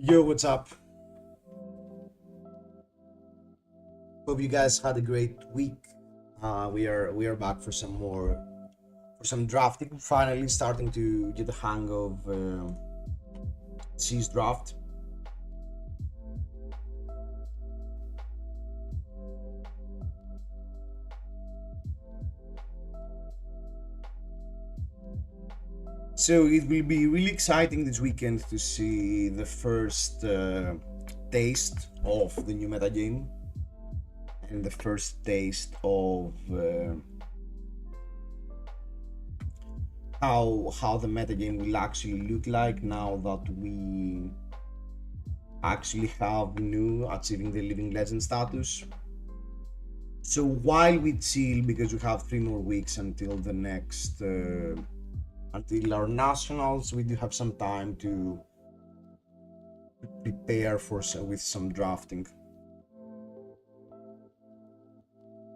Yo, what's up? Hope you guys had a great week. We are back for some drafting. Finally, starting to get the hang of C's draft. So it will be really exciting this weekend to see the first taste of the new metagame and the first taste of how the metagame will actually look like now that we actually have new achieving the living legend status. So while we chill, because we have 3 more weeks until the next until our nationals, we do have some time to prepare for with some drafting.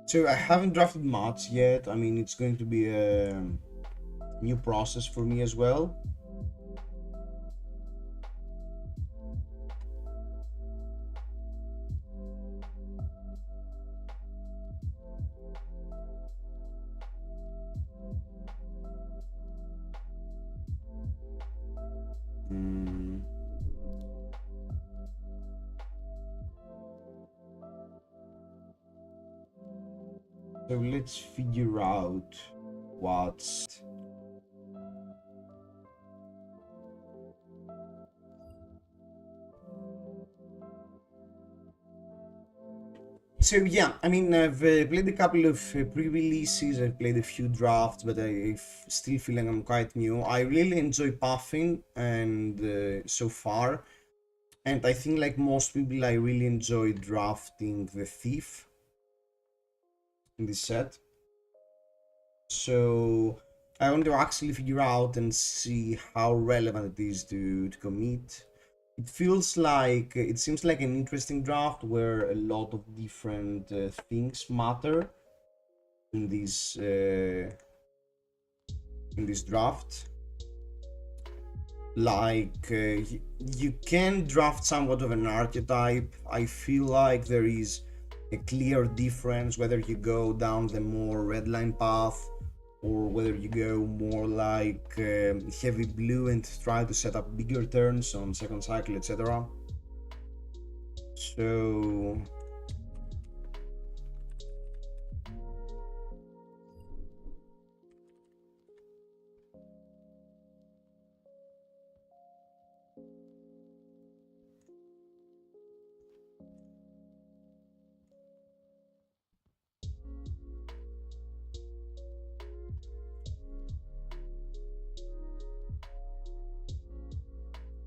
So I haven't drafted much yet. I mean, it's going to be a new process for me as well. So let's figure out what's so yeah, I mean, I've played a couple of pre-releases, I've played a few drafts, but I still feel like I'm quite new. I really enjoy pathing and so far, and I think like most people, I really enjoy drafting the thief in this set. So I want to actually figure out and see how relevant it is to commit. It feels like it seems like an interesting draft where a lot of different things matter in this draft. Like you can draft somewhat of an archetype. I feel like there is a clear difference whether you go down the more red line path or whether you go more like heavy blue and try to set up bigger turns on second cycle, etc. So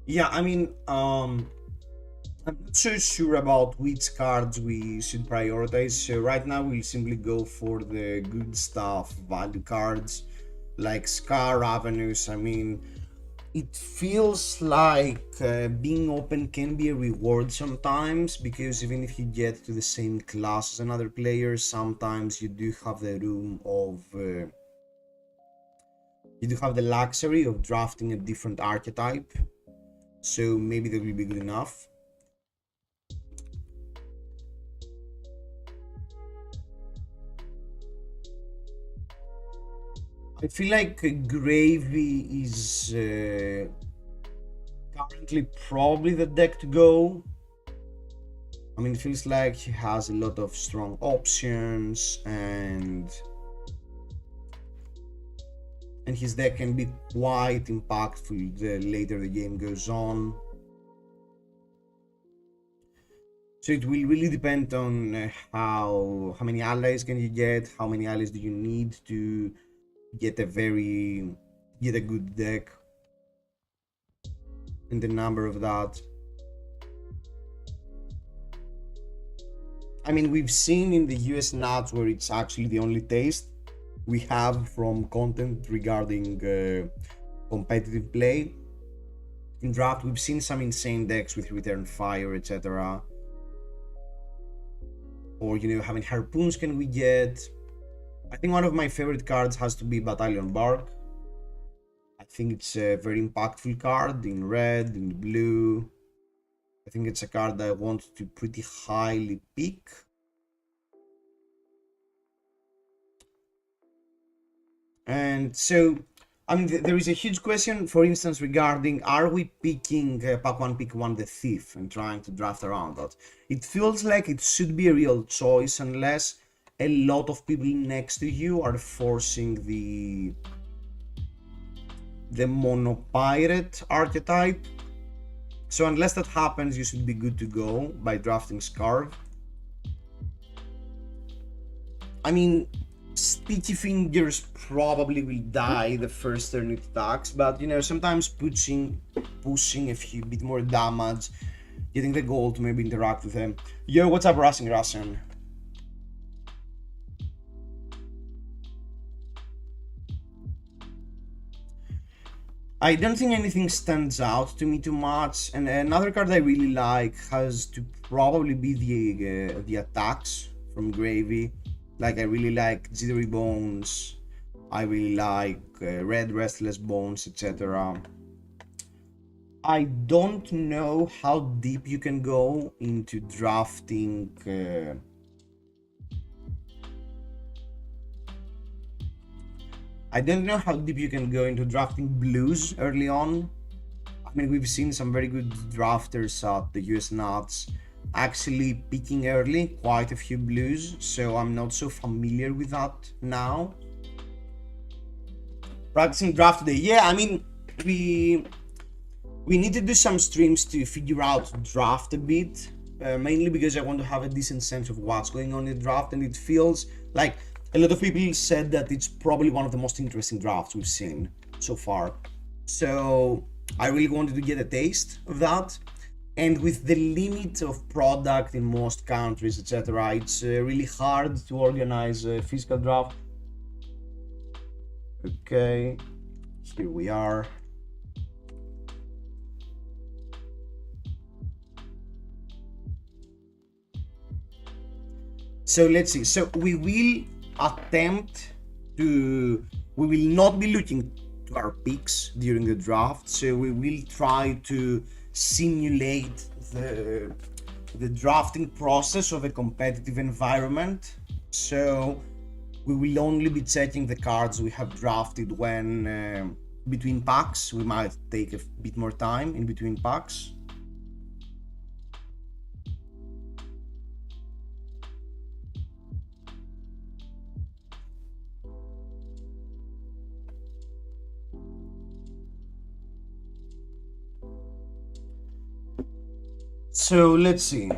yeah, I mean, I'm not so sure about which cards we should prioritize. So right now we'll simply go for the good stuff value cards like Scar Avenues. I mean, it feels like being open can be a reward sometimes, because even if you get to the same class as another player, sometimes you do have the room of you do have the luxury of drafting a different archetype, so maybe that will be good enough. I feel like Gravy is currently probably the deck to go. I mean, it feels like he has a lot of strong options, and his deck can be quite impactful the later the game goes on. So it will really depend on how many allies can you get, how many allies do you need to get a good deck, and the number of that. I mean, we've seen in the US Nats where it's actually the only taste we have from content regarding competitive play. In draft, we've seen some insane decks with Return Fire, etc. Or, how many harpoons can we get? I think one of my favorite cards has to be Battalion Bark. I think it's a very impactful card in red, in blue. I think it's a card that I want to pretty highly pick. And so, I mean, there is a huge question, for instance, regarding are we picking pack 1, pick 1 the thief and trying to draft around that? It feels like it should be a real choice unless a lot of people next to you are forcing the mono pirate archetype. So unless that happens, you should be good to go by drafting Scarf. I mean, Sticky Fingers probably will die the first turn it attacks, but you know, sometimes pushing a few bit more damage, getting the gold to maybe interact with them. Yo, what's up, Russian? I don't think anything stands out to me too much, and another card I really like has to probably be the attacks from Gravy. Like I really like Jittery Bones, I really like Red Restless Bones, etc. I don't know how deep you can go into drafting I don't know how deep you can go into drafting blues early on. I mean, we've seen some very good drafters at the US Nuts actually picking early quite a few blues, so I'm not so familiar with that now. Practicing draft today, yeah, I mean, we need to do some streams to figure out draft a bit, mainly because I want to have a decent sense of what's going on in the draft, and it feels like a lot of people said that it's probably one of the most interesting drafts we've seen so far. So I really wanted to get a taste of that. And with the limit of product in most countries, etc., it's really hard to organize a physical draft. Okay, here we are. So let's see. So we will attempt to, we will not be looking to our picks during the draft. So we will try to simulate the drafting process of a competitive environment. So we will only be checking the cards we have drafted when between packs. We might take a bit more time in between packs. So let's see.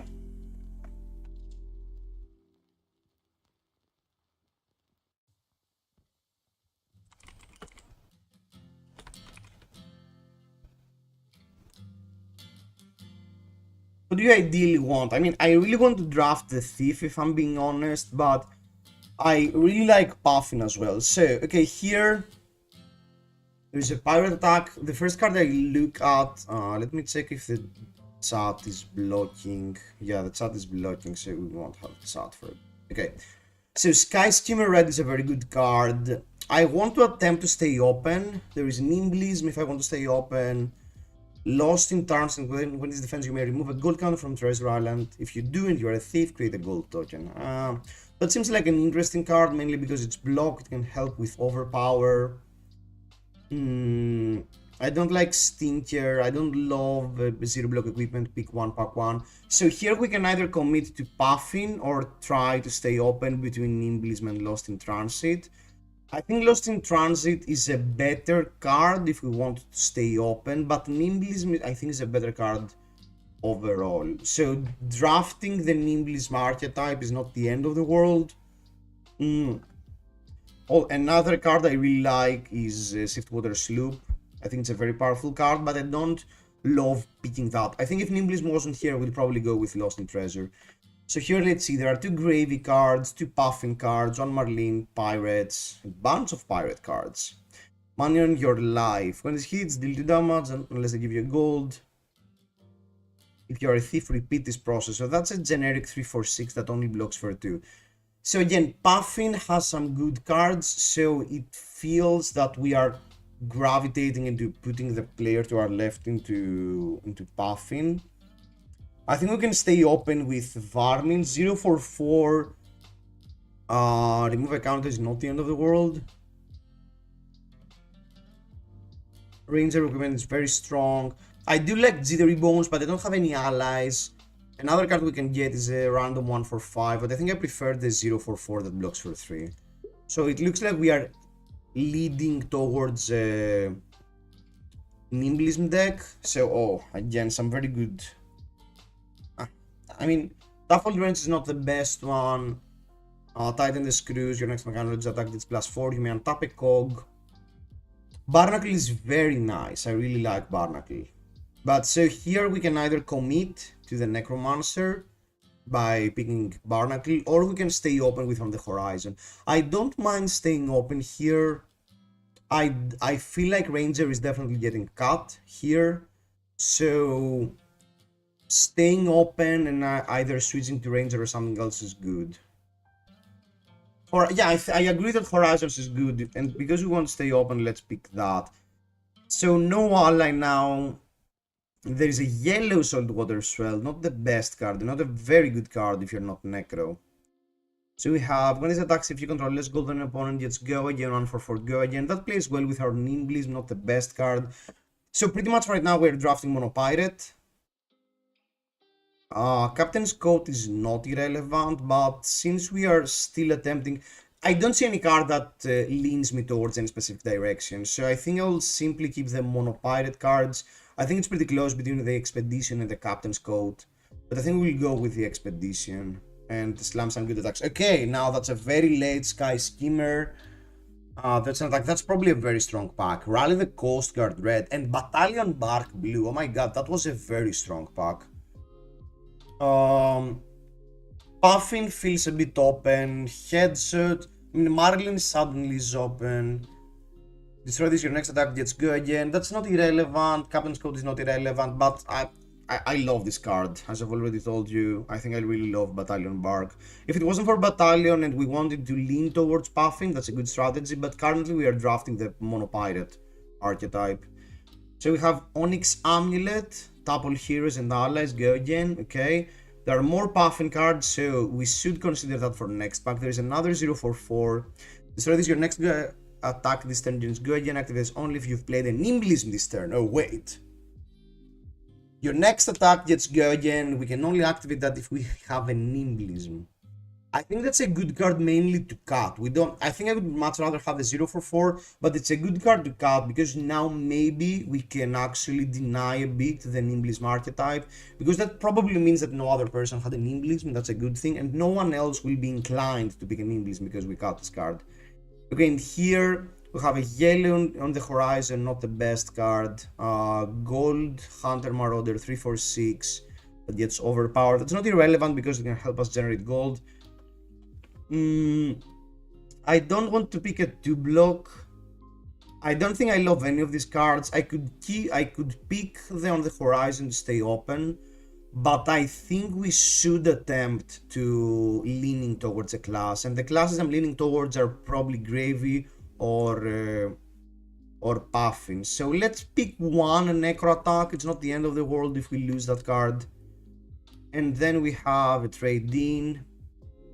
What do you ideally want? I mean, I really want to draft the Thief if I'm being honest, but I really like Puffin as well. So, okay, here there's a pirate attack. The first card I look at, let me check if the chat is blocking. Yeah, the chat is blocking, so we won't have chat for it. Okay, so Sky Skimmer Red is a very good card. I want to attempt to stay open. There is Nimblism if I want to stay open. Lost in Transit, when it's defense, you may remove a gold counter from Treasure Island. If you do and you're a thief, create a gold token. That seems like an interesting card, mainly because it's blocked, it can help with overpower. I don't like Stinker, I don't love zero block equipment, pick one, pack one. So here we can either commit to Puffin or try to stay open between Nimblism and Lost in Transit. I think Lost in Transit is a better card if we want to stay open, but Nimblism I think is a better card overall. So drafting the Nimblism archetype is not the end of the world. Oh, another card I really like is Swiftwater Sloop. I think it's a very powerful card, but I don't love picking that. I think if Nimblism wasn't here, we'd probably go with Lost in Treasure. So here, let's see, there are two Gravy cards, two Puffin cards, one Marlene, Pirates, a bunch of Pirate cards. Money on your life. When it hits, deal 2 damage, unless they give you a gold. If you're a thief, repeat this process. So that's a generic 3/4/6 that only blocks for 2. So again, Puffin has some good cards, so it feels that we are gravitating into putting the player to our left into Puffin. I think we can stay open with Varmin. 044. Remove a counter is not the end of the world. Ranger equipment is very strong. I do like Jittery Bones, but I don't have any allies. Another card we can get is a random 1 for 5, but I think I prefer the 044 that blocks for 3. So it looks like we are leading towards a Nimblism deck. So, oh, again, some very good. I mean, Taffold Range is not the best one. Tighten the screws, your next mechanical attack gets +4, you may untap a cog. Barnacle is very nice, I really like Barnacle. But so here we can either commit to the Necromancer by picking Barnacle, or we can stay open with On the Horizon. I don't mind staying open here. I feel like Ranger is definitely getting cut here, so staying open and either switching to Ranger or something else is good. Or yeah, I agree that Horizons is good, and because we want to stay open, let's pick that. So no ally now. There is a yellow Saltwater Swell, not the best card, not a very good card if you're not Necro. So we have, when this attacks, if you control less gold than an opponent, gets go again, 1 for 4, go again. That plays well with our Nimblism, not the best card. So pretty much right now we're drafting Mono Pirate. Captain's Coat is not irrelevant, but since we are still attempting, I don't see any card that leans me towards any specific direction, so I think I'll simply keep the Mono Pirate cards. I think it's pretty close between the Expedition and the Captain's Coat, but I think we'll go with the Expedition and slam some good attacks. Okay, now that's a very late Sky Skimmer. That's an attack. That's probably a very strong pack. Rally the Coast Guard Red and Battalion Bark Blue. Oh my god, that was a very strong pack. Puffin feels a bit open. Headshot. I mean, Marlin suddenly is open. Destroy this, your next attack gets go again. That's not irrelevant. Captain's Code is not irrelevant, but I love this card. As I've already told you, I think I really love Battalion Bark. If it wasn't for Battalion and we wanted to lean towards Puffin, that's a good strategy, but currently we are drafting the Mono Pirate archetype. So we have Onyx Amulet, tap all heroes and allies, go again, okay. There are more Puffin cards, so we should consider that for next pack. There is another 044. Destroy this, your next attack this turn, go again, activates only if you've played a Nimblism this turn. Oh wait. Your next attack gets go again, we can only activate that if we have a Nimblism. I think that's a good card mainly to cut. I think I would much rather have the 044, but it's a good card to cut because now maybe we can actually deny a bit the Nimblism archetype, because that probably means that no other person had a Nimblism, that's a good thing, and no one else will be inclined to pick a Nimblism because we cut this card. Okay, and here we have a yellow on the horizon, not the best card. Gold Hunter Marauder 346 that gets overpowered. That's not irrelevant because it can help us generate gold. I don't want to pick a 2-block. I don't think I love any of these cards. I could pick the On the Horizon to stay open, but I think we should attempt to leaning towards a class, and the classes I'm leaning towards are probably Gravy or Puffin. So let's pick one, a Necro Attack. It's not the end of the world if we lose that card. And then we have a Trade-in,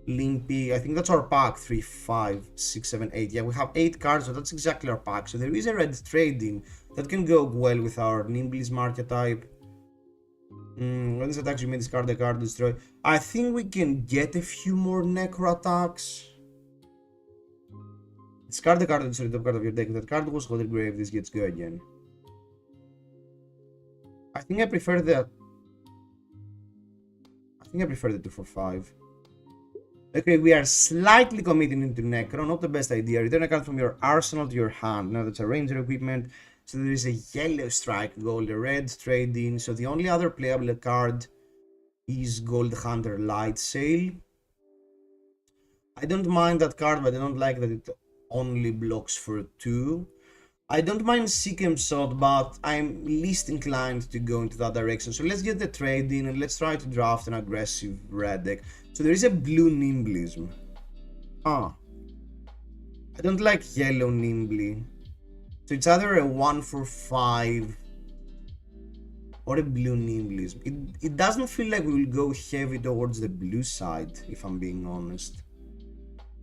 Limpy. I think that's our pack. 3, 5, 6, 7, 8. Yeah, we have 8 cards, so that's exactly our pack. So there is a red Trade-in that can go well with our Nimblism archetype. When this attacks, you may discard the card, destroy. I think we can get a few more Necro attacks. Discard the card and destroy the top card of your deck. If that card was Hooded Grave, this gets go again. I think I prefer the 2 for 5. Okay, we are slightly committing into Necro, not the best idea. Return a card from your arsenal to your hand. Now that's a Ranger equipment. So there is a yellow strike gold, a red trade-in. So the only other playable card is Gold Hunter Light Sail. I don't mind that card, but I don't like that it only blocks for 2. I don't mind Seekem Shot, but I'm least inclined to go into that direction. So let's get the trade-in and let's try to draft an aggressive red deck. So there is a blue Nimblism. I don't like yellow Nimbly. So it's either a 1 for 5 or a blue nimblism. It doesn't feel like we will go heavy towards the blue side, if I'm being honest.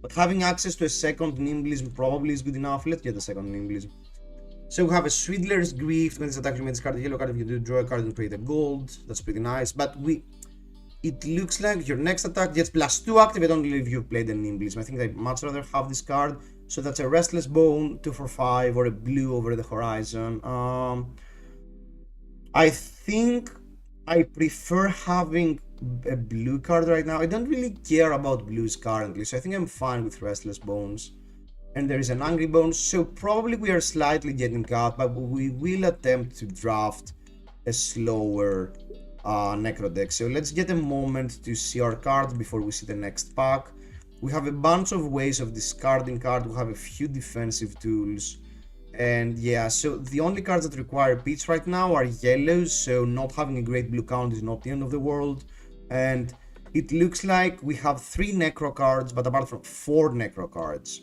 But having access to a second nimblism probably is good enough. Let's get the second nimblism. So we have a Swindler's Grief. When this attack remains card, the yellow card, if you do draw a card and create a gold. That's pretty nice. But it looks like your next attack gets +2 activate only if you've played a nimblism. I think I'd much rather have this card. So that's a Restless Bone, 2 for 5, or a blue over the horizon. I think I prefer having a blue card right now. I don't really care about blues currently, so I think I'm fine with Restless Bones. And there is an Angry Bones, so probably we are slightly getting cut, but we will attempt to draft a slower Necro deck. So let's get a moment to see our cards before we see the next pack. We have a bunch of ways of discarding cards. We have a few defensive tools. And yeah, so the only cards that require pitch right now are yellows, so not having a great blue count is not the end of the world. And it looks like we have 3 Necro cards, but apart from 4 Necro cards.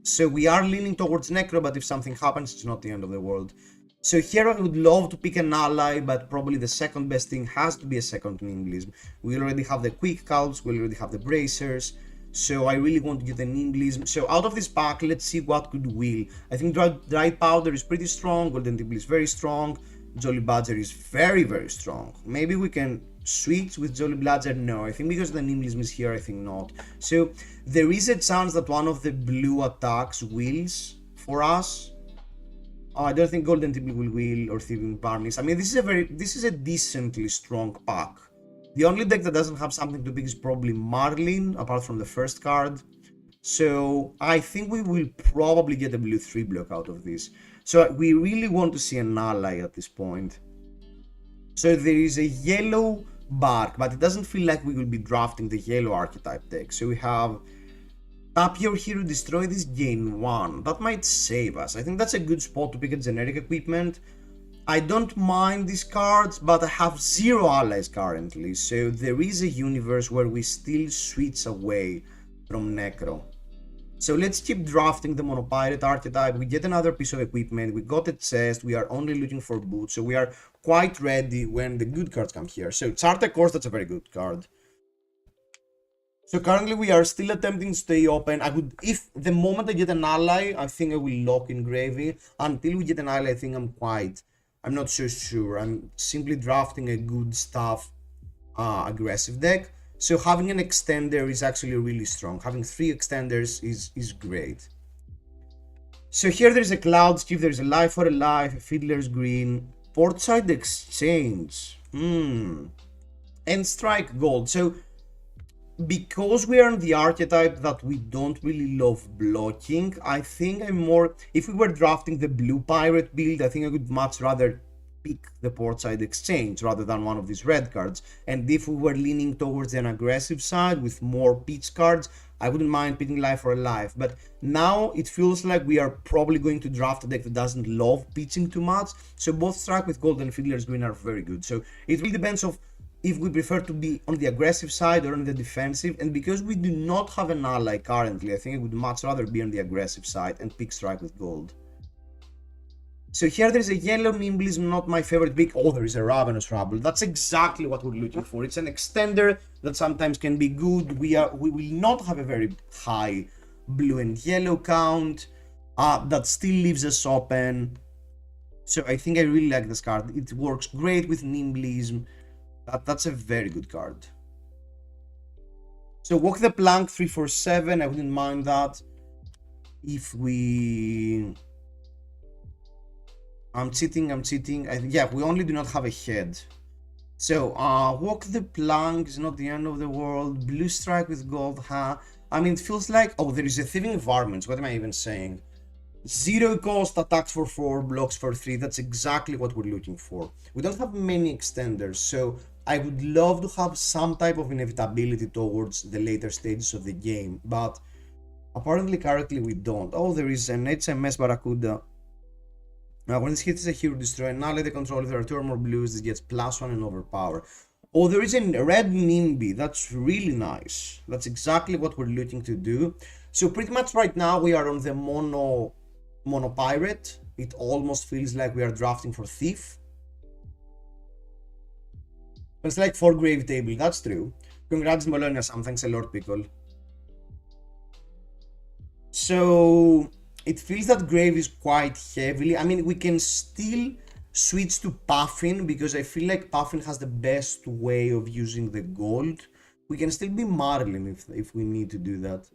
So we are leaning towards Necro, but if something happens, it's not the end of the world. So here I would love to pick an ally, but probably the second best thing has to be a second Nimblism. We already have the Quick Calcs, we already have the Bracers, so I really want to get the Nimblism. So out of this pack, let's see what could will. I think Dry Powder is pretty strong, Golden Tibble is very strong, Jolly Badger is very, very strong. Maybe we can switch with Jolly Badger? No, I think because the Nimblism is here, I think not. So there is a chance that one of the blue attacks wills for us. I don't think Golden Tibble will will or Thieving Varnish. I mean, this is a decently strong pack. The only deck that doesn't have something to pick is probably Marlin, apart from the first card. So I think we will probably get a blue 3 block out of this. So we really want to see an ally at this point. So there is a yellow Bark, but it doesn't feel like we will be drafting the yellow archetype deck. So we have tap your hero, destroy this, gain 1. That might save us. I think that's a good spot to pick a generic equipment. I don't mind these cards, but I have 0 allies currently. So there is a universe where we still switch away from Necro. So let's keep drafting the Monopirate archetype. We get another piece of equipment, we got a chest, we are only looking for boots, so we are quite ready when the good cards come here. So Chart a Course, that's a very good card. So currently we are still attempting to stay open. If the moment I get an ally, I think I will lock in Gravy. Until we get an ally, I think I'm not so sure. I'm simply drafting a good stuff aggressive deck. So having an extender is actually really strong. Having 3 extenders is great. So here there's a Cloudskiff, there's a Life for a Life, a Fiddler's Green, Portside Exchange, and Strike Gold. So because we are on the archetype that we don't really love blocking, I think if we were drafting the blue pirate build, I think I would much rather pick the Portside Exchange rather than one of these red cards. And if we were leaning towards an aggressive side with more pitch cards, I wouldn't mind picking Life for a Life. But now it feels like we are probably going to draft a deck that doesn't love pitching too much. So both Strike with Gold and Fiddler's Green are very good. So it really depends on if we prefer to be on the aggressive side or on the defensive. And because we do not have an ally currently, I think I would much rather be on the aggressive side and pick Strike with Gold. So here there is a yellow Nimblism, not my favorite pick. Oh, there is a Ravenous Rabble. That's exactly what we're looking for. It's an extender that sometimes can be good. We will not have a very high blue and yellow count. That still leaves us open. So I think I really like this card. It works great with Nimblism. That's a very good card. So Walk the Plank 3/7. I wouldn't mind that. If we... I'm cheating. Yeah, we only do not have a head. So, Walk the Plank is not the end of the world. Blue Strike with Gold, huh? I mean, it feels like... Oh, there is a Thieving Varmints. What am I even saying? 0 cost, attacks for 4, blocks for 3. That's exactly what we're looking for. We don't have many extenders, so I would love to have some type of inevitability towards the later stages of the game, but apparently currently we don't. Oh, there is an HMS Barracuda. Now, when this hits a hero destroy, now let the control, if there are 2 or more blues, this gets +1 and overpower. Oh, there is a red Nimby. That's really nice. That's exactly what we're looking to do. So pretty much right now we are on the mono pirate. It almost feels like we are drafting for Thief. It's like 4 grave table, that's true. Congrats, Molina Sam, thanks a lot, Pickle. So it feels that grave is quite heavily. I mean, we can still switch to Puffin because I feel like Puffin has the best way of using the gold. We can still be Marlin if we need to do that.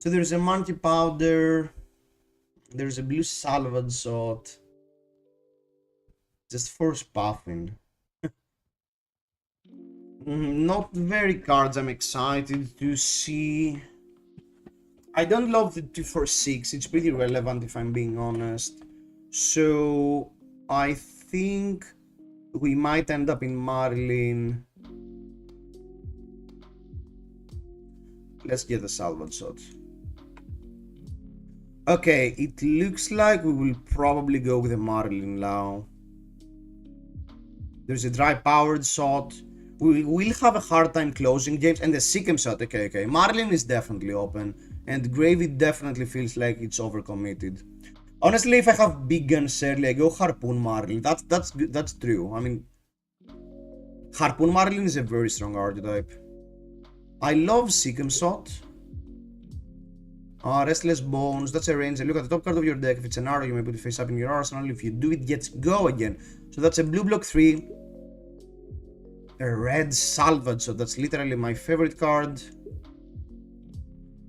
So there's a monkey powder. There's a blue salvage shot. Just for Puffin. Not very cards I'm excited to see. I don't love the 2-4-6, it's pretty relevant if I'm being honest. So I think we might end up in Marlin. Let's get the salvage shot. Okay, it looks like we will probably go with a Marlin now. There's a dry powered shot. We will have a hard time closing games, and the Sikkim shot. Okay. Marlin is definitely open, and Gravy definitely feels like it's overcommitted. Honestly, if I have big guns early, I go Harpoon Marlin. That's true. I mean, Harpoon Marlin is a very strong archetype. I love Sikkim shot. Restless Bones, that's a ranger. Look at the top card of your deck. If it's an arrow, you may put it face up in your arsenal. If you do, it gets go again. So that's a blue block 3. A red salvage, so that's literally my favorite card.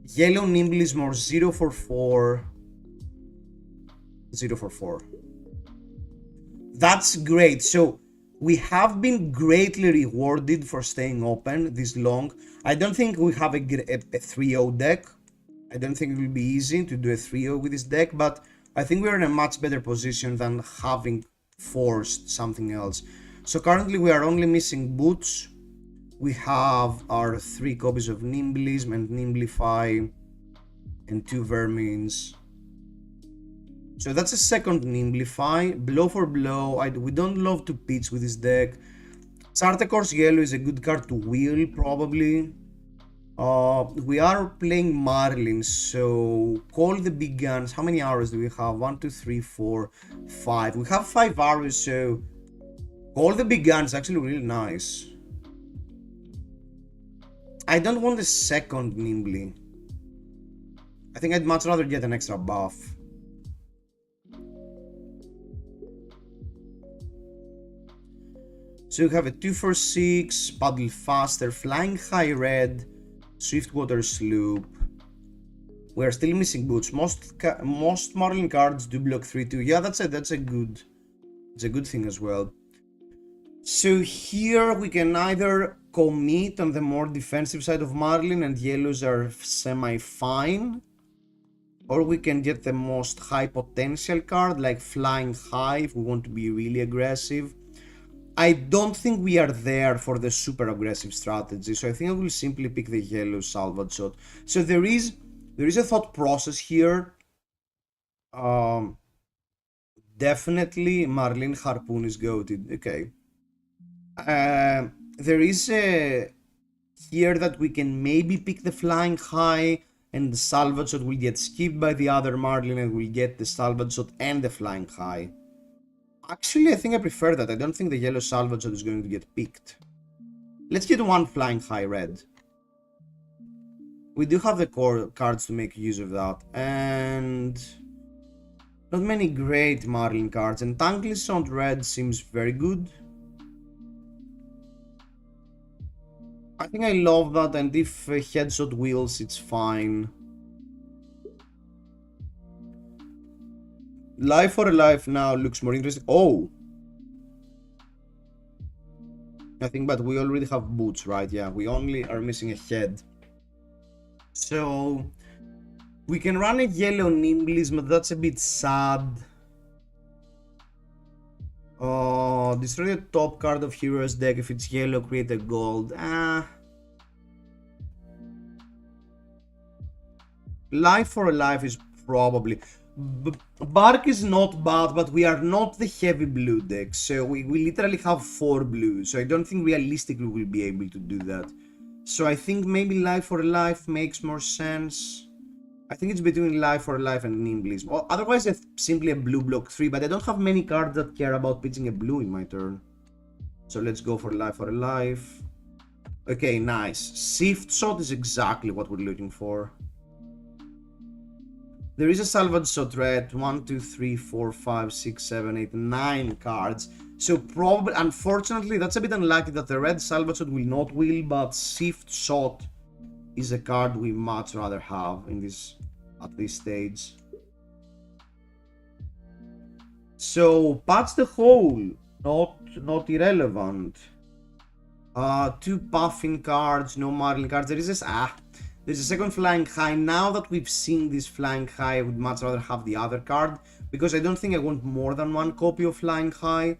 Yellow Nimble is more 0-4-4. 0-4-4. That's great. So we have been greatly rewarded for staying open this long. I don't think we have a 3-0 deck. I don't think it will be easy to do a 3-0 with this deck, but I think we're in a much better position than having forced something else. So currently we are only missing boots. We have our 3 copies of Nimblism and Nimblify and 2 Vermins. So that's a second Nimblify. Blow for blow. We don't love to pitch with this deck. Sartecor's Yellow is a good card to wheel probably. We are playing Marlin, so call the big guns. How many arrows do we have? 1, 2, 3, 4, 5. We have 5 arrows, so call the big guns. Actually really nice. I don't want the second Nimbly. I think I'd much rather get an extra buff. So you have a 2-4-6, Paddle Faster, Flying High Red, Swiftwater Sloop. We are still missing boots. Most Marlin cards do block 3-2. Yeah, that's a good thing as well. So here we can either commit on the more defensive side of Marlin and yellows are semi-fine, or we can get the most high potential card like Flying High if we want to be really aggressive. I don't think we are there for the super aggressive strategy, so I think I will simply pick the yellow salvage shot. So there is a thought process here. Definitely Marlin Harpoon is goated. Okay. There is a here that we can maybe pick the Flying High and the salvage shot will get skipped by the other Marlin and we'll get the salvage shot and the Flying High. Actually, I think I prefer that. I don't think the yellow salvage shot is going to get picked. Let's get one Flying High red. We do have the core cards to make use of that. And not many great Marlin cards. And Tanglisont red seems very good. I think I love that, and if headshot wheels, it's fine. Life for a Life now looks more interesting. Oh! I think, but we already have boots, right? Yeah, we only are missing a head. So, we can run a yellow Nimblism, but that's a bit sad. Destroy the top card of Hero's deck. If it's yellow, create a gold. Life for a Life is probably... Bark is not bad, but we are not the heavy blue deck, so we literally have 4 blues, so I don't think realistically we'll be able to do that. So I think maybe Life for a Life makes more sense. I think it's between Life for a Life and Nimblism. Well, otherwise it's simply a blue block 3, but I don't have many cards that care about pitching a blue in my turn. So let's go for a life. Okay, nice. Shift shot is exactly what we're looking for. There is a salvage shot red. 1, 2, 3, 4, 5, 6, 7, 8, 9 cards. So probably, unfortunately, that's a bit unlucky that the red salvage shot will not wheel, but shift shot is a card we much rather have in this at this stage. So patch the hole, not irrelevant. Two puffing cards, no marlin cards. There's a second flying high. Now that we've seen this flying high, I would much rather have the other card, because I don't think I want more than one copy of flying high.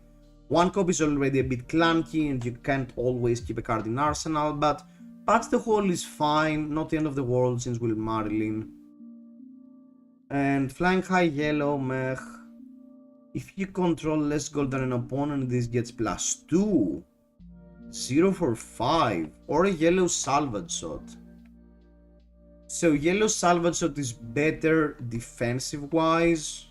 One copy is already a bit clunky and you can't always keep a card in arsenal, but patch the hole is fine, not the end of the world since we're marlin. And flying high yellow mech. If you control less gold than an opponent, this gets +2. 0 for 5, or a yellow salvage shot. So yellow salvage shot is better defensive wise.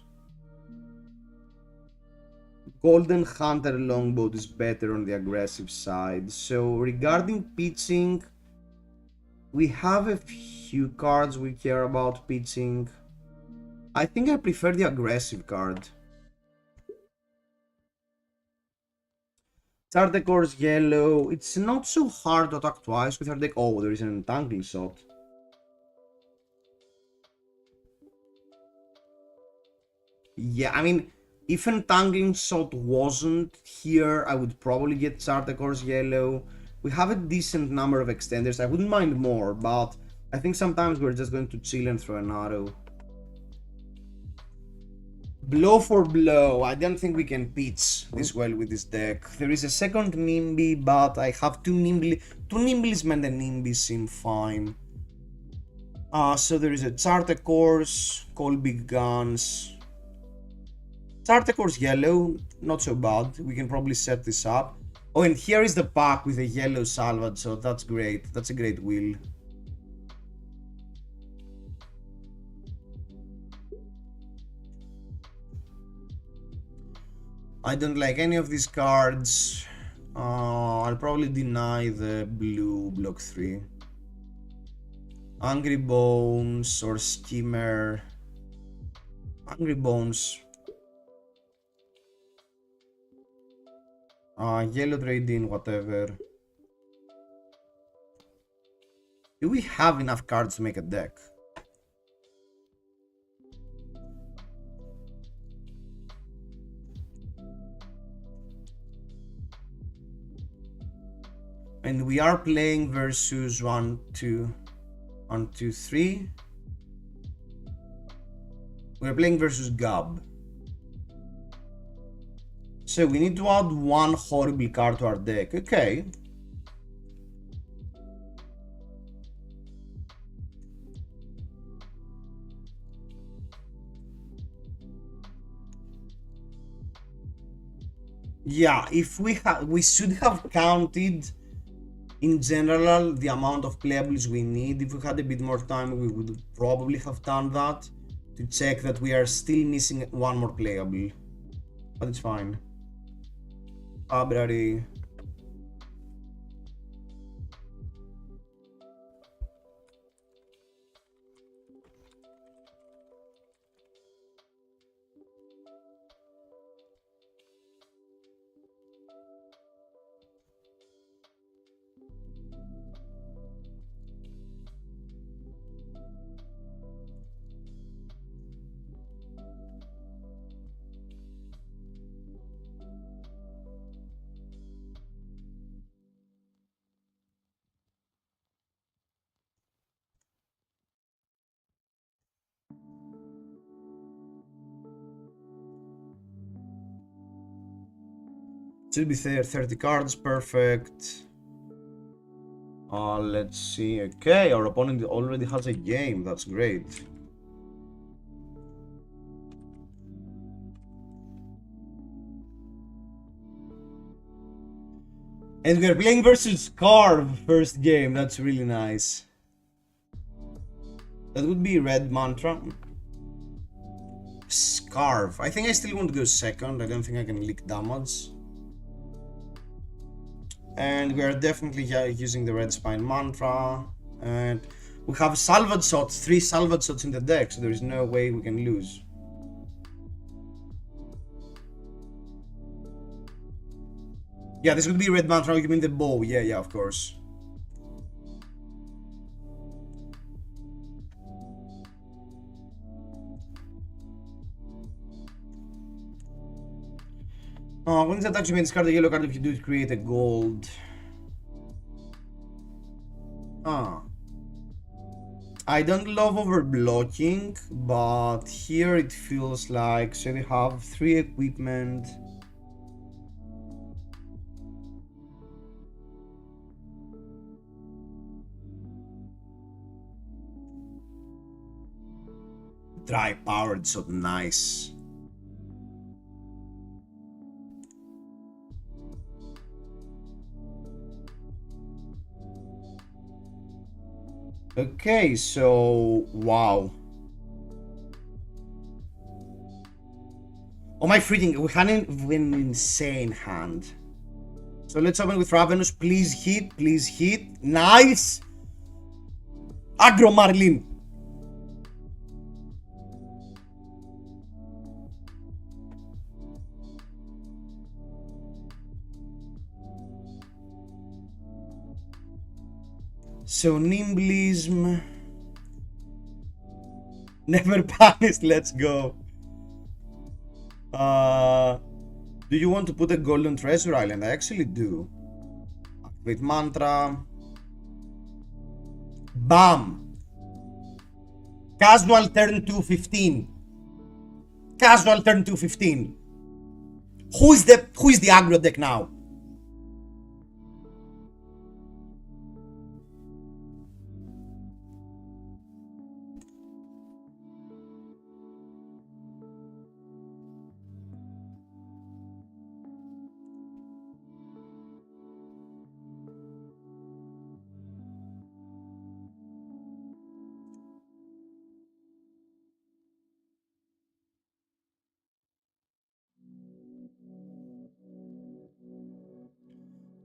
Golden Hunter Longboat is better on the aggressive side. So regarding pitching, we have a few cards we care about pitching. I think I prefer the aggressive card. Our decor's yellow. It's not so hard to attack twice with our deck. Oh, there is an entangling shot. Yeah, I mean, if entangling shot wasn't here, I would probably get Chartecor's yellow. We have a decent number of extenders. I wouldn't mind more, but I think sometimes we're just going to chill and throw an arrow. Blow for blow. I don't think we can pitch this well with this deck. There is a second Nimby, but I have two Nimblismen and Nimby seem fine. So there is a Chartecor's, Call Big Guns. Chartecor's yellow, not so bad. We can probably set this up. Oh, and here is the pack with a yellow salvage, so that's great. That's a great wheel. I don't like any of these cards. I'll probably deny the blue block 3. Angry Bones or Skimmer. Angry Bones. Yellow trade-in, whatever. Do we have enough cards to make a deck? And we are playing versus 1, 2, 3. We're playing versus Gab. So we need to add one horrible card to our deck. Okay. Yeah, if we should have counted in general the amount of playables we need. If we had a bit more time, we would probably have done that to check that we are still missing one more playable. But it's fine. Library. Should be there, 30 cards, perfect. Let's see. Okay, our opponent already has a game, that's great. And we're playing versus Carve first game, that's really nice. That would be red mantra. Scarf. I think I still want to go second, I don't think I can leak damage. And we are definitely using the red spine mantra. And we have salvage shots, 3 salvage shots in the deck, so there is no way we can lose. Yeah, this would be red mantra. You mean the bow? Yeah, of course. When it attacks, you may discard a yellow card. If you do it, create a gold. I don't love overblocking, but here it feels like, so they have 3 equipment. Dry powered, so nice. Okay, so wow. Oh my freaking, we had an insane hand. So let's open with Ravenous. Please hit, please hit. Nice! Aggro Marlin. So Nimblism. Never punished, let's go. Do you want to put a golden treasure island? I actually do. Activate mantra. Bam! Casual turn 215. Casual turn 215. Who is the aggro deck now?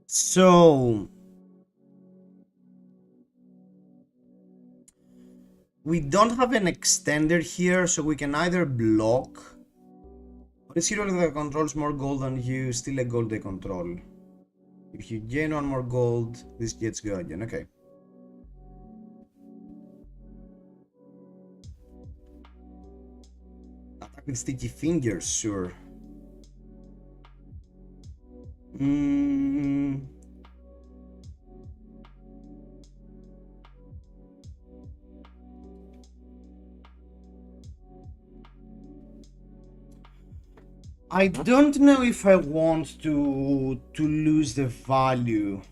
So we don't have an extender here, so we can either block. This hero that controls more gold than you, still a gold they control. If you gain 1 more gold, this gets go again. Okay. Attack with sticky fingers, sure. I don't know if I want to lose the value.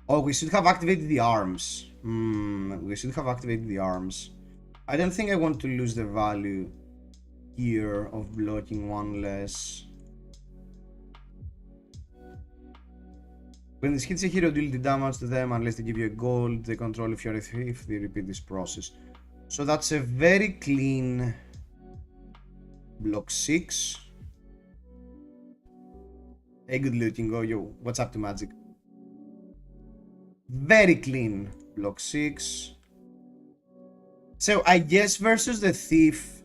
Oh, we should have activated the arms. We should have activated the arms. I don't think I want to lose the value here of blocking 1 less. When this hits a hero, deal the damage to them unless they give you a gold. They control if you're a thief, they repeat this process. So that's a very clean block 6. Hey, good looking. Go, yo. What's up to Magic? Very clean block 6. So I guess versus the thief,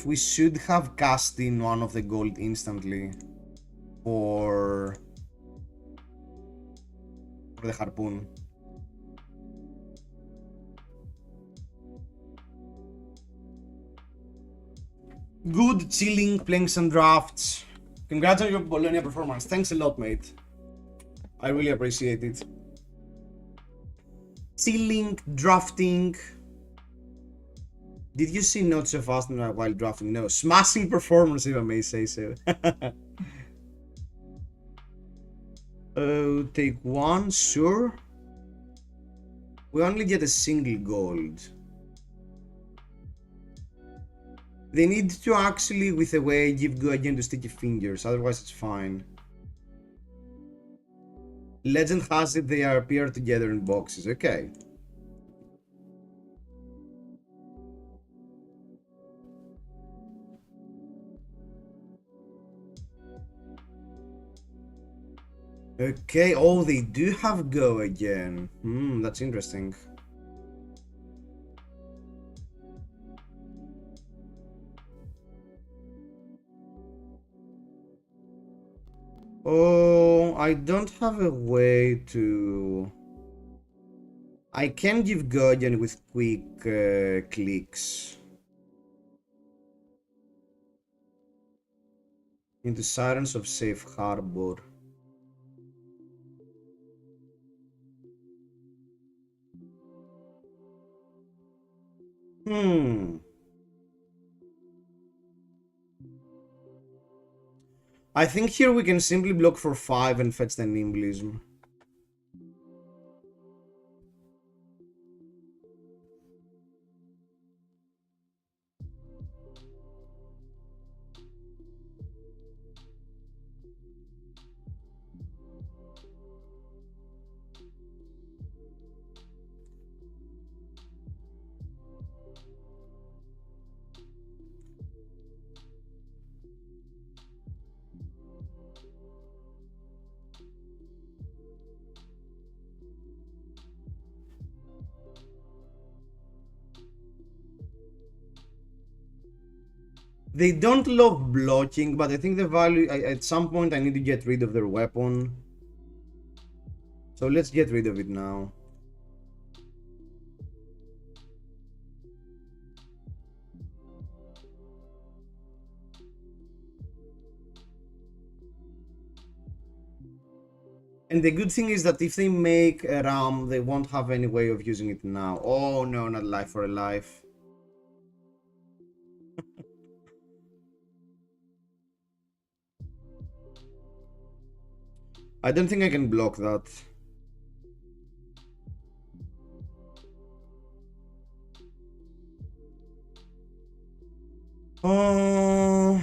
we should have cast in 1 of the gold instantly for the harpoon. Good, chilling, playing some drafts. Congrats on your Bologna performance. Thanks a lot, mate. I really appreciate it. Chilling, drafting. Did you see Not So Fast while drafting? No. Smashing performance, if I may say so. Take 1, sure. We only get a single gold. They need to actually, with a way, give go again to sticky fingers, otherwise it's fine. Legend has it they appear together in boxes, okay. Okay, oh, they do have Go again. That's interesting. Oh, I don't have a way to... I can give Guardian with quick clicks into Sirens of Safe Harbor. Hmm. I think here we can simply block for 5 and fetch the Nimblism. They don't love blocking, but I think the value... at some point I need to get rid of their weapon. So let's get rid of it now. And the good thing is that if they make a RAM, they won't have any way of using it now. Oh no, not Life for a Life. I don't think I can block that. Oh...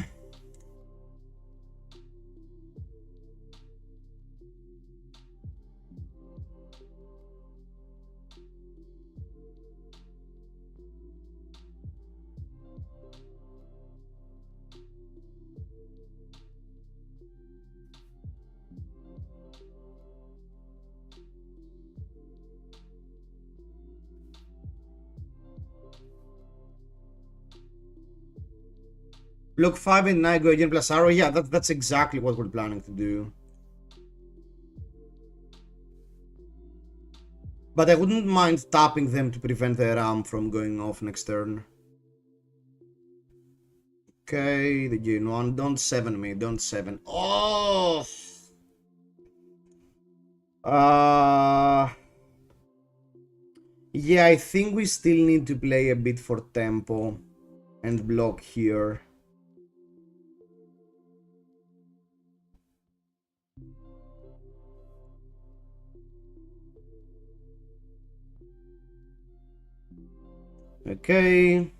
Block 5 and 9 Guardian plus arrow. Yeah, that's exactly what we're planning to do. But I wouldn't mind tapping them to prevent the RAM from going off next turn. Okay, the gain one. Don't 7 me. Don't 7. Oh! Yeah, I think we still need to play a bit for tempo and block here. Okay.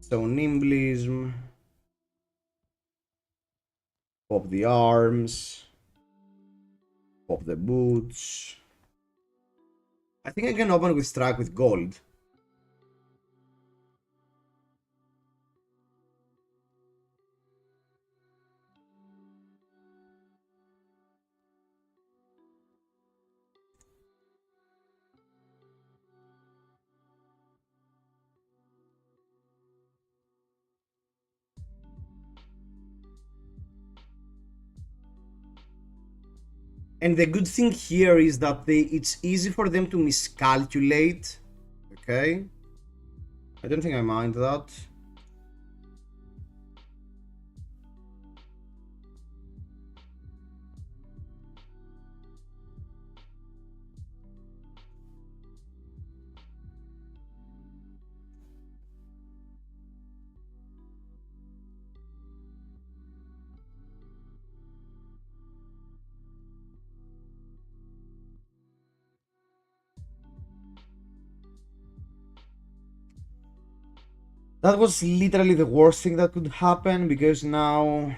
So Nimblism. Pop the arms. Pop the boots. I think I can open with strike with gold. And the good thing here is that it's easy for them to miscalculate. Okay. I don't think I mind that. That was literally the worst thing that could happen, because now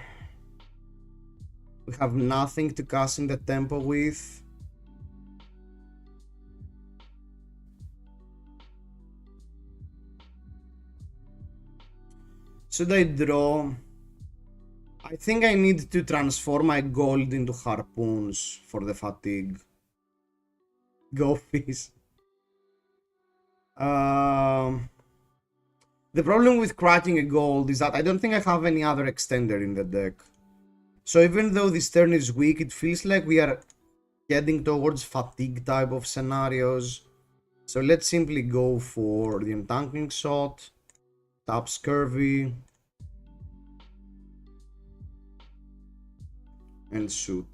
we have nothing to cast in the tempo with. Should I draw? I I think I need to transform my gold into harpoons for the fatigue. Go fish. The problem with cracking a gold is that I don't think I have any other extender in the deck. So even though this turn is weak, it feels like we are heading towards fatigue type of scenarios. So let's simply go for the entangling shot, tap scurvy, and shoot.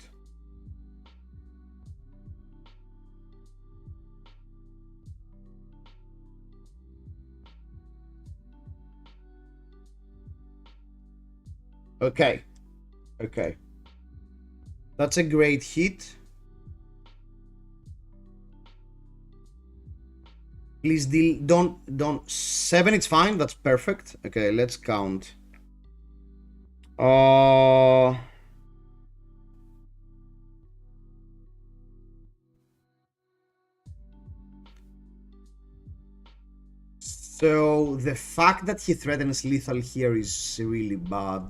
Okay. Okay. That's a great hit. Please deal. Don't. 7, it's fine. That's perfect. Okay, let's count. So the fact that he threatens lethal here is really bad.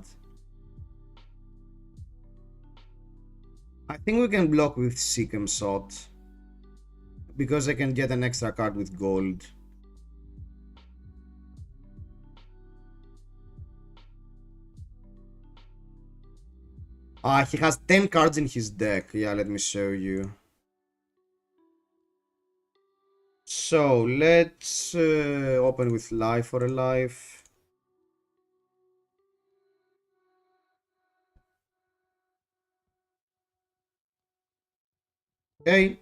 I think we can block with Seekem Shot, because I can get an extra card with gold. He has 10 cards in his deck. Yeah, let me show you. So let's open with life for a life. Okay.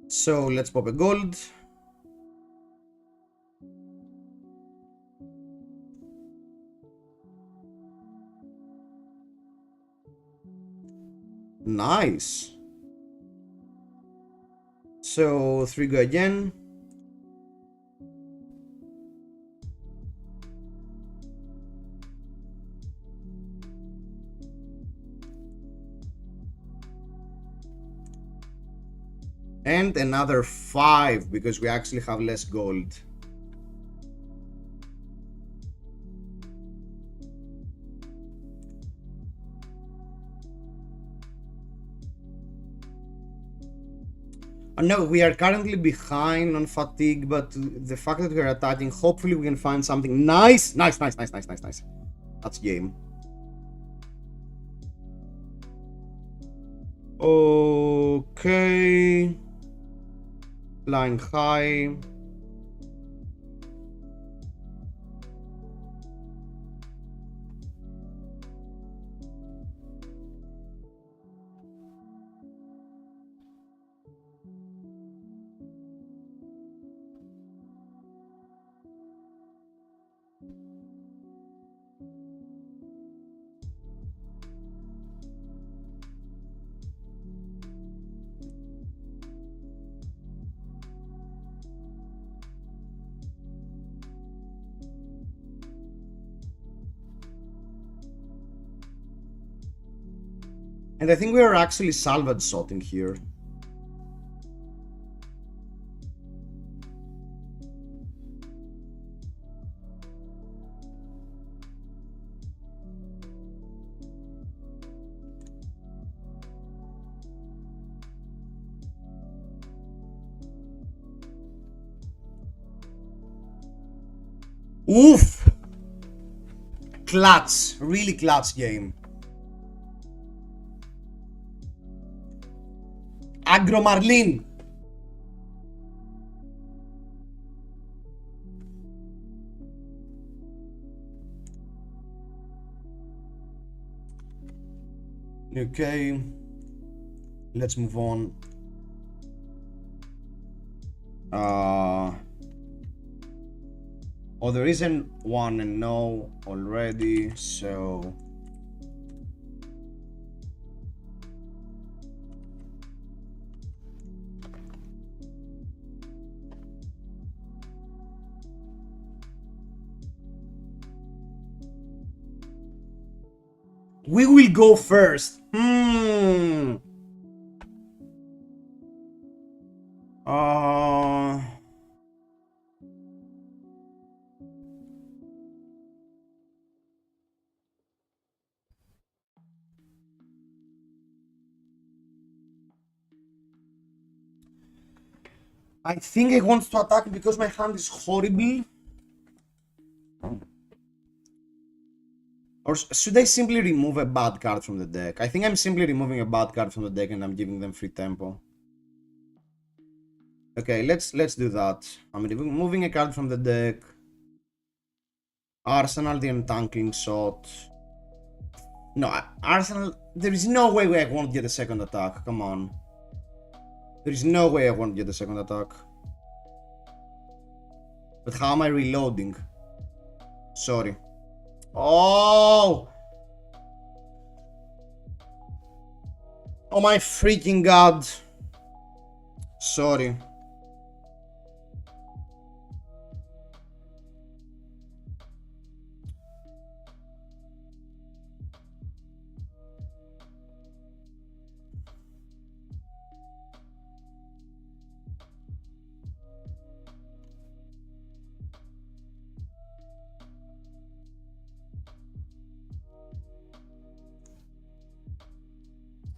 So let's pop a gold. Nice. So 3 go again. And another 5 because we actually have less gold. No, we are currently behind on fatigue, but the fact that we are attacking, hopefully we can find something nice. Nice. That's game. Okay. Flying high. And I think we are actually salvage shotting here. Oof! Clutch. Really clutch game. Agro Marlin. Okay. Let's move on. Oh, there isn't one and no already, so we will go first. Uh I think I want to attack because my hand is horrible. Or should I simply remove a bad card from the deck? I think I'm simply removing a bad card from the deck and I'm giving them free tempo. Okay, let's do that. I'm removing a card from the deck. Arsenal, the Entangling Shot. No, Arsenal, there is no way I won't get a second attack. Come on. There is no way I won't get a second attack. But how am I reloading? Sorry. Oh! Oh my freaking god. Sorry.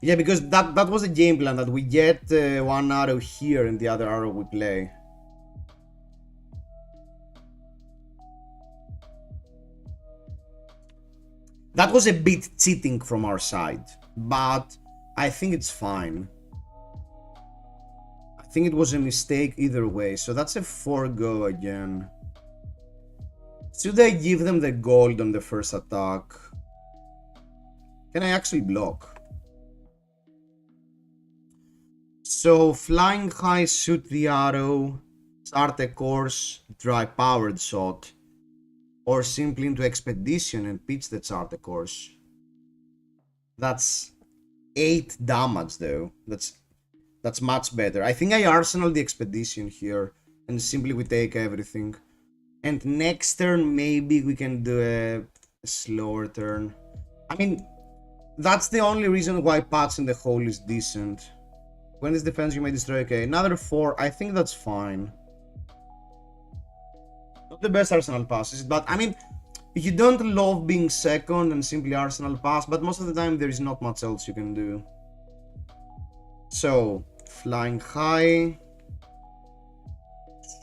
Yeah, because that was the game plan, that we get one arrow here and the other arrow we play. That was a bit cheating from our side, but I think it's fine. I think it was a mistake either way, so that's a 4-go again. Should I give them the gold on the first attack? Can I actually block? So, flying high, shoot the arrow, start a course, try powered shot, or simply into expedition and pitch the charter course. That's 8 damage though. That's much better. I think I arsenal the expedition here and simply we take everything. And next turn maybe we can do a slower turn. I mean, that's the only reason why Patch in the Hole is decent. When it's defense you may destroy. Okay, another 4. I think that's fine. Not the best Arsenal passes, but I mean, you don't love being second and simply Arsenal pass, but most of the time there is not much else you can do. So, flying high,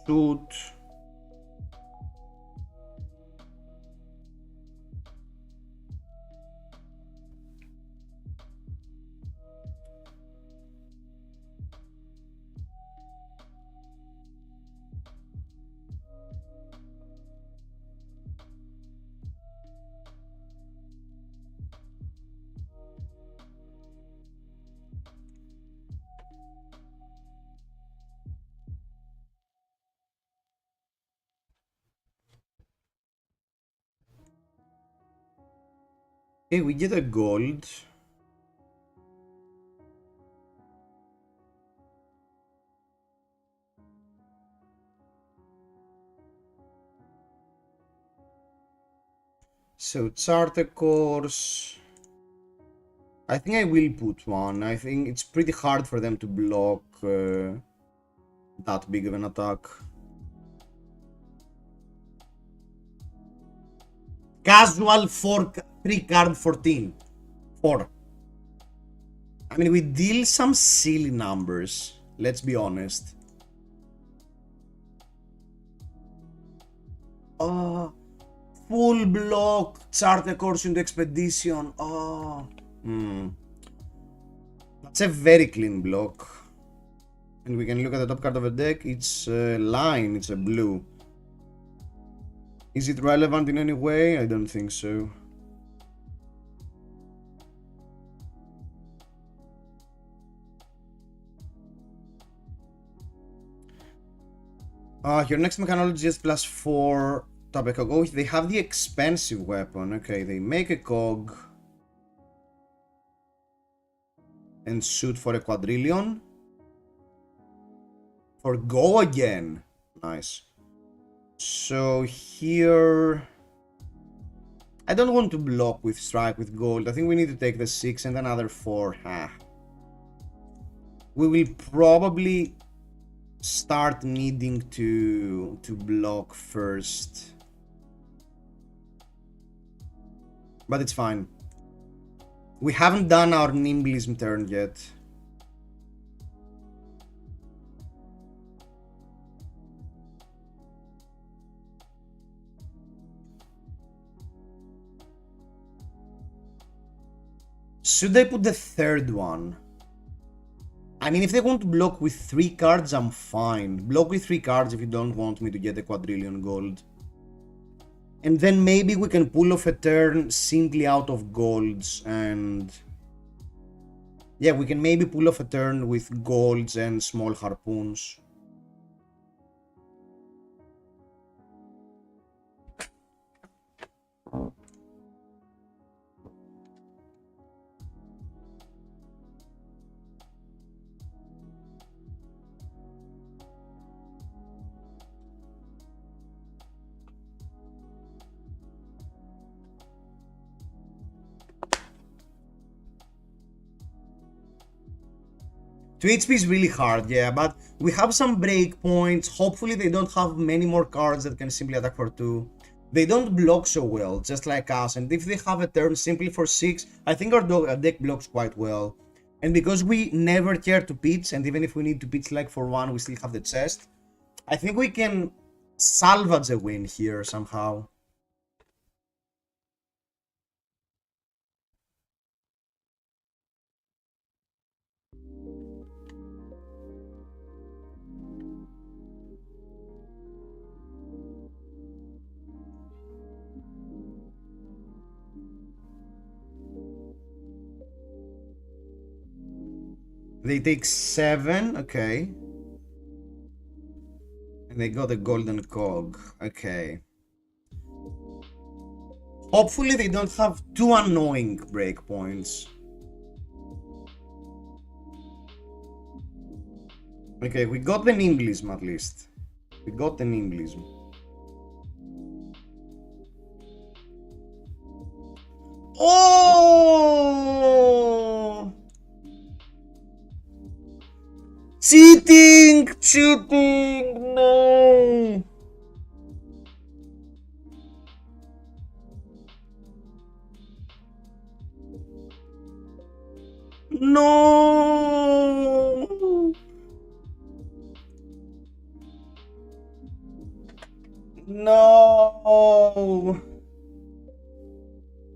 shoot. Okay, we get a gold. So, charter course. I think I will put one. I think it's pretty hard for them to block that big of an attack. Casual 3 card 14. 4. I mean, we deal some silly numbers. Let's be honest. Full block, charter course into expedition. That's a very clean block. And we can look at the top card of the deck. It's a line, it's a blue. Is it relevant in any way? I don't think so. Your next mechanology is +4. Tap a cog. Oh, they have the expensive weapon. Okay, they make a cog. And shoot for a quadrillion. For go again. Nice. So here... I don't want to block with strike with gold. I think we need to take the 6 and another 4. We will probably start needing to block first. But it's fine. We haven't done our Nimblism turn yet. Should I put the third one? I mean, if they want to block with 3 cards, I'm fine. Block with 3 cards if you don't want me to get a quadrillion gold. And then maybe we can pull off a turn simply out of golds and... yeah, we can maybe pull off a turn with golds and small harpoons. To HP is really hard, yeah, but we have some breakpoints. Hopefully they don't have many more cards that can simply attack for 2. They don't block so well, just like us, and if they have a turn simply for 6, I think our deck blocks quite well. And because we never care to pitch, and even if we need to pitch like for 1, we still have the chest, I think we can salvage a win here somehow. They take 7, okay. And they got a golden cog, okay. Hopefully they don't have too annoying breakpoints. Okay, we got the nimblism at least. We got the nimblism. Oh! Cheating! Cheating! No! No! No!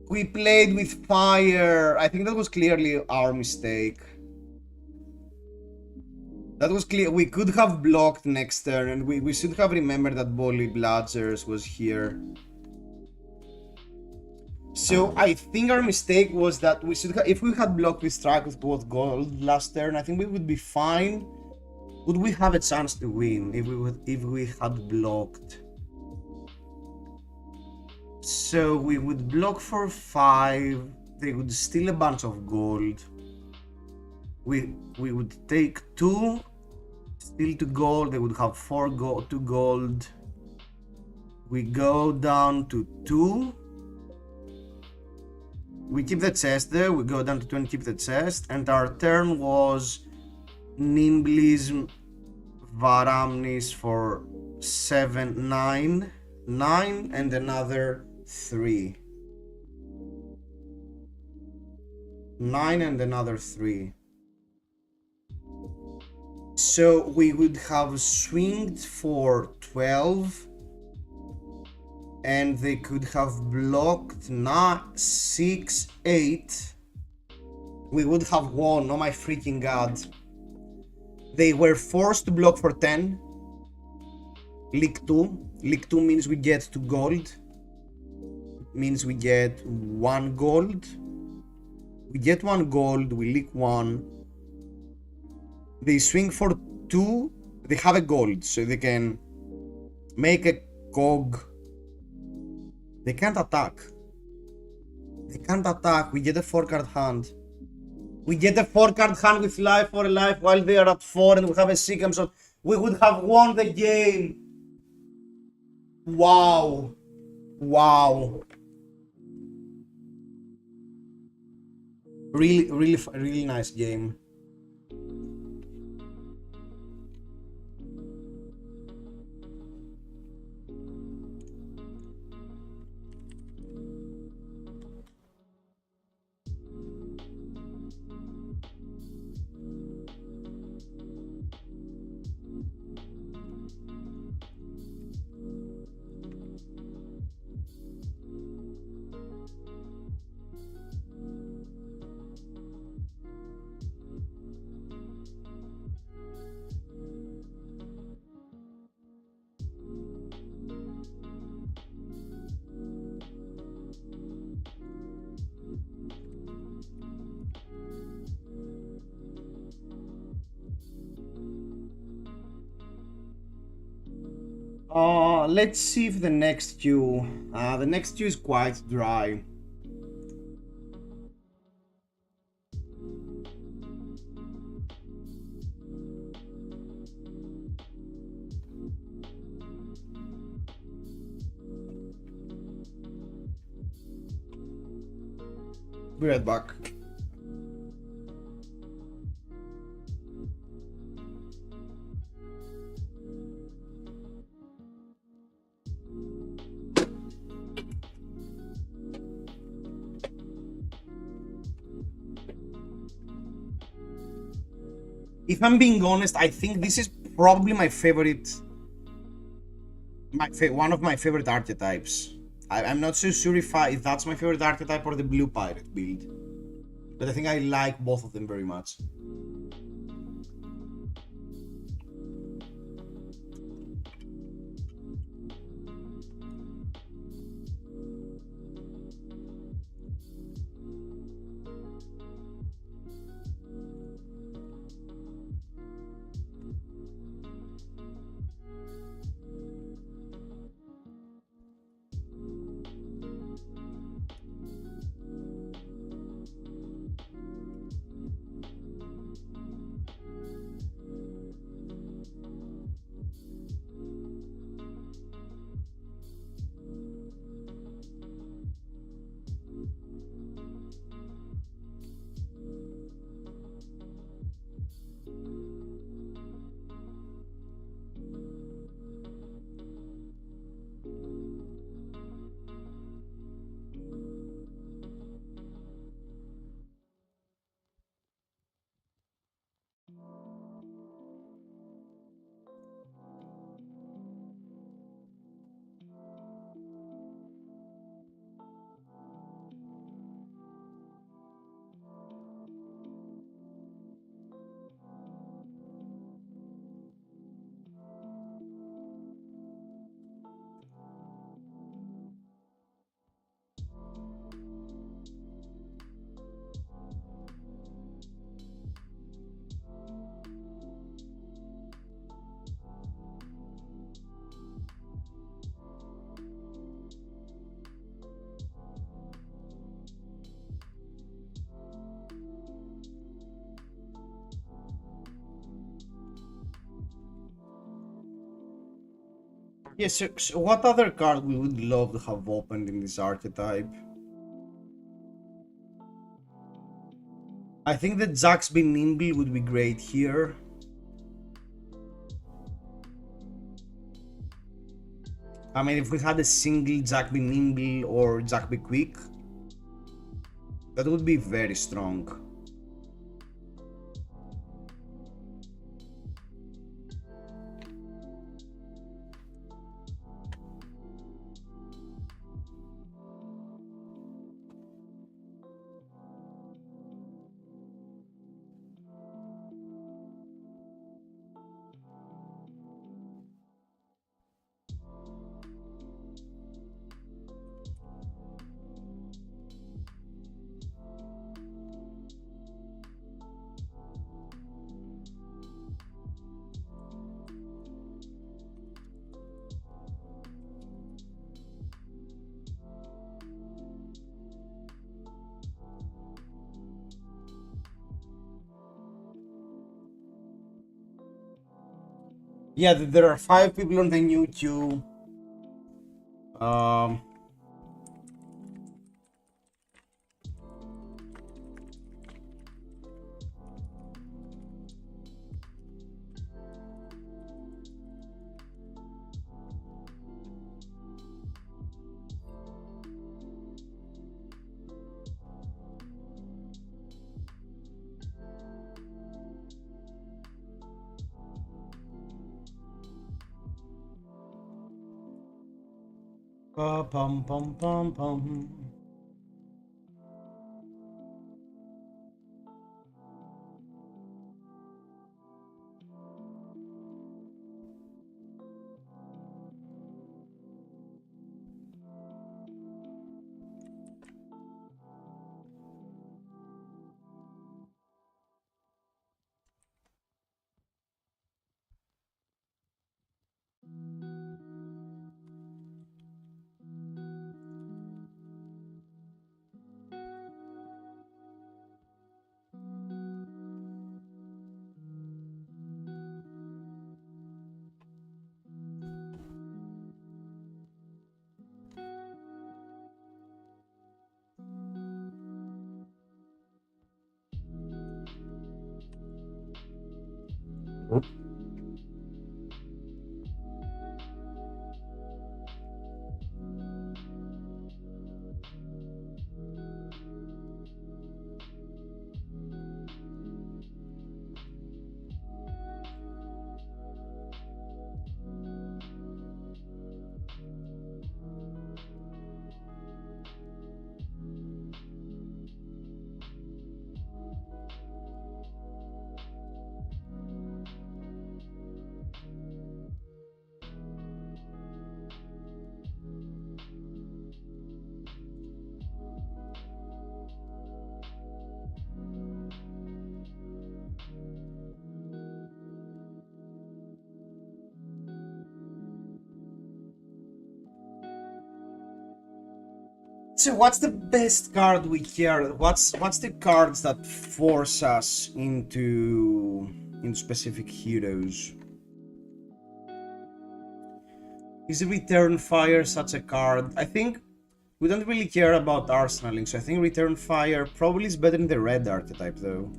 We played with fire. I think that was clearly our mistake. That was clear. We could have blocked next turn, and we should have remembered that Bolly Bludgers was here. So I think our mistake was that we should have, if we had blocked with strike with both gold last turn, I think we would be fine. Would we have a chance to win if we had blocked? So we would block for 5. They would steal a bunch of gold. We would take 2, steal 2 gold. They would have 2 gold. We go down to 2. We keep the chest there. We go down to 2 and keep the chest. And our turn was Nimblism Varamnis for 7, 9, 9, and another 3. 9 and another 3. So we would have swinged for 12, and they could have blocked 6, 8. We would have won. Oh my freaking god. They were forced to block for 10. Leak 2. Leak 2 means we get 2 gold. Means we get 1 gold. We get 1 gold, we leak 1. They swing for 2. They have a gold, so they can make a cog. They can't attack. They can't attack. We get a 4-card hand. We get a 4-card hand with life for a life while they are at 4, and we have a Sikkim, so we would have won the game. Wow. Wow. Really nice game. Let's see if the next queue. The next queue is quite dry. Be right back. If I'm being honest, I think this is probably my favorite, one of my favorite archetypes. I'm not so sure if that's my favorite archetype or the blue pirate build, but I think I like both of them very much. Yes, so what other card we would love to have opened in this archetype? I think that Jax be nimble would be great here. I mean, if we had a single Jack be nimble or Jack be quick, that would be very strong. Yeah, there are 5 people on the new queue. Um, pum pum pum pum. So what's the best card we care? What's the cards that force us into specific heroes? Is Return Fire such a card? I think we don't really care about arsenaling, so I think Return Fire probably is better in the red archetype though,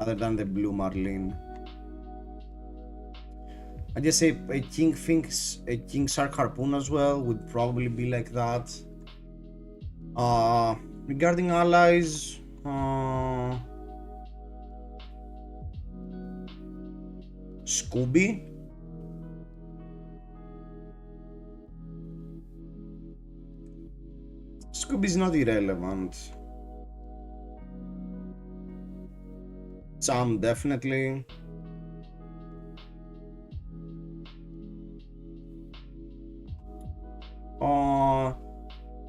other than the blue Marlene. I just say a King Shark Harpoon as well would probably be like that. Regarding allies, Scooby. Scooby's not irrelevant. Sam definitely.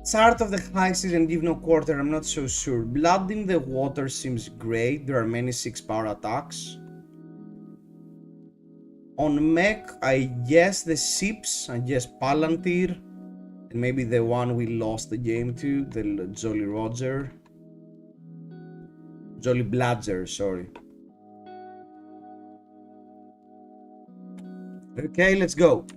Start of the high season, give no quarter, I'm not so sure. Blood in the Water seems great, there are many 6-power attacks. On mech, I guess the ships, I guess Palantir, and maybe the one we lost the game to, the Jolly Roger. Jolly Bladger, sorry. Okay, let's go.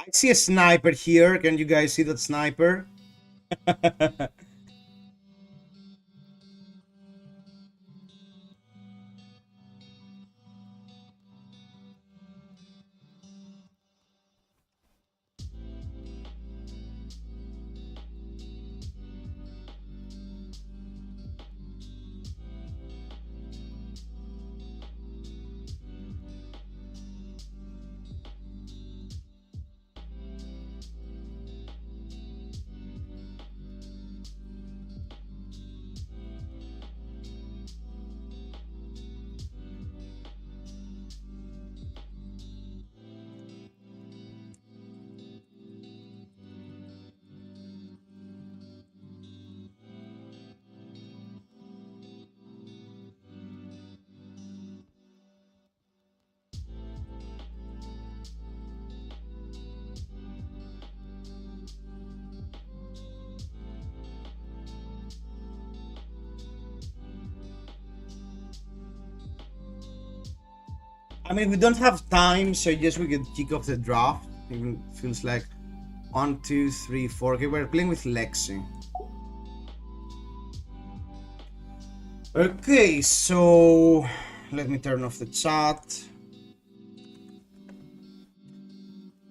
I see a sniper here. Can you guys see that sniper? I mean, we don't have time, so I guess we could kick off the draft. Even feels like 1, 2, 3, 4. Okay, we're playing with Lexi. Okay, so let me turn off the chat.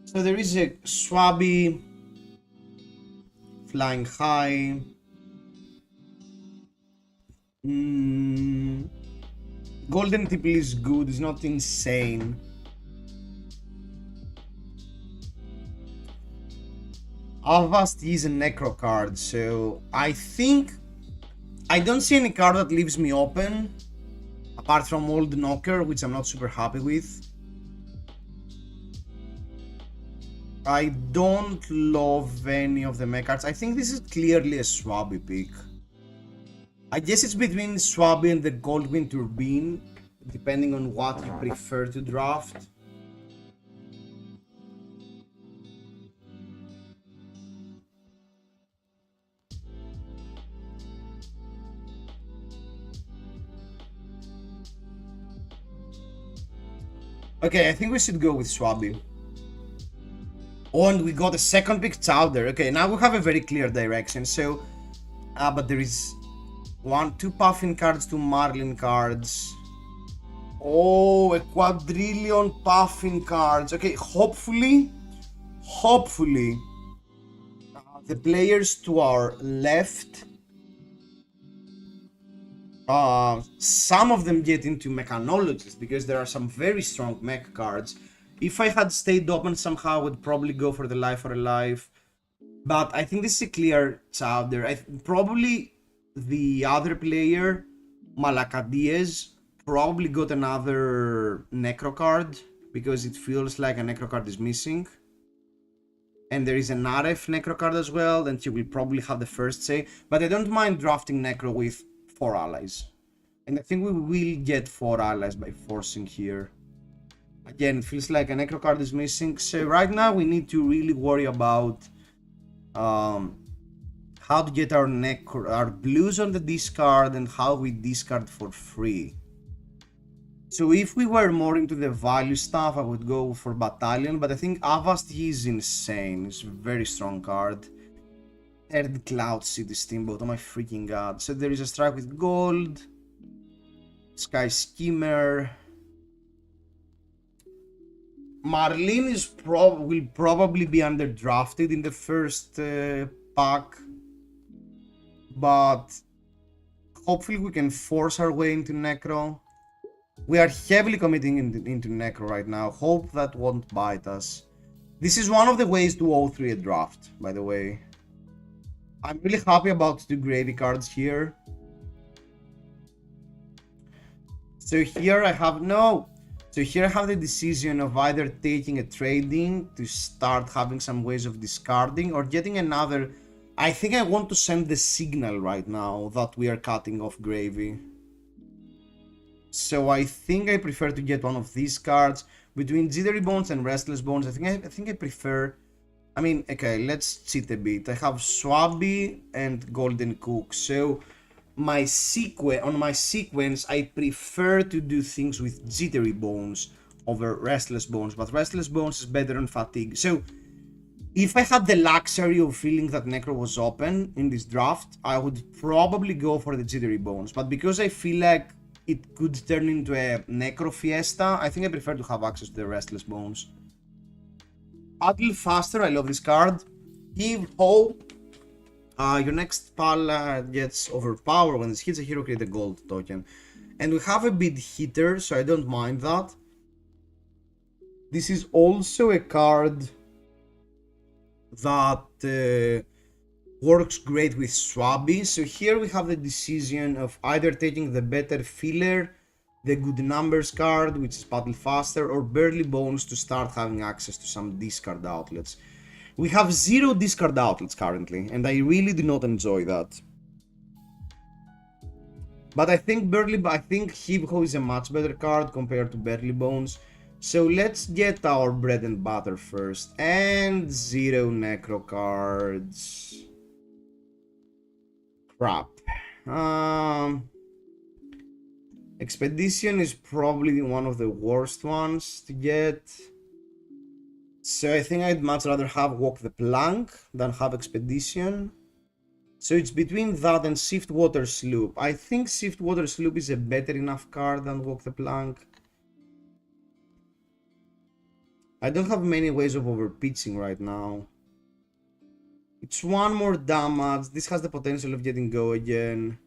So there is a Swabby flying high. Golden Tipple is good, it's not insane. Avast is a necro card, so I think I don't see any card that leaves me open, apart from Old Knocker, which I'm not super happy with. I don't love any of the mech cards. I think this is clearly a Swabby pick. I guess it's between Swabby and the Goldwing Turbine, depending on what you prefer to draft. Okay, I think we should go with Swabi. Oh, and we got a second pick Chowder. Okay, now we have a very clear direction. So, but there is two Puffin cards, two Marlin cards. Oh, a quadrillion Puffin cards. Okay, hopefully, the players to our left, some of them get into mechanologists because there are some very strong mech cards. If I had stayed open somehow, I would probably go for the Life for a Life. But I think this is a clear Chowder. Probably the other player, Malakadies, probably got another Necro card because it feels like a Necro card is missing. And there is an RF Necro card as well, and he will probably have the first say. But I don't mind drafting Necro with 4 allies. And I think we will get 4 allies by forcing here. Again, it feels like a Necro card is missing. So right now we need to really worry about how to get our blues on the discard and how we discard for free. So if we were more into the value stuff, I would go for Battalion, but I think Avast is insane. It's a very strong card. Third Cloud City Steamboat, oh my freaking god. So there is a strike with gold. Sky Skimmer. Marlin will probably be underdrafted in the first pack. But hopefully we can force our way into Necro. We are heavily committing into Necro right now. Hope that won't bite us. This is one of the ways to 0-3 a draft, by the way. I'm really happy about the gravy cards here. So here I have the decision of either taking a trading to start having some ways of discarding or getting another. I think I want to send the signal right now that we are cutting off gravy. So I think I prefer to get one of these cards. Between Jittery Bones and Restless Bones, I think I prefer. I mean, okay, let's cheat a bit. I have Swabi and Golden Cook. So on my sequence, I prefer to do things with Jittery Bones over Restless Bones, but Restless Bones is better on Fatigue. So if I had the luxury of feeling that Necro was open in this draft, I would probably go for the Jittery Bones. But because I feel like it could turn into a Necro Fiesta, I think I prefer to have access to the Restless Bones. Paddle Faster, I love this card. Give Hope. Your next pal gets overpowered. When it hits a hero, create a gold token. And we have a bit hitter, so I don't mind that. This is also a card that works great with Swabi. So here we have the decision of either taking the better filler, the good numbers card, which is Paddle Faster, or Burly Bones to start having access to some discard outlets. We have 0 discard outlets currently, and I really do not enjoy that. But I think Hibho is a much better card compared to Burly Bones. So let's get our bread and butter first. And 0 Necro cards. Crap. Expedition is probably one of the worst ones to get. So I think I'd much rather have Walk the Plank than have Expedition. So it's between that and Shift Water Sloop. I think Shift Water Sloop is a better enough card than Walk the Plank. I don't have many ways of overpitching right now. It's 1 more damage. This has the potential of getting go again.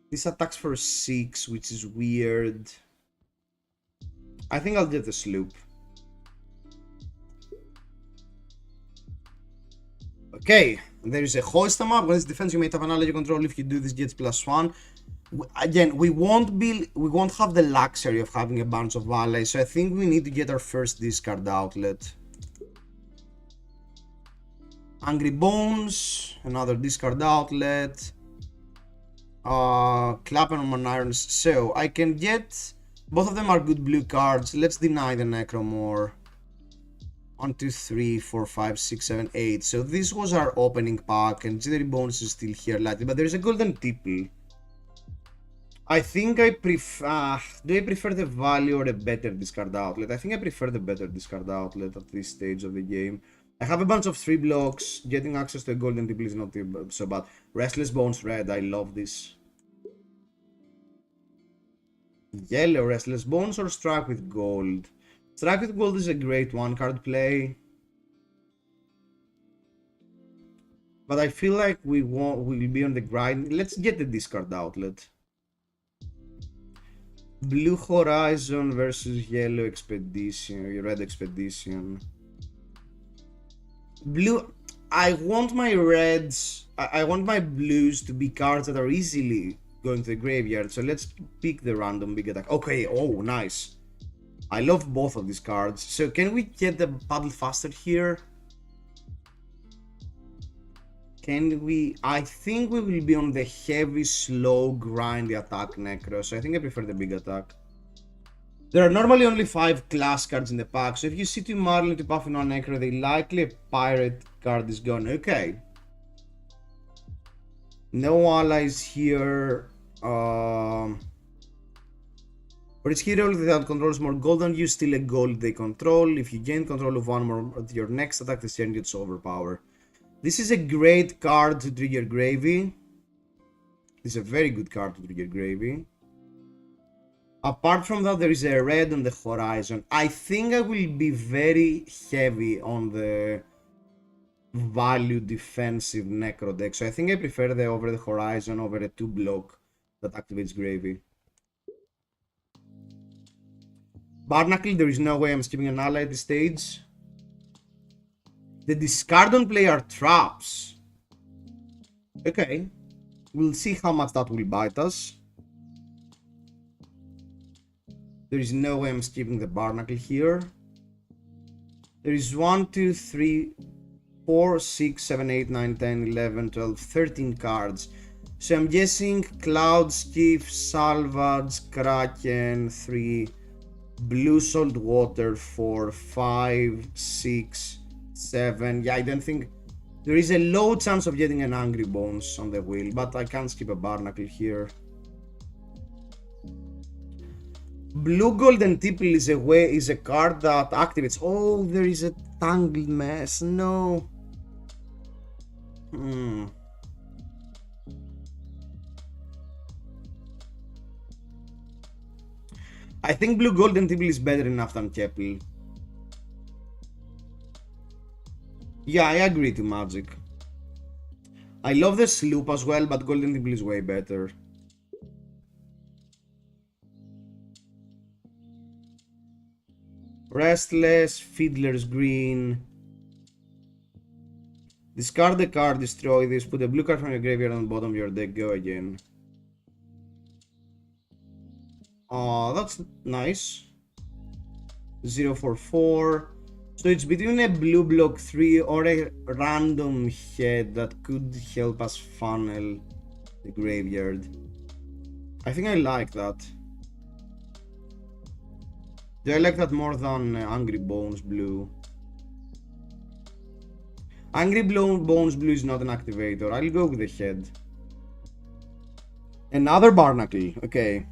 This attacks for 6, which is weird. I think I'll get the sloop. Okay, there is a hoist map. When it's defense, you may tap an ally you control. If you do this, gets +1. Again, we won't have the luxury of having a bunch of allies, so I think we need to get our first discard outlet. Angry Bones, another discard outlet. Clapham on Irons. So I can get, both of them are good blue cards. Let's deny the Necro more. 1, 2, 3, 4, 5, 6, 7, 8. So this was our opening pack, and Jittery Bones is still here lightly, but there's a Golden Tipple. I think I prefer. Do I prefer the value or a better discard outlet? I think I prefer the better discard outlet at this stage of the game. I have a bunch of 3 blocks. Getting access to a golden temple is not so bad. Restless Bones red. I love this. Yellow Restless Bones or Strike with Gold? Strike with Gold is a great one card play. But I feel like we'll be on the grind. Let's get the discard outlet. Blue Horizon versus Yellow Expedition, Red Expedition. Blue. I want my reds. I want my blues to be cards that are easily going to the graveyard. So let's pick the random big attack. Okay. Oh, nice. I love both of these cards. So can we get the paddle faster here? Can we? I think we will be on the heavy, slow, grindy attack necro. So I think I prefer the big attack. There are normally only 5 class cards in the pack. So if you see 2 Marlin, 2 Puffin, 1 necro, they likely a pirate card is gone. Okay. No allies here. For its hero that controls more gold than you, steal a gold they control. If you gain control of one more of your next attack, this turn gets overpower. This is a great card to trigger Gravy. This is a very good card to trigger Gravy. Apart from that, there is a red on the horizon. I think I will be very heavy on the value defensive necro deck. So I think I prefer the over the horizon over a 2 block that activates Gravy. Barnacle, there is no way I'm skipping an ally at this stage. The discard on play are traps. Okay. We'll see how much that will bite us. There is no way I'm skipping the Barnacle here. There is 1, 2, 3, 4, 6, 7, 8, 9, 10, 11, 12, 13 cards. So I'm guessing Cloud, Skiff, Salvage, Kraken, 3, Blue Salt Water, 4, 5, 6, 7. Yeah, I don't think... There is a low chance of getting an Angry Bones on the wheel, but I can't skip a Barnacle here. Blue Golden Tipple is a card that activates. Oh, there is a Tangled Mess. No. I think Blue Golden Tipple is better enough than Keppel. Yeah, I agree to Magic. I love the Sloop as well, but Golden Tipple is way better. Restless, Fiddler's Green. Discard the card, destroy this, put a blue card from your graveyard on the bottom of your deck, go again. Oh, that's nice. 0 for 4. So it's between a blue block 3 or a random head that could help us funnel the graveyard. I think I like that. Do I like that more than Angry Bones Blue? Angry Bones Blue is not an activator. I'll go with the head. Another Barnacle. Okay.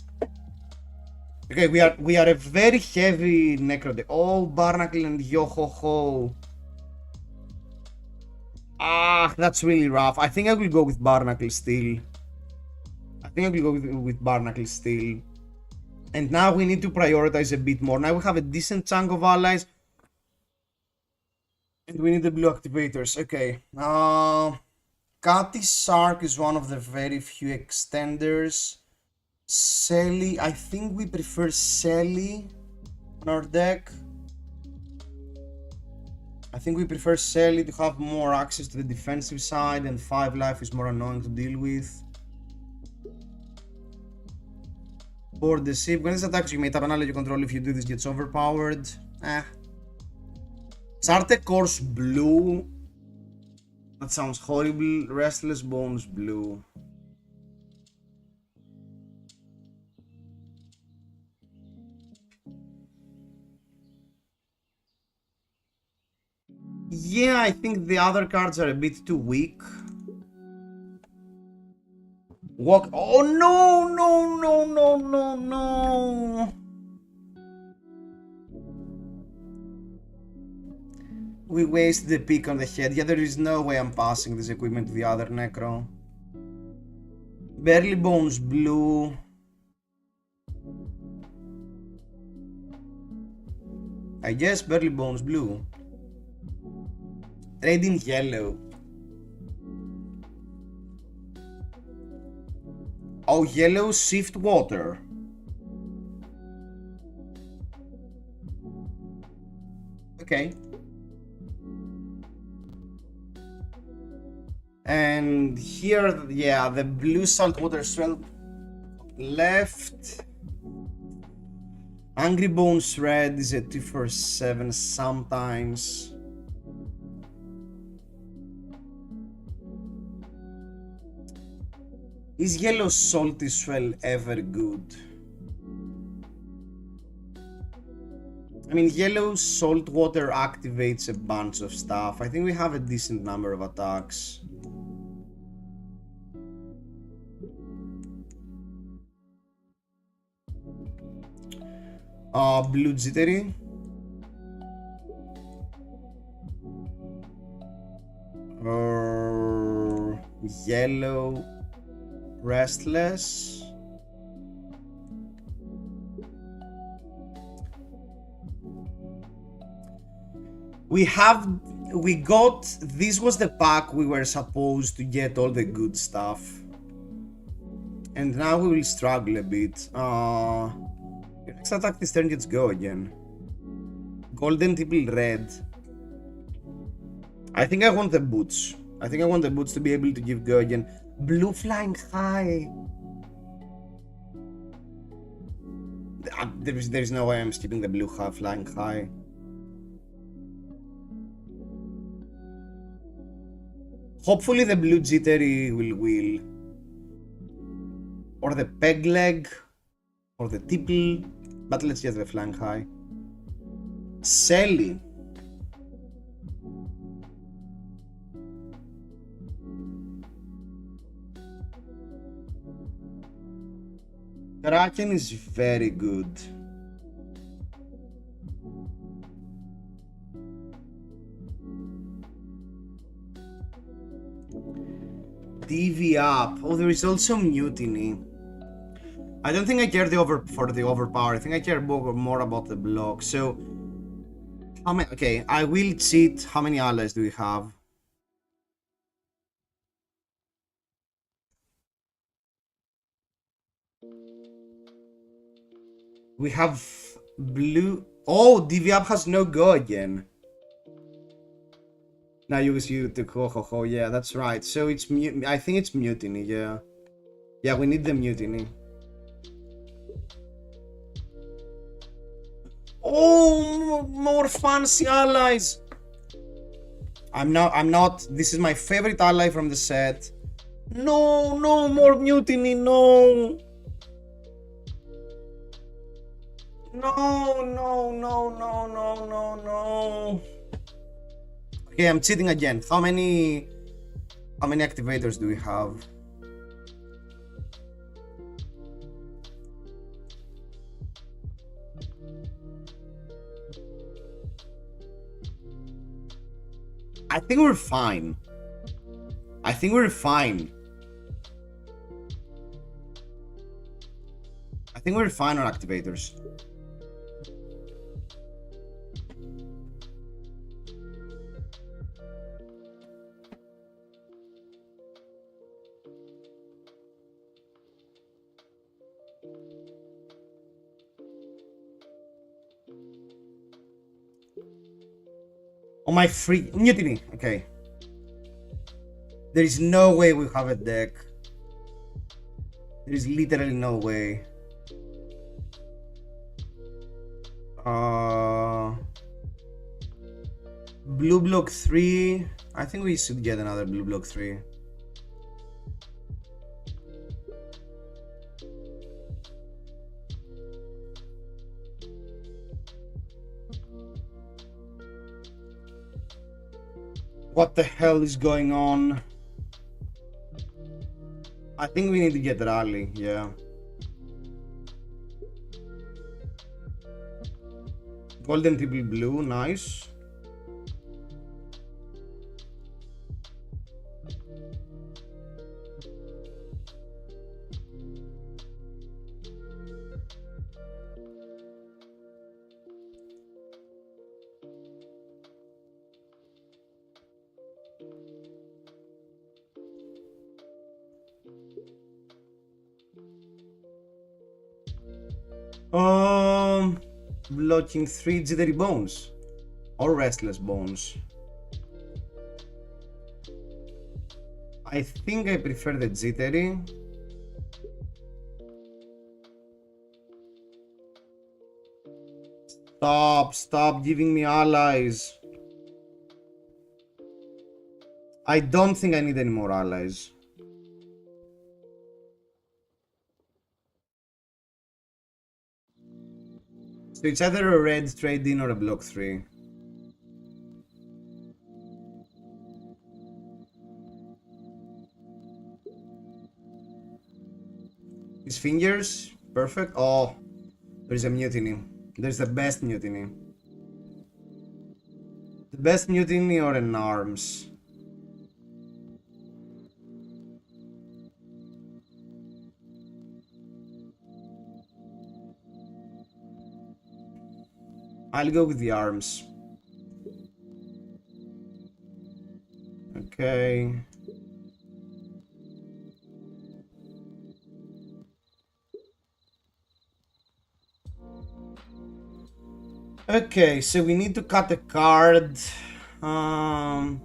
Okay, we are a very heavy necro deck. Oh, Barnacle and Yo-Ho-Ho. Ah, that's really rough. I think I will go with Barnacle still. With Barnacle still. And now we need to prioritize a bit more. Now we have a decent chunk of allies. And we need the blue activators. Okay. Catty Shark is one of the very few extenders. Selly, I think we prefer Selly on our deck. I think we prefer Selly to have more access to the defensive side, and 5 life is more annoying to deal with. Board the ship. When this attacks, you may tap an ally you control. If you do this, gets overpowered. Chart a course blue. That sounds horrible. Restless Bones blue. Yeah, I think the other cards are a bit too weak. Walk. Oh no, no, no, no, no, no. We wasted the pick on the head. Yeah, there is no way I'm passing this equipment to the other Necro. Barely Bones blue. I guess Barely Bones blue. Trading yellow. Oh, yellow shift water. Okay. And here, yeah, the blue saltwater swell left. Angry Bones red is a 247 sometimes. Is yellow salty swell ever good? I mean, yellow saltwater activates a bunch of stuff. I think we have a decent number of attacks. Blue jittery. Yellow restless. We got, this was the pack we were supposed to get all the good stuff. And now we will struggle a bit. Next attack this turn gets go again. Golden triple red. I think I want the boots. I think I want the boots to be able to give go again. Blue flying high. There's no way I'm skipping the blue flying high. Hopefully the blue jittery will wheel. Or the peg leg. Or the tipple. But let's get the flying high. Selly. Kraken is very good. DV up. Oh, there is also mutiny. I don't think I care for the overpower. I think I care more about the block. So, how many? Okay, I will cheat. How many allies do we have? We have blue. Oh, DV up has no go again. Now you to ho. Yeah, that's right. So it's I think it's mutiny. Yeah, yeah. We need the mutiny. Oh, more fancy allies. I'm not. This is my favorite ally from the set. No, more mutiny. No. No. Okay, I'm cheating again. How many activators do we have? I think we're fine. I think we're fine on activators. Oh, my free mutiny. Okay. There is no way we have a deck. There is literally no way. Blue block 3. I think we should get another blue block 3. What the hell is going on? I think we need to get rally, yeah. Golden triple blue, nice. Blocking 3 jittery bones or restless bones. I think I prefer the jittery. Stop giving me allies. I don't think I need any more allies. So it's either a red trade in or a block 3. His fingers, perfect. Oh, there's a mutiny. There's the best mutiny. The best mutiny or an arms. I'll go with the arms. Okay. Okay, so we need to cut a card. Um,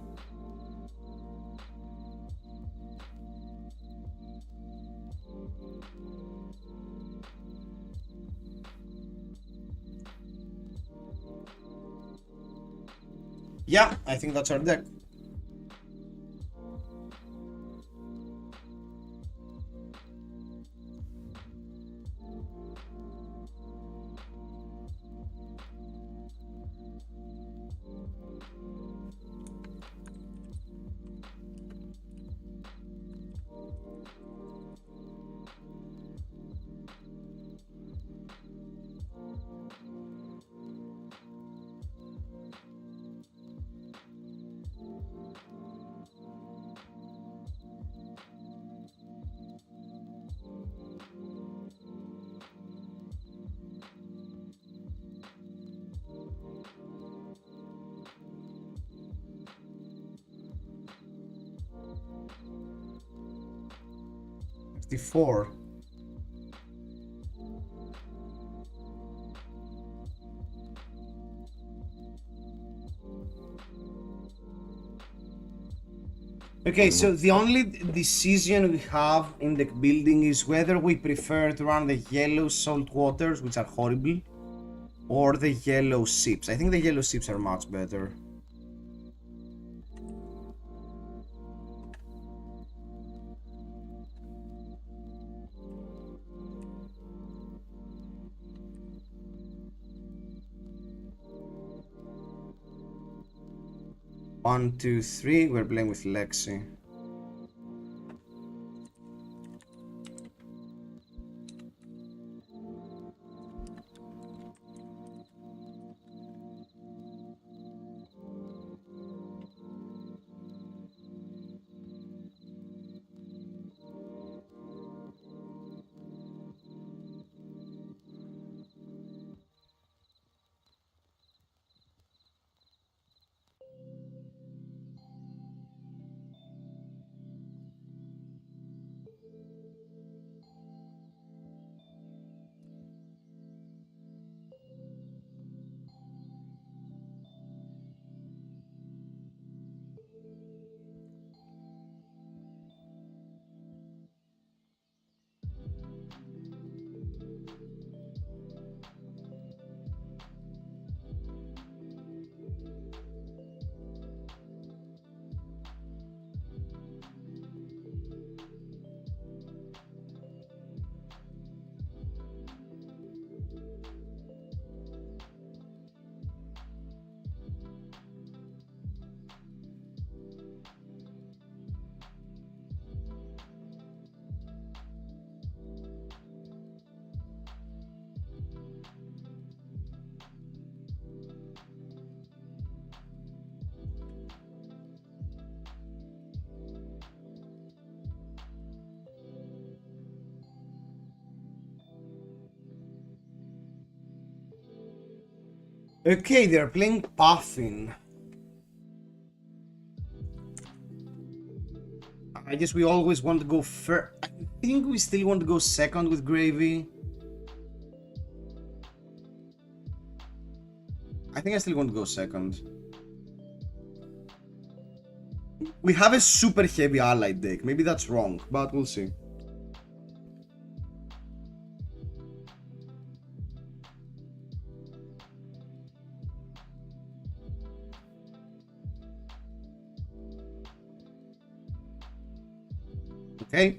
yeah, I think that's our deck. Four. Okay, so the only decision we have in deck building is whether we prefer to run the yellow salt waters, which are horrible, or the yellow sips. I think the yellow sips are much better. One, two, three. We're playing with Lexi. Okay, they're playing Puffin. I guess we always want to go first. I think we still want to go second with Gravy. I think I still want to go second. We have a super heavy allied deck. Maybe that's wrong, but we'll see. Okay.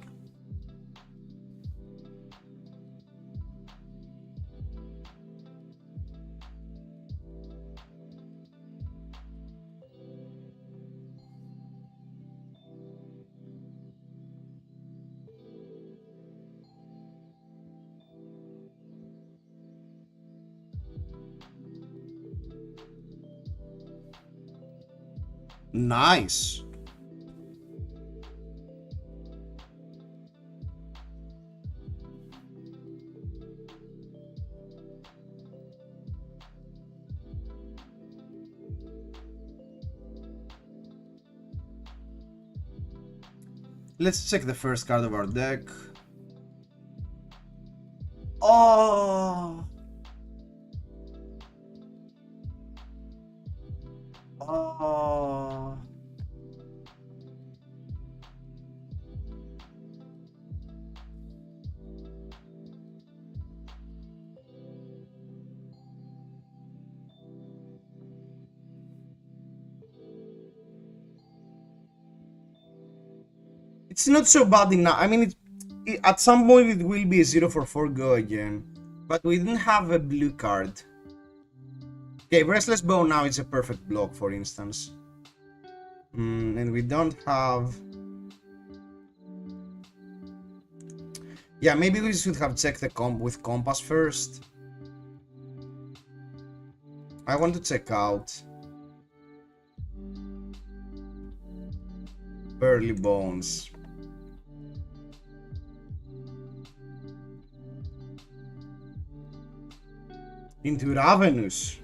Nice. Let's check the first card of our deck. Oh. Oh. It's not so bad enough. I mean, at some point it will be a 0 for 4 go again. But we didn't have a blue card. Okay, Restless Bow now is a perfect block, for instance. And we don't have... Yeah, maybe we should have checked the comp with Compass first. I want to check out Pearly Bones. Into Ravenous.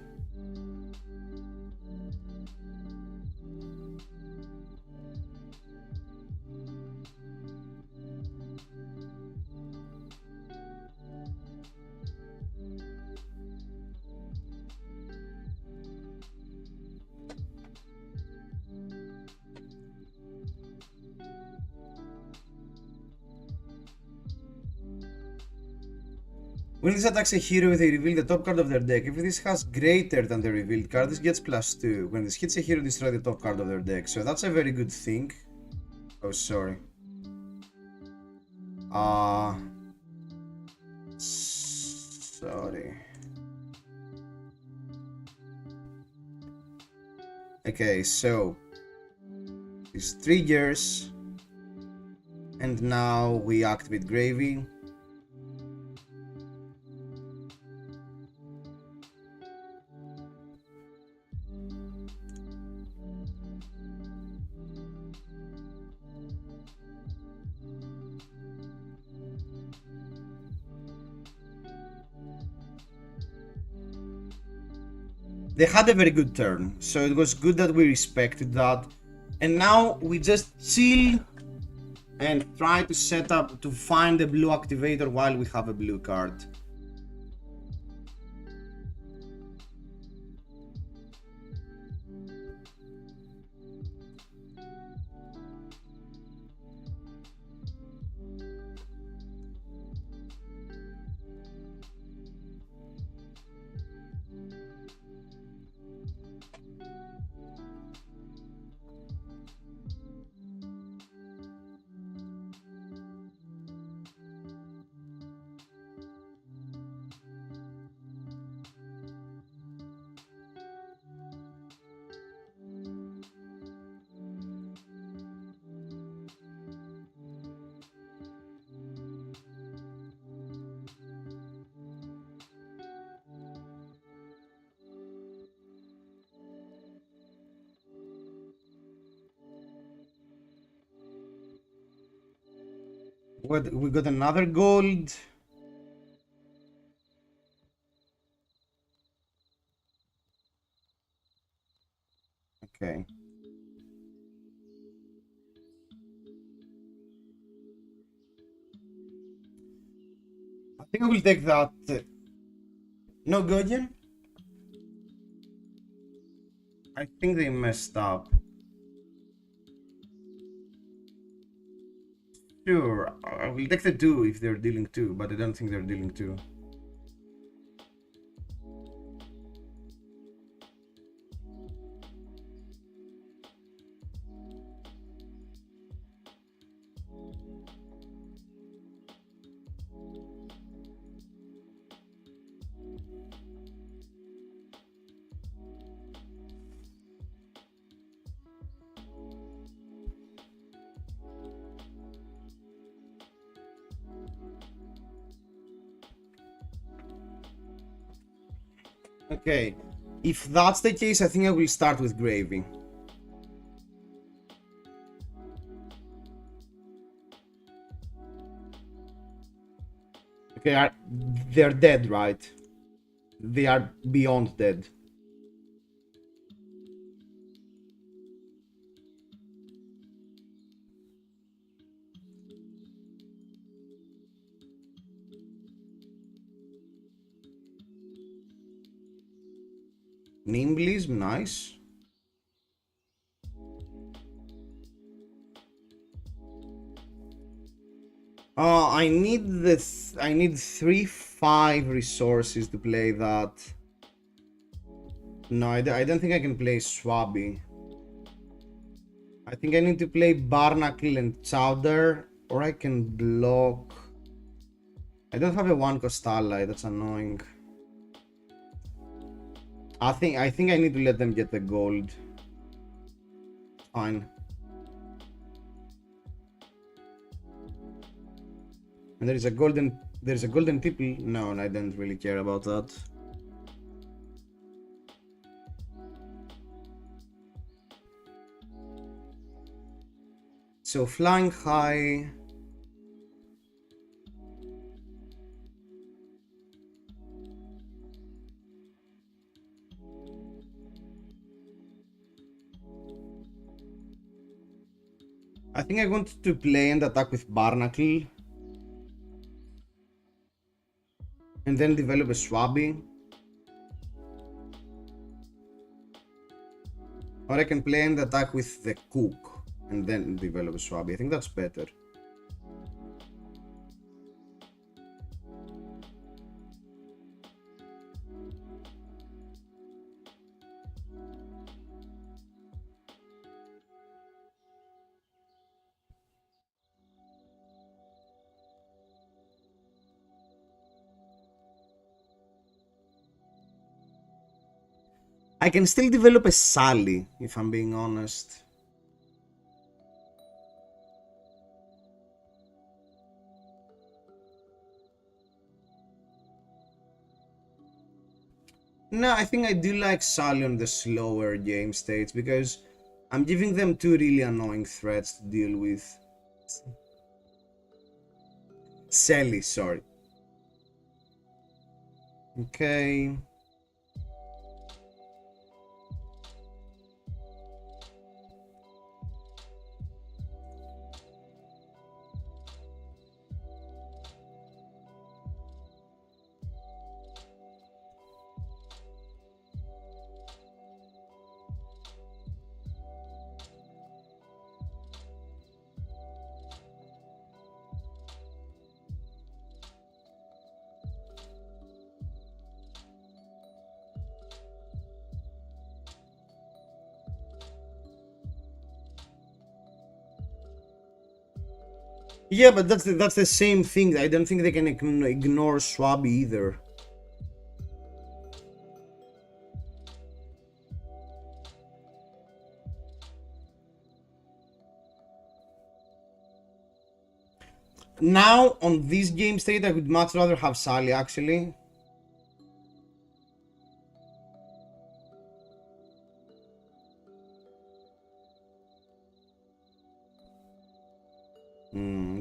When this attacks a hero, they reveal the top card of their deck. If this has greater than the revealed card, this gets +2. When this hits a hero, destroy the top card of their deck. So that's a very good thing. Oh, sorry. Sorry. Okay, so this triggers, and now we activate Gravy. They had a very good turn, so it was good that we respected that. And now we just chill and try to set up to find a blue activator while we have a blue card. What, we got another gold. Okay. I think I will take that. No, go again? I think they messed up. Sure, I will take the 2 if they're dealing 2, but I don't think they're dealing 2. Okay, if that's the case, I think I will start with Gravy. Okay, they're dead, right? They are beyond dead. Nimblism, nice. I need 3-5 resources to play that. No, I don't think I can play Swabby. I think I need to play Barnacle and Chowder, or I can block. I don't have a 1-cost ally, that's annoying. I think I need to let them get the gold. Fine. And there's a golden tipple. No, I don't really care about that. So flying high. I think I want to play and attack with Barnacle. And then develop a Swabby. Or I can play and attack with the Cook. And then develop a Swabby. I think that's better. I can still develop a Sally, if I'm being honest. No, I think I do like Sally on the slower game states because I'm giving them 2 really annoying threats to deal with. Sally, sorry. Okay. Yeah, but that's the same thing. I don't think they can ignore Swab either. Now, on this game state, I would much rather have Sally, actually.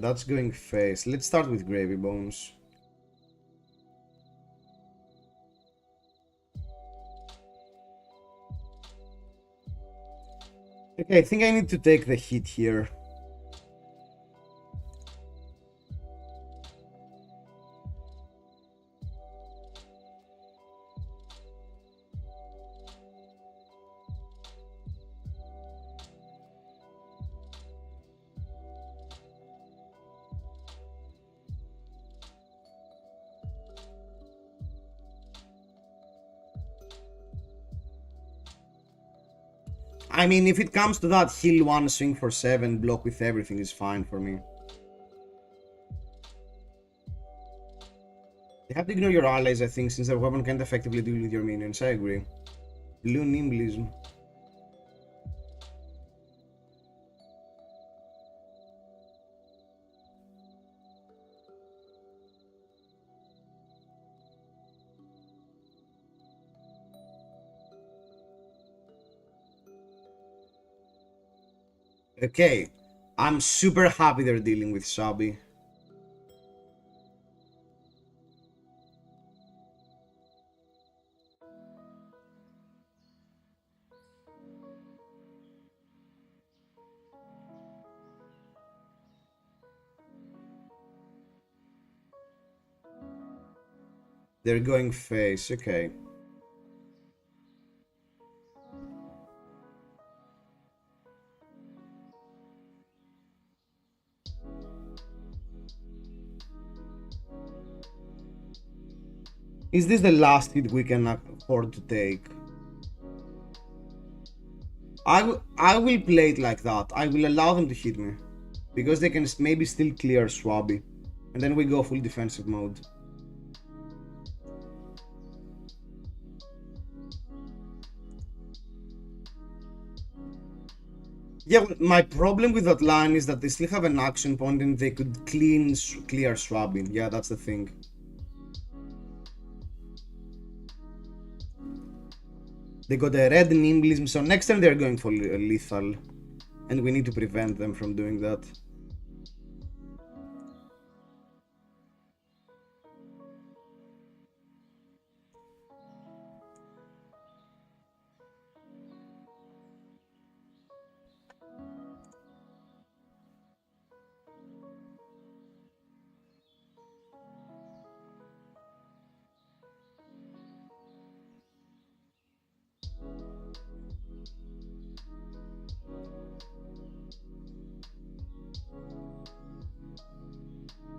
That's going face. Let's start with Gravy Bones. Okay, I think I need to take the hit here. I mean, if it comes to that, heal 1, swing for 7, block with everything is fine for me. You have to ignore your allies, I think, since their weapon can't effectively deal with your minions. I agree. Blue Nimblism. Okay, I'm super happy they're dealing with Sabi. They're going face, okay. Is this the last hit we can afford to take? I will play it like that. I will allow them to hit me. Because they can maybe still clear Swabby. And then we go full defensive mode. Yeah, my problem with that line is that they still have an action point and they could clear Swabby. Yeah, that's the thing. They got a red Nimblism, so next time they're going for lethal. And we need to prevent them from doing that.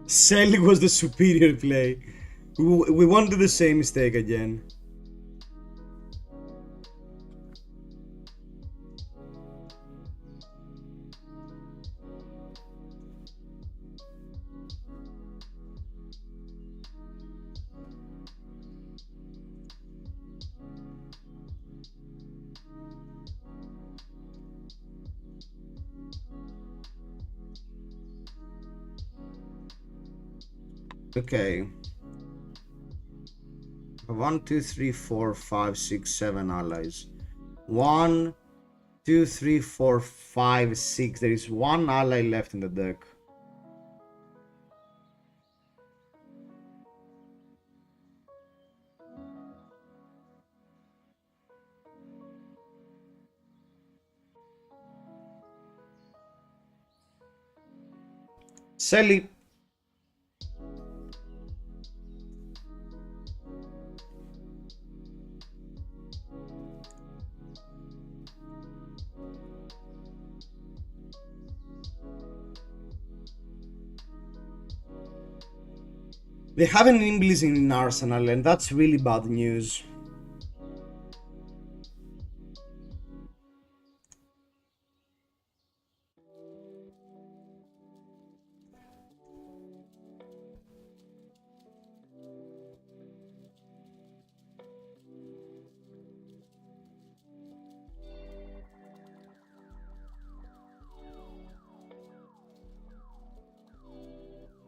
Selig was the superior play. We won't do the same mistake again. Okay. 1, 2, 3, 4, 5, 6, 7 allies. 1, 2, 3, 4, 5, 6. There is one ally left in the deck. Sally. They have an Nimblis in Arsenal, and that's really bad news.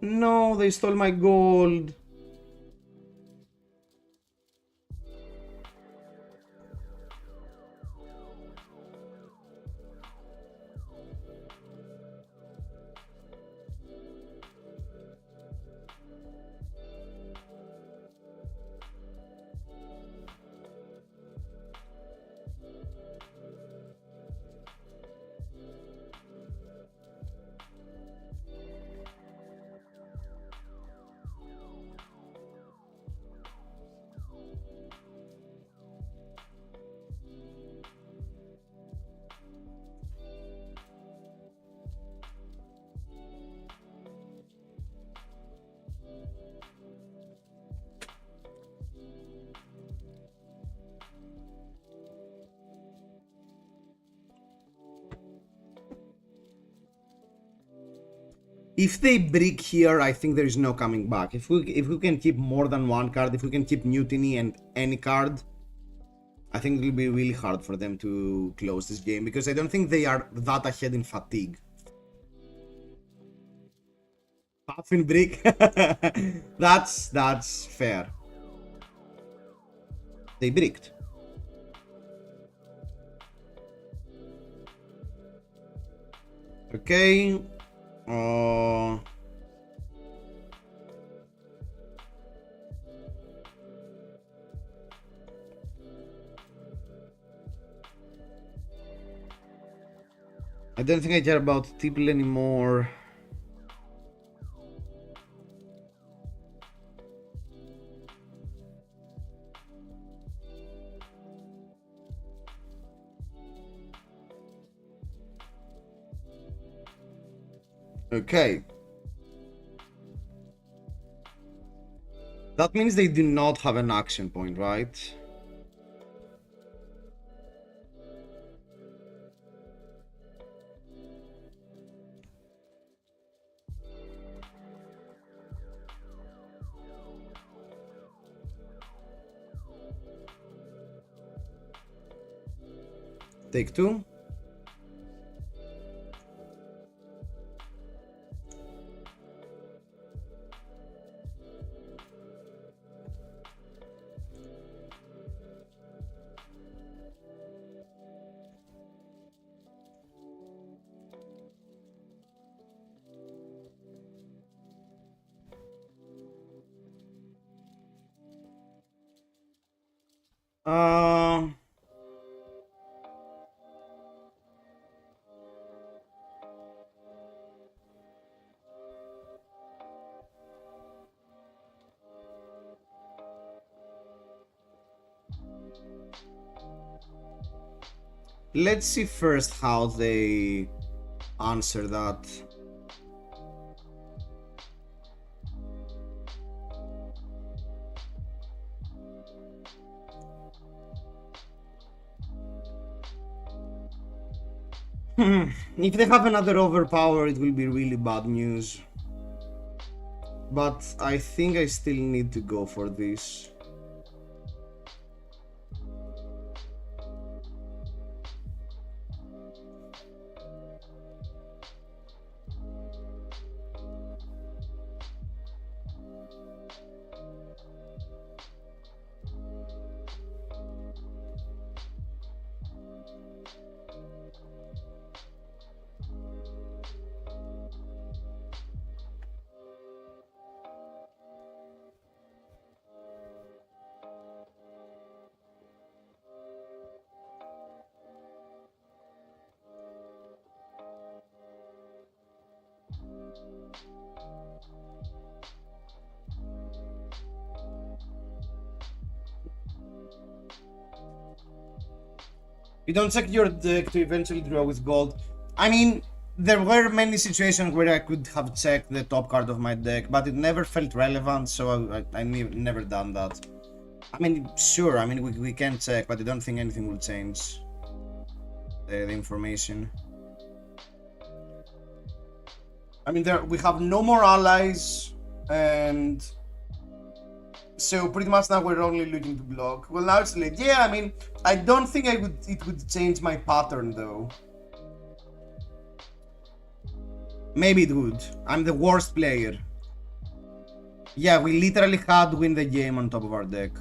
No, they stole my gold. If they brick here, I think there is no coming back. If we can keep more than one card, if we can keep Mutiny and any card, I think it will be really hard for them to close this game, because I don't think they are that ahead in fatigue. Puffin brick. That's fair. They bricked. Okay. I don't think I care about Tibble anymore. Okay. That means they do not have an action point, right? Take two. Uh, let's see first how they answer that. If they have another overpower, it will be really bad news. But I think I still need to go for this. You don't check your deck to eventually draw with gold. I mean, there were many situations where I could have checked the top card of my deck, but it never felt relevant, so I never done that. I mean, sure, I mean, we can check, but I don't think anything will change the information. I mean, we have no more allies, and so pretty much now we're only looking to block. Well, now it's late. Yeah, I mean, I don't think it would change my pattern though. Maybe it would. I'm the worst player. Yeah, we literally had to win the game on top of our deck.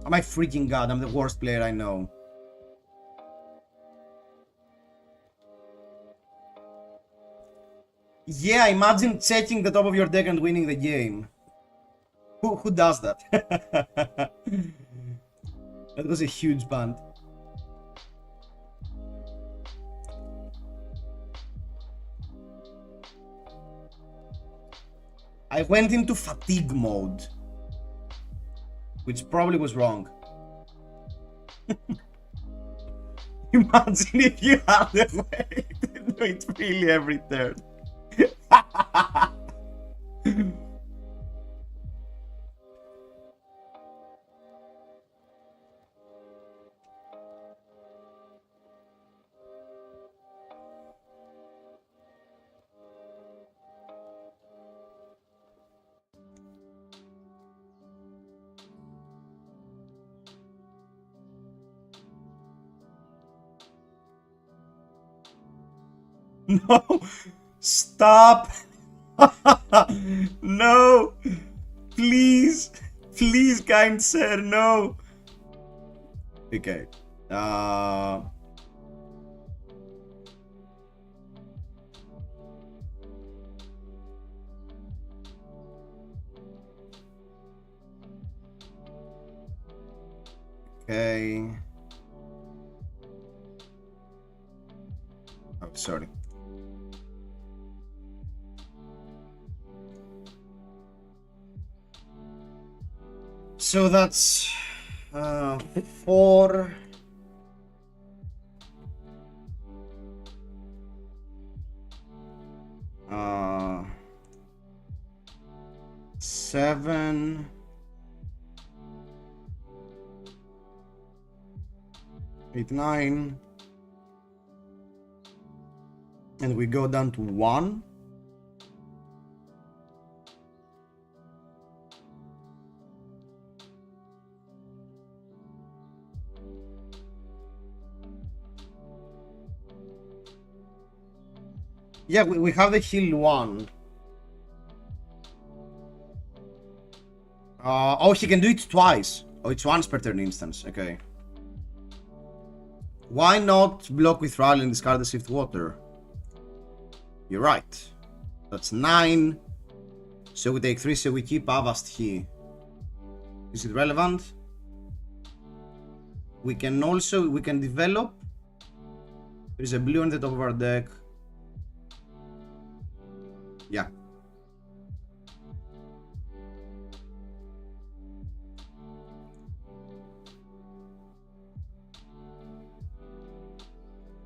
Oh my freaking god, I'm the worst player I know. Yeah, imagine checking the top of your deck and winning the game. Who does that? That was a huge band. I went into fatigue mode, which probably was wrong. Imagine if you had a way to do it really every turn. No! Stop! No! Please! Please, kind sir, no! Okay. Uh... Okay. Oh, sorry. So that's 4. Uh, 7. 8, 9. And we go down to 1. Yeah, we have the heal 1. Oh, he can do it twice. Oh, it's once per turn instance. Okay. Why not block with Rally and discard the Shift Water? You're right. That's 9. So we take 3, so we keep Avast here. Is it relevant? We can develop. There is a blue on the top of our deck. Yeah.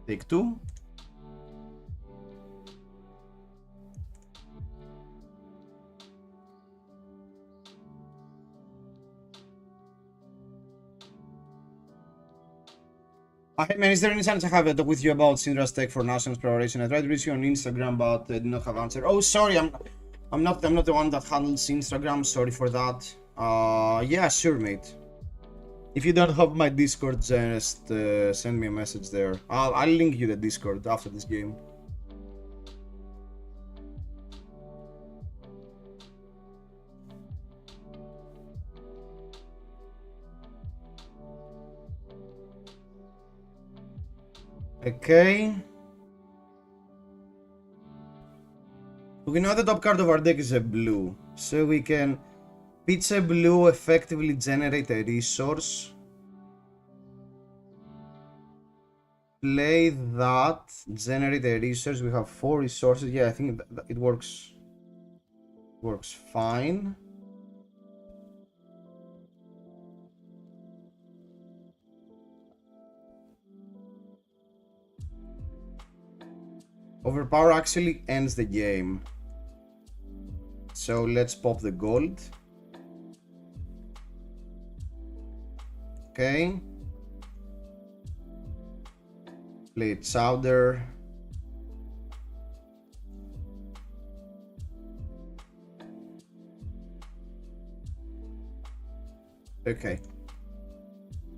Take 2. Hey man, is there any chance I have a talk with you about Syndra's tech for national exploration? I tried to reach you on Instagram, but did not have answer. Oh, sorry, I'm not the one that handles Instagram. Sorry for that. Yeah, sure, mate. If you don't have my Discord, just send me a message there. I'll link you the Discord after this game. Okay. We know the top card of our deck is a blue, so we can pitch a blue, effectively generate a resource, play that, generate a resource. We have 4 resources. Yeah, I think it works fine. Overpower actually ends the game. So let's pop the gold. Okay. Play Chowder. Okay.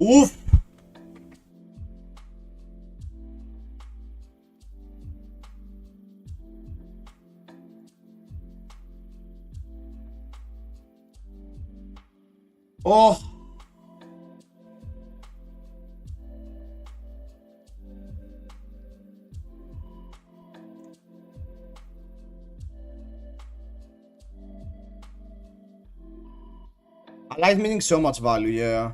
Oof! Oh! Alive meaning so much value, yeah.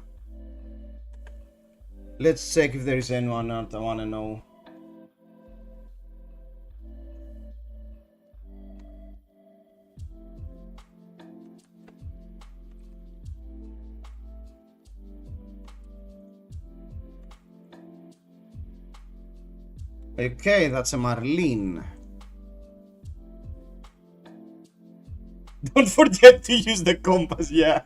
Let's check if there is anyone that I wanna know. Okay, that's a Marlene. Don't forget to use the compass, yeah.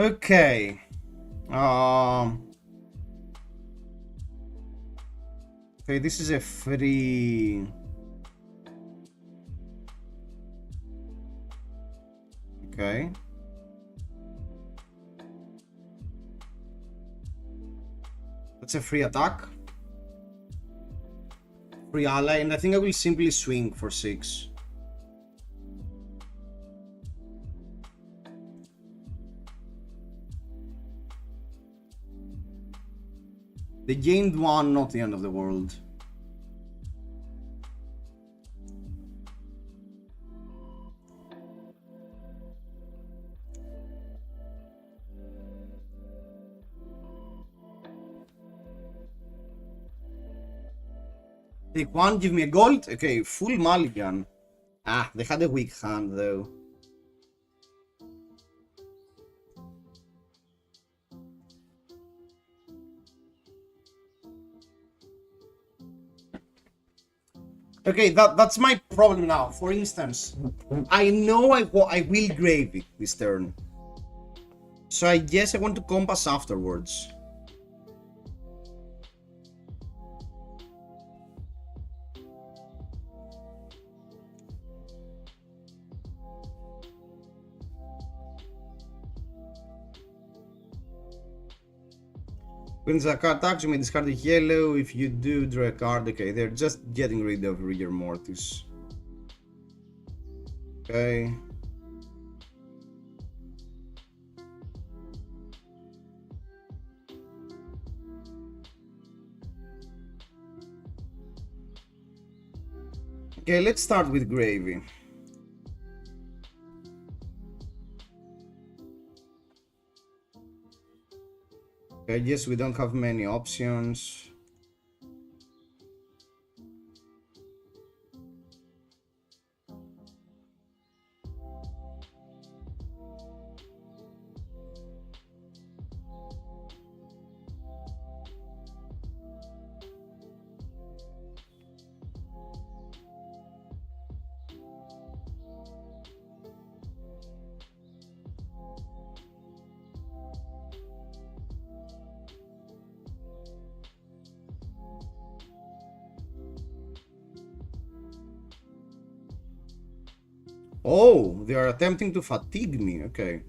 Okay. Okay, this is a free. Okay. That's a free attack. Free ally, and I think I will simply swing for 6. They gained 1, not the end of the world. Take 1, give me a gold. Okay, full mulligan. Ah, they had a weak hand though. Okay, that's my problem now. For instance, I know I will grave it this turn. So I guess I want to compass afterwards. When the card attacks, you may discard a yellow. If you do, draw a card. Okay, they're just getting rid of Rigor Mortis. Okay. Okay, let's start with Gravy. I guess we don't have many options. Oh, they are attempting to fatigue me. Okay.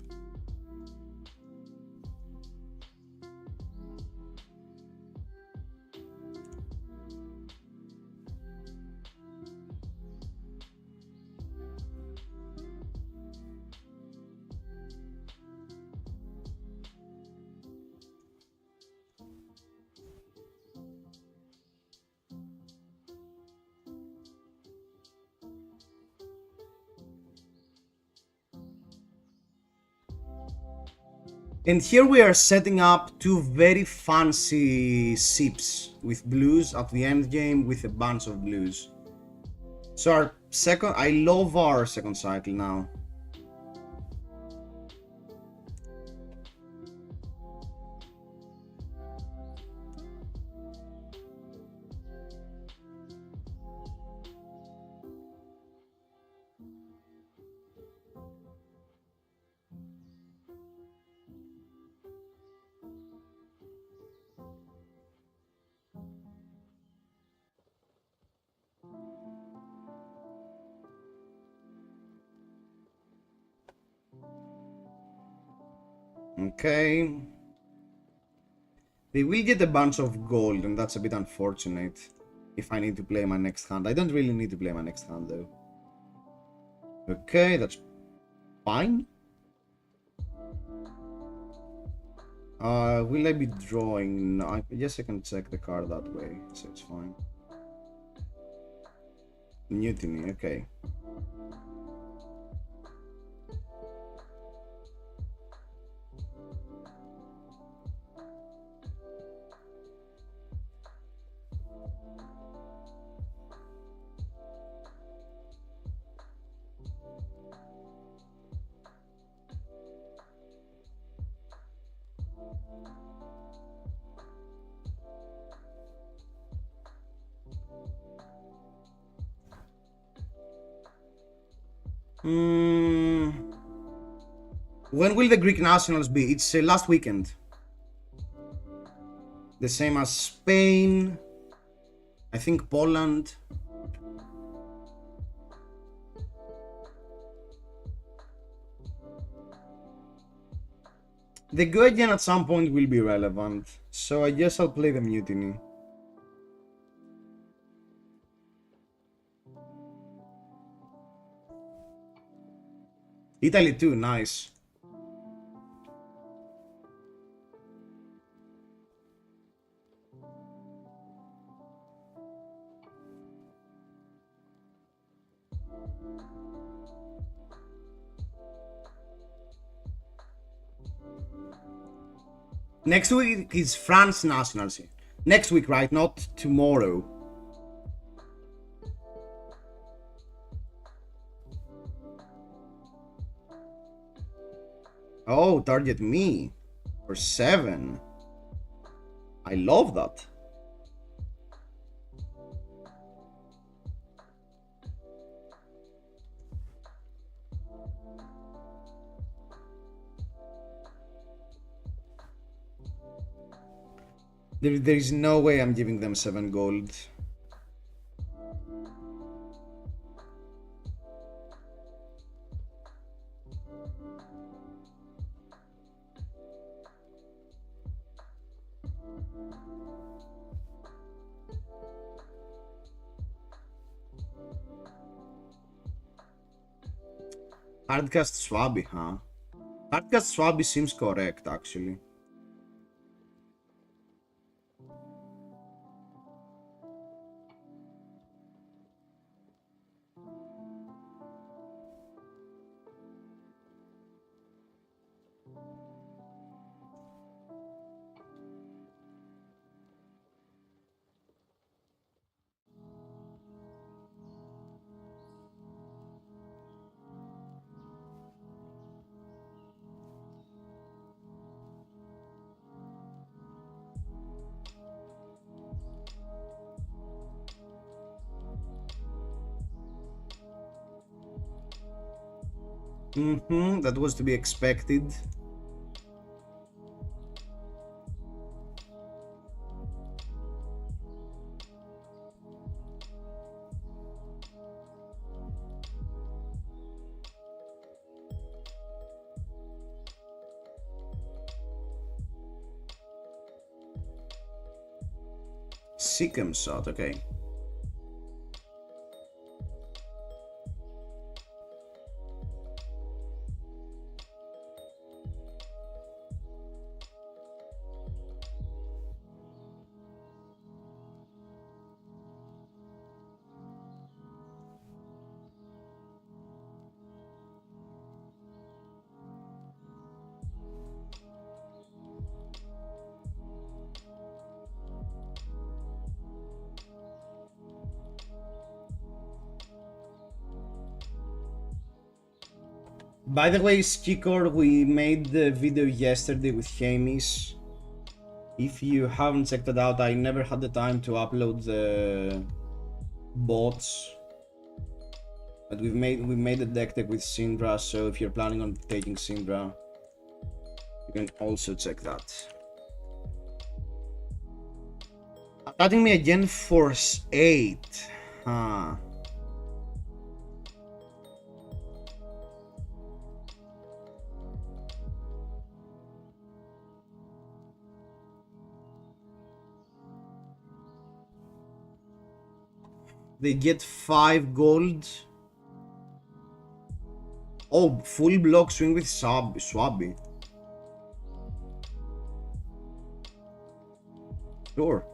And here we are setting up 2 very fancy sips with blues at the end game with a bunch of blues. So our second, I love our second cycle now. Okay. They will get a bunch of gold, and that's a bit unfortunate if I need to play my next hand. I don't really need to play my next hand, though. Okay, that's fine. Will I be drawing? No, I guess I can check the card that way, so it's fine. Mutiny, okay. When will the Greek nationals be? It's last weekend. The same as Spain. I think Poland. The Guardian at some point will be relevant, so I guess I'll play the Mutiny. Italy too, nice. Next week is France Nationals. Next week, right? Not tomorrow. Oh, target me for 7. I love that. There is no way I'm giving them 7 gold. Hardcast Swabi, huh? Hardcast Swabi seems correct, actually. That was to be expected. Sikkim shot, okay. By the way, Skikor, we made the video yesterday with Hamish. If you haven't checked it out, I never had the time to upload the bots. But we made a deck with Syndra, so if you're planning on taking Syndra, you can also check that. Attacking me again for 8. Huh. They get 5 gold. Oh, full block swing with Swabi. Sure.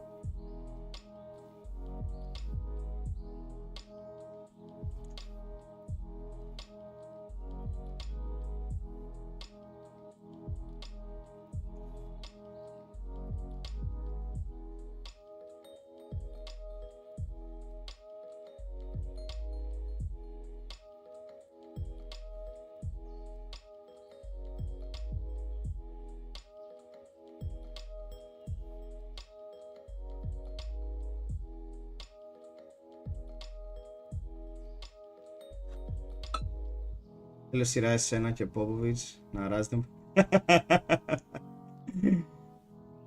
Θέλω σειρά εσένα και Popovich να αράζετε.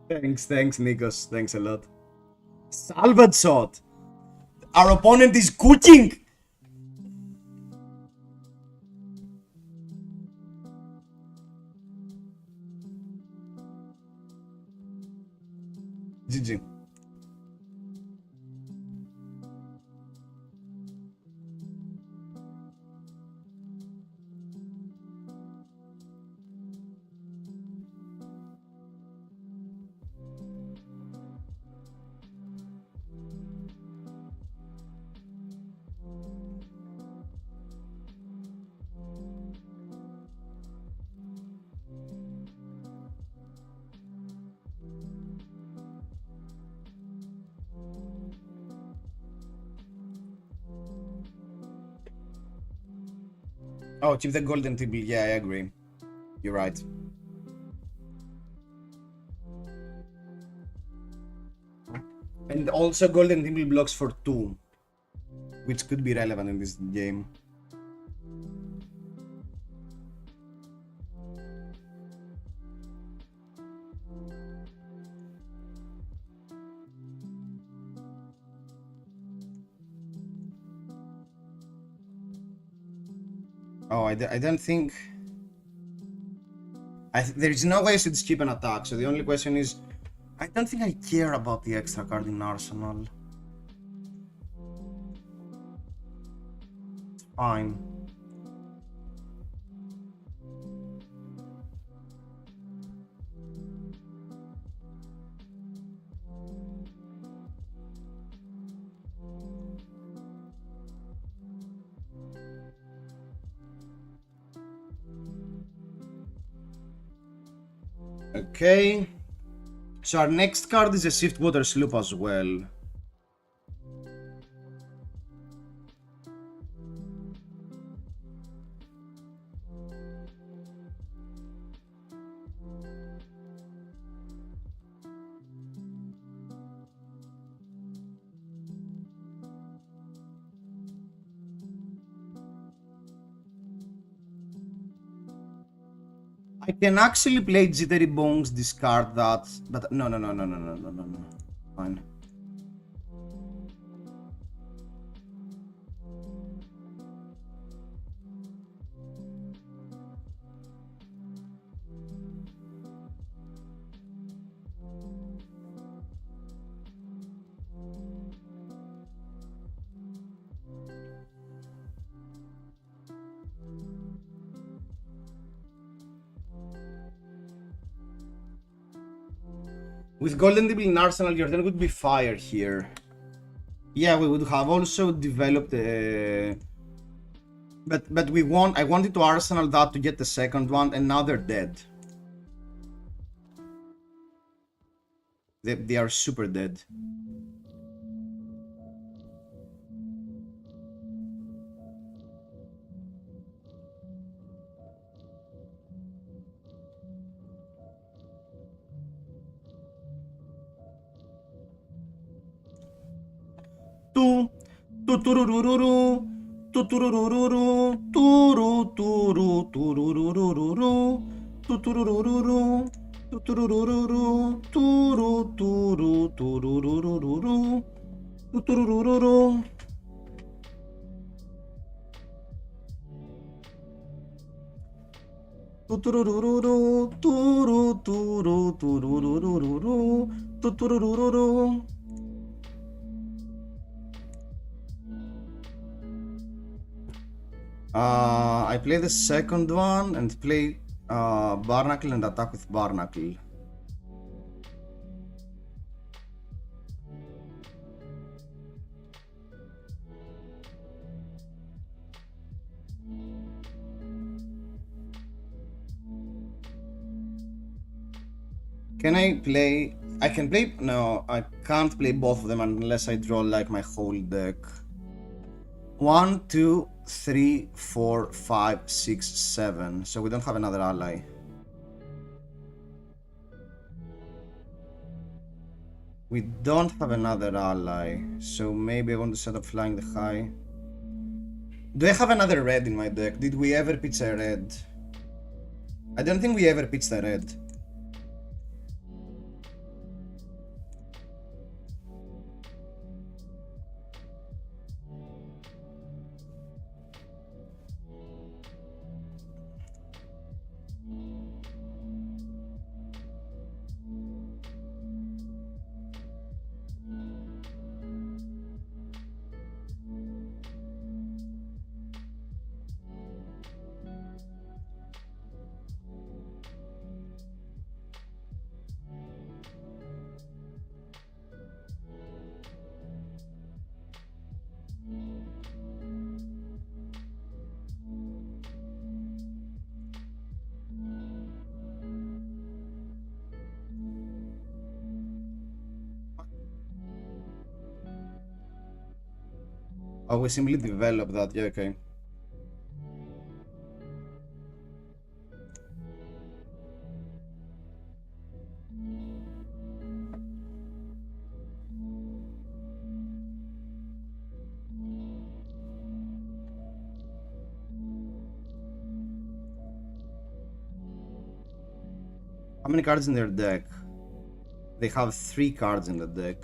Thanks, Nikos. Thanks a lot. Salvage shot! Our opponent is cooking! GG. Oh, keep the golden tibble. Yeah, I agree. You're right. And also golden tibble blocks for 2, which could be relevant in this game. Oh, I don't think... there is no way I should skip an attack, so the only question is... I don't think I care about the extra card in Arsenal. It's fine. Okay, so our next card is a Shiftwater Sloop as well. I can actually play Jittery Bones, discard that, but no. Fine. With Golden Tibble in Arsenal, your turn would be fire here. Yeah, we would have also developed a... But I wanted to Arsenal that to get the second one, and now they're dead. They are super dead. I play the second one and play Barnacle and attack with Barnacle. Can I play... I can play... No, I can't play both of them unless I draw like my whole deck. 1, 2, 3, 4, 5, 6, 7. So we don't have another ally. We don't have another ally. So maybe I want to set up Flying the High. Do I have another red in my deck? Did we ever pitch a red? I don't think we ever pitched a red. Oh, we simply developed that, yeah, okay. How many cards in their deck? They have 3 cards in the deck.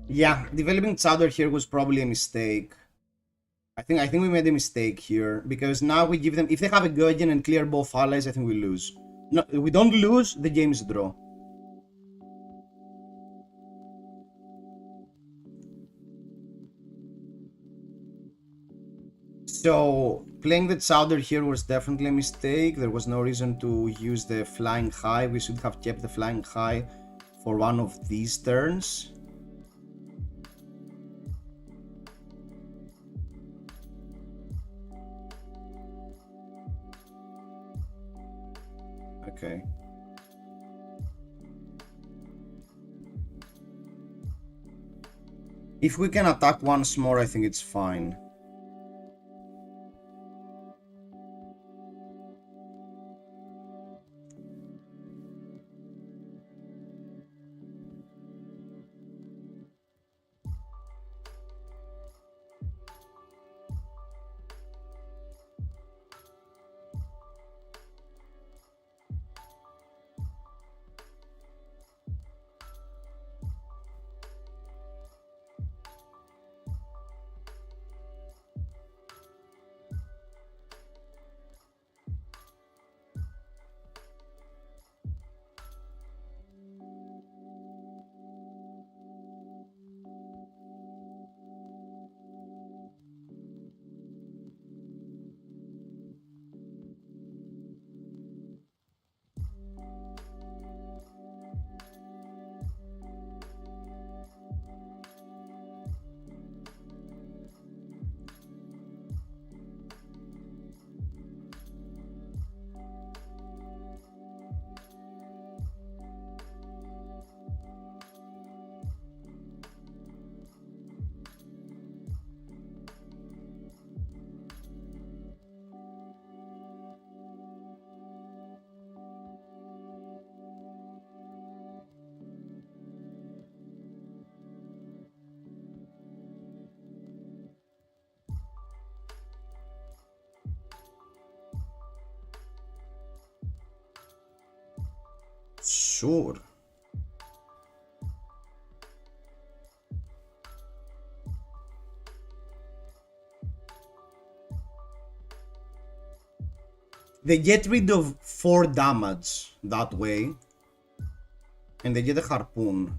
Yeah, developing Chowder here was probably a mistake. I think we made a mistake here, because now we give them, if they have a Guardian and clear both allies, I think we lose. No, we don't lose, the game is a draw. So, playing the Chowder here was definitely a mistake. There was no reason to use the Flying High. We should have kept the Flying High for one of these turns. Okay. If we can attack once more, I think it's fine. Sure. They get rid of 4 damage that way, and they get a harpoon.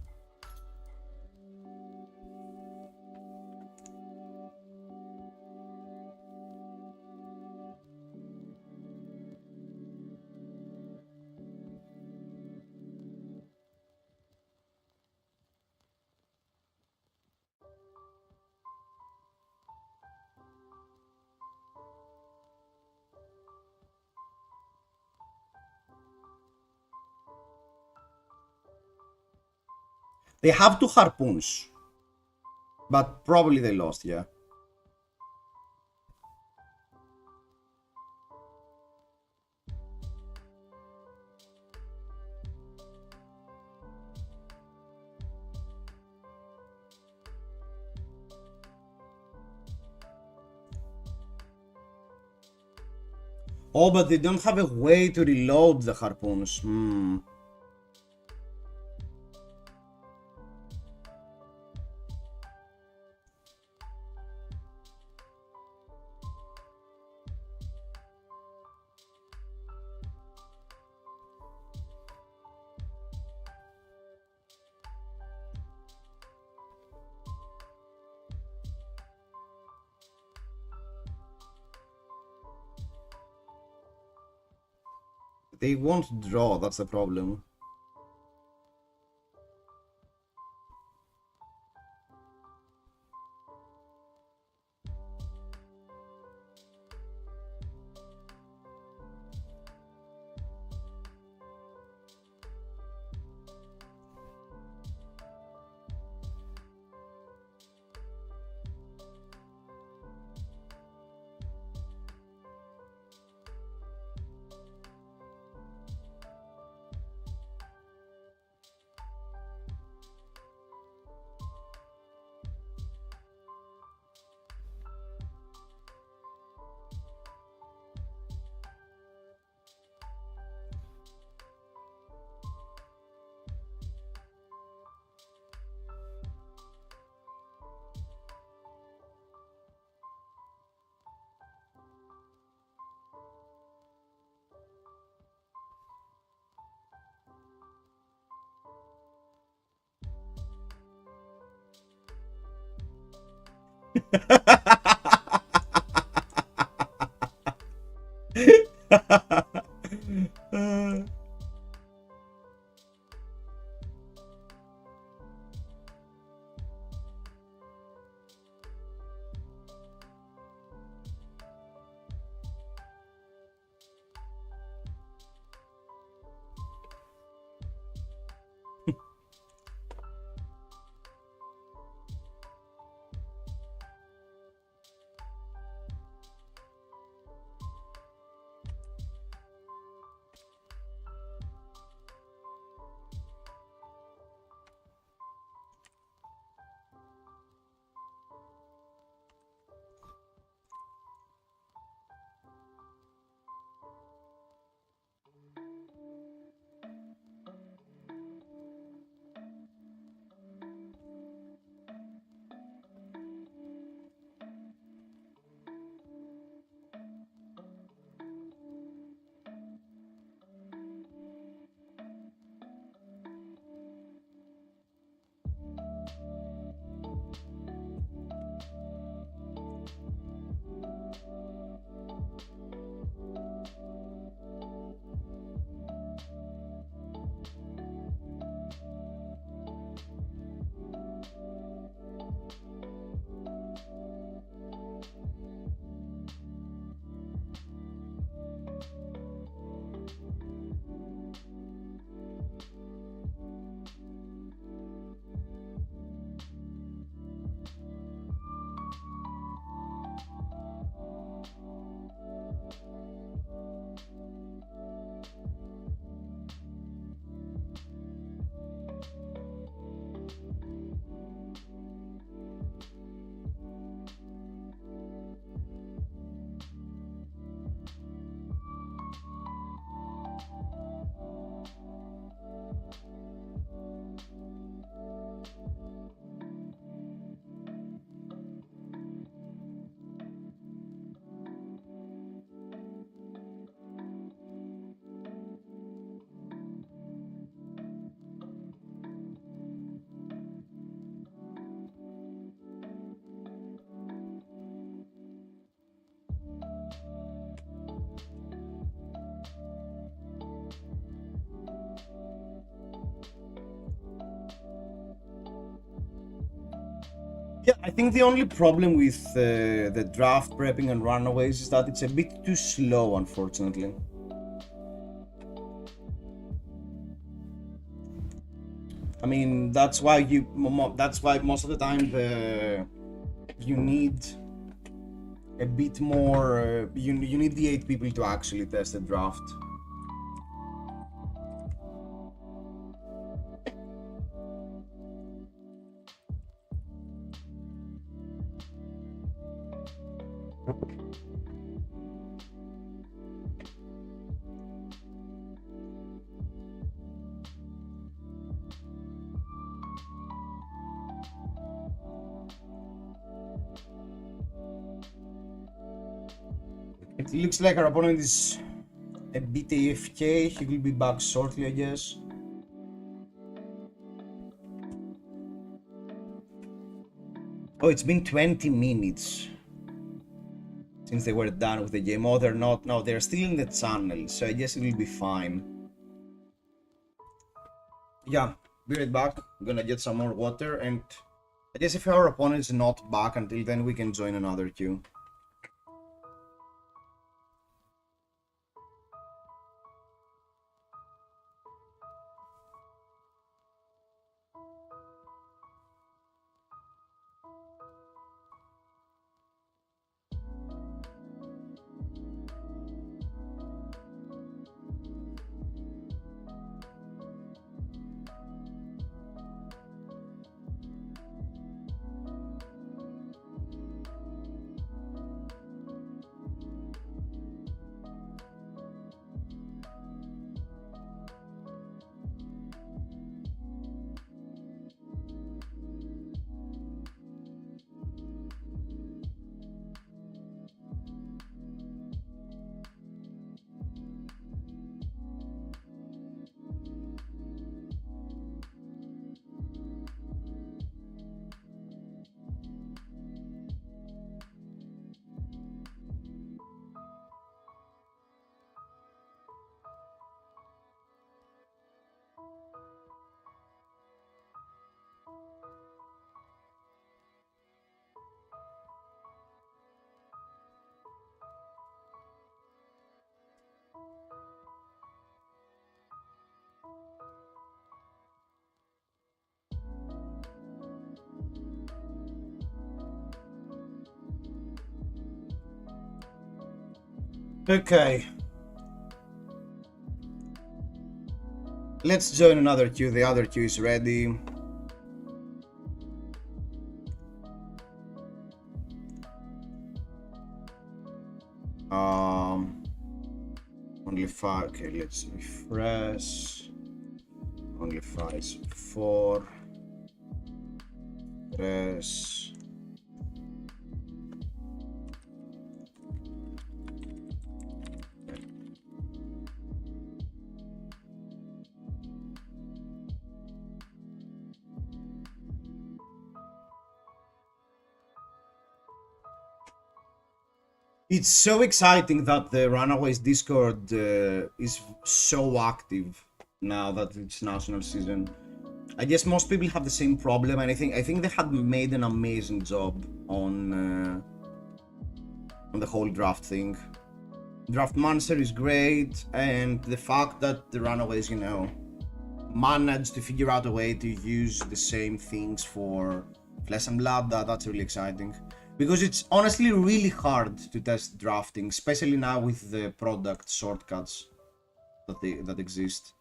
They have 2 harpoons, but probably they lost, yeah. Oh, but they don't have a way to reload the harpoons. Hmm. They won't draw, that's the problem. Yeah, I think the only problem with the draft prepping and Runaways is that it's a bit too slow, unfortunately. I mean, that's why most of the time you need a bit more. You need the 8 people to actually test the draft. It looks like our opponent is a bit AFK. He will be back shortly, I guess. Oh, it's been 20 minutes since they were done with the game. Oh, they're not. No, they're still in the channel, so I guess it will be fine. Yeah, be right back. I'm gonna get some more water, and I guess if our opponent is not back until then, we can join another queue. Okay. Let's join another queue. The other queue is ready. Only 5. Okay, let's refresh. Only 5. 4. Refresh. It's so exciting that the Runaways Discord is so active now that it's national season. I guess most people have the same problem, and I think they had made an amazing job on the whole draft thing. Draft Monster is great, and the fact that the Runaways, managed to figure out a way to use the same things for Flesh and Blood, that's really exciting. Because it's honestly really hard to test drafting, especially now with the product shortcuts that exist.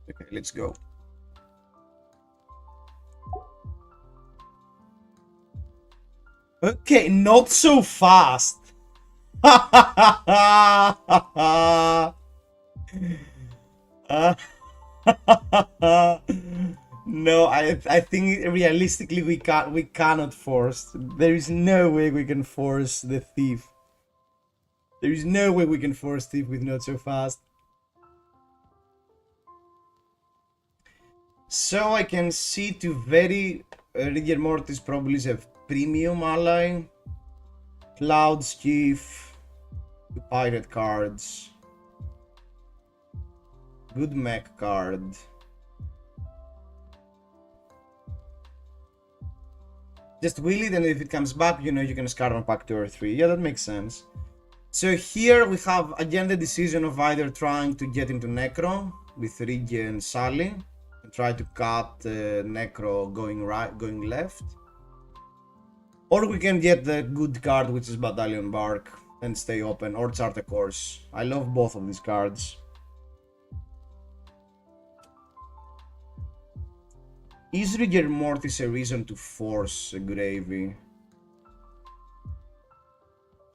Okay, let's go. Okay, not so fast. No, I think realistically we cannot force. There is no way we can force the thief. There is no way we can force thief with not so fast. So I can see to very Rigor Mortis probably is a premium ally. Cloud Skiff, pirate cards, good mech card. Just wheel it, and if it comes back, you know you can discard on pack 2 or 3. Yeah, that makes sense. So here we have again the decision of either trying to get into Necro with Rigi and Sally and try to cut Necro going right, going left, or we can get the good card, which is Battalion Bark, and stay open, or chart a course. I love both of these cards. Is Rigor Mortis a reason to force a Gravy?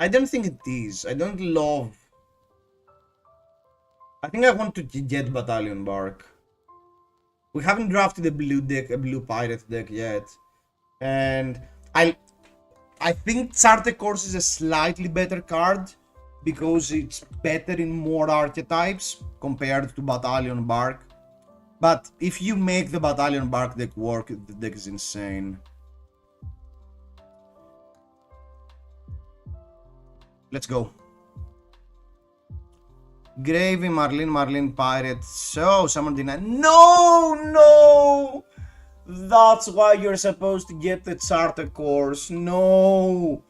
I don't think it is. I don't love... I think I want to get Battalion Bark. We haven't drafted a blue deck, a blue pirate deck yet. And I think Charte Course is a slightly better card because it's better in more archetypes compared to Battalion Bark. But if you make the Battalion Bark deck work, the deck is insane. Let's go. Gravy, Marlene, Pirate. So, someone denied. No! That's why you're supposed to get the Charter Course. No!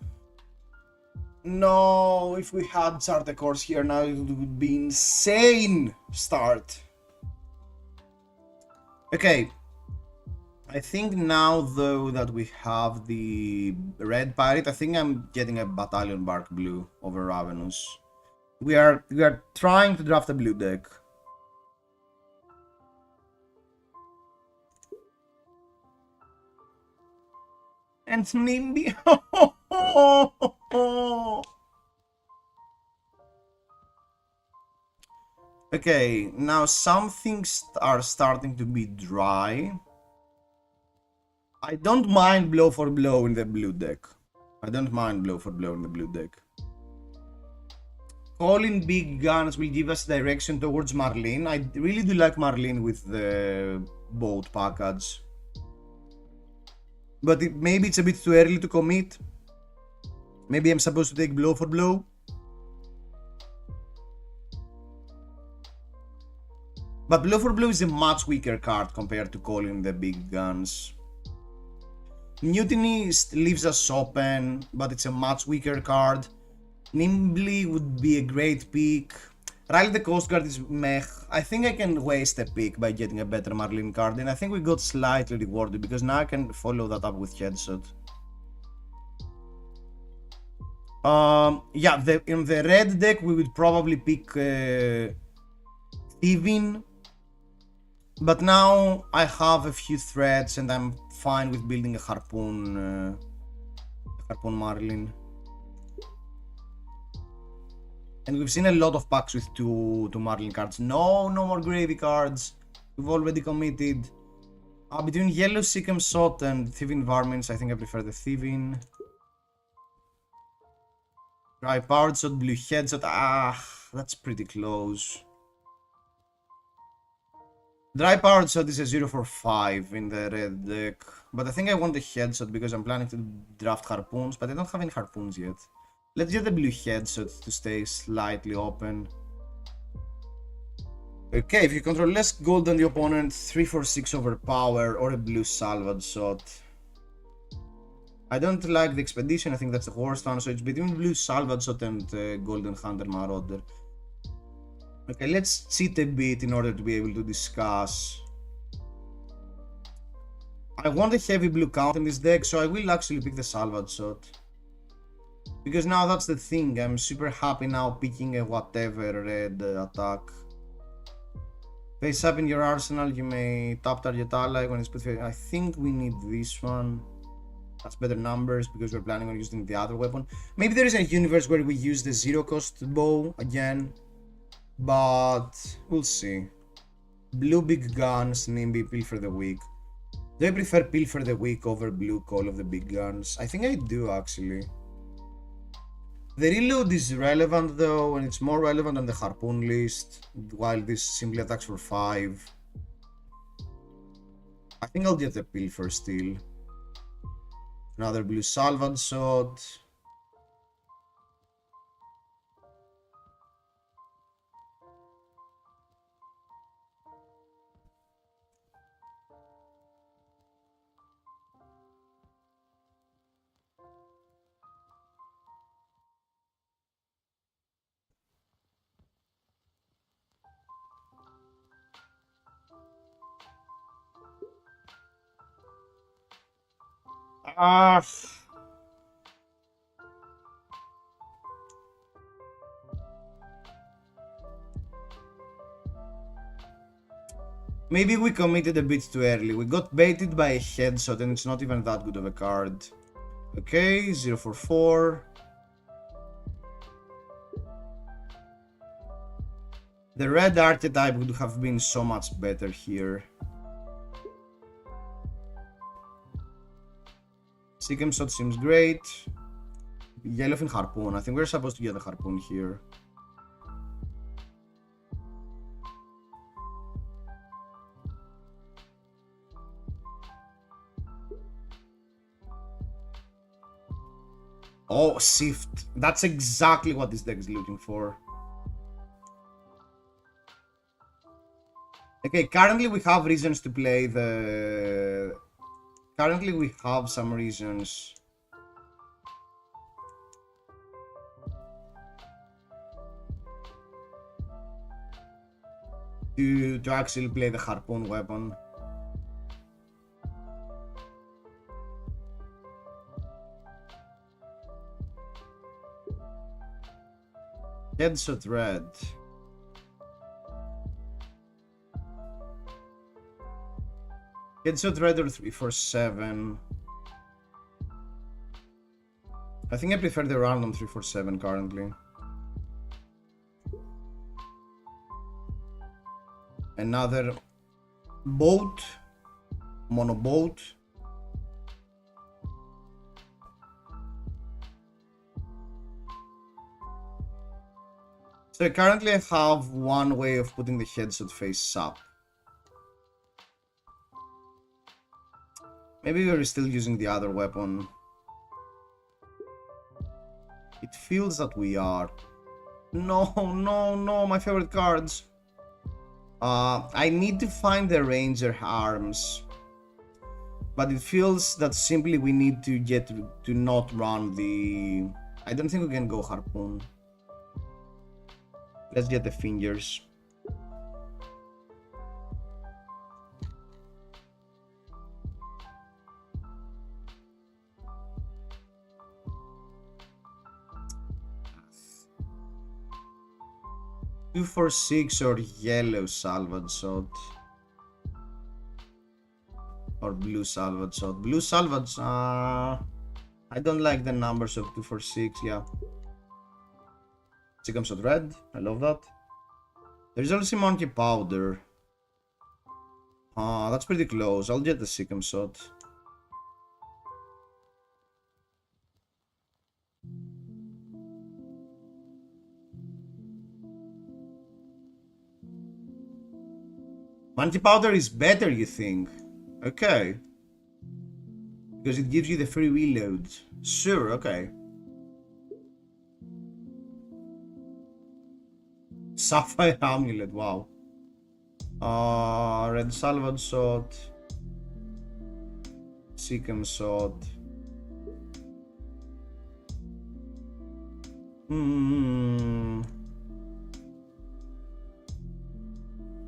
If we had Charter Course here now, it would be insane start. Okay. I think now, though, that we have the red pirate, I think I'm getting a Battalion Bark blue over Ravenous. We are trying to draft a blue deck. And Nimby. Okay, now some things are starting to be dry. I don't mind blow for blow in the blue deck. Calling big guns will give us direction towards Marlene. I really do like Marlene with the boat package. But maybe it's a bit too early to commit. Maybe I'm supposed to take blow for blow. But blow for blow is a much weaker card compared to calling the big guns. Mutiny leaves us open, but it's a much weaker card. Nimbly would be a great pick. Rally the Coast Guard is meh. I think I can waste a pick by getting a better Marlene card, and I think we got slightly rewarded because now I can follow that up with Headshot. Yeah, in the red deck we would probably pick Thieving, but now I have a few threats and I'm fine with building a Harpoon Marlene. And we've seen a lot of packs with two Marlin cards. No more Gravy cards. We've already committed. Between Yellow Sikkim Shot and Thieving Varmints, I think I prefer the Thieving. Dry Powered Shot, Blue Headshot. That's pretty close. Dry Powered Shot is a 0 for 5 in the red deck. But I think I want the Headshot because I'm planning to draft Harpoons, but I don't have any Harpoons yet. Let's get the blue Headshot to stay slightly open. Okay, if you control less gold than the opponent, 3 for 6 overpower, or a blue Salvage Shot. I don't like the Expedition, I think that's the worst one, so it's between blue Salvage Shot and Golden Hunter Marauder. Okay, let's cheat a bit in order to be able to discuss. I want a heavy blue count in this deck, so I will actually pick the Salvage Shot. Because now that's the thing, I'm super happy now picking a whatever red attack. Face up in your arsenal, you may tap target ally when it's put face. I think we need this one. That's better numbers because we're planning on using the other weapon. Maybe there is a universe where we use the 0 cost bow again. But we'll see. Blue big guns, Nimby, Pilfer the Weak. Do I prefer Pilfer the Weak over blue Call of the Big Guns? I think I do actually. The reload is relevant though, and it's more relevant than the Harpoon list, while this simply attacks for 5. I think I'll get the Pilfer still. Another blue Salvage Shot. Ah. Maybe we committed a bit too early. We got baited by a headshot and it's not even that good of a card. Okay, 044. The red archetype would have been so much better here. Sikkim shot seems great. Yellowfin harpoon. I think we're supposed to get a harpoon here. Oh, Sift. That's exactly what this deck is looking for. Okay, currently we have reasons to play the... Currently we have some reasons to actually play the harpoon weapon. Headshot red. Headshot red or 347. I think I prefer the random 347 currently. Another boat, mono boat. So currently I have one way of putting the headshot face up. Maybe we're still using the other weapon. It feels that we are. No, no, no, my favorite cards. I need to find the ranger arms. But it feels that simply we need to get to not run the... I don't think we can go harpoon. Let's get the fingers. Two for 6 or yellow salvage shot. Or blue salvage shot. Blue salvage, I don't like the numbers of 2 for 6, yeah. Sikkim shot red, I love that. There's also monkey powder. That's pretty close. I'll get the Sikkim shot. Monkey powder is better, you think? Okay. Because it gives you the free reload. Sure, okay. Sapphire amulet, wow. Red salvage shot. Sikkim shot.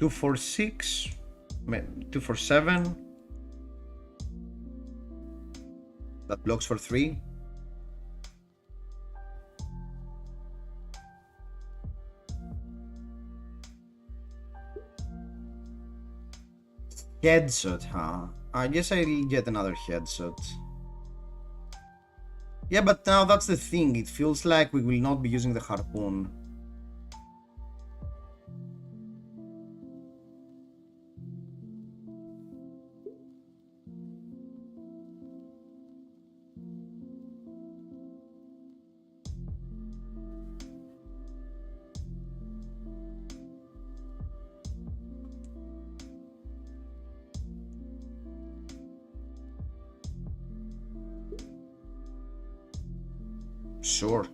2 for 6, 2 for 7. That blocks for 3. Headshot, huh? I guess I'll get another headshot. Yeah, but now that's the thing. It feels like we will not be using the harpoon. Sure.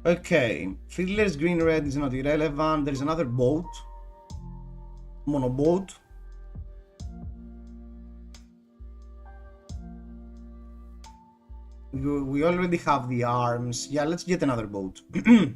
Okay, Fiddler's green red is not irrelevant. There's another boat. Mono boat. We already have the arms. Yeah, let's get another boat. Boat.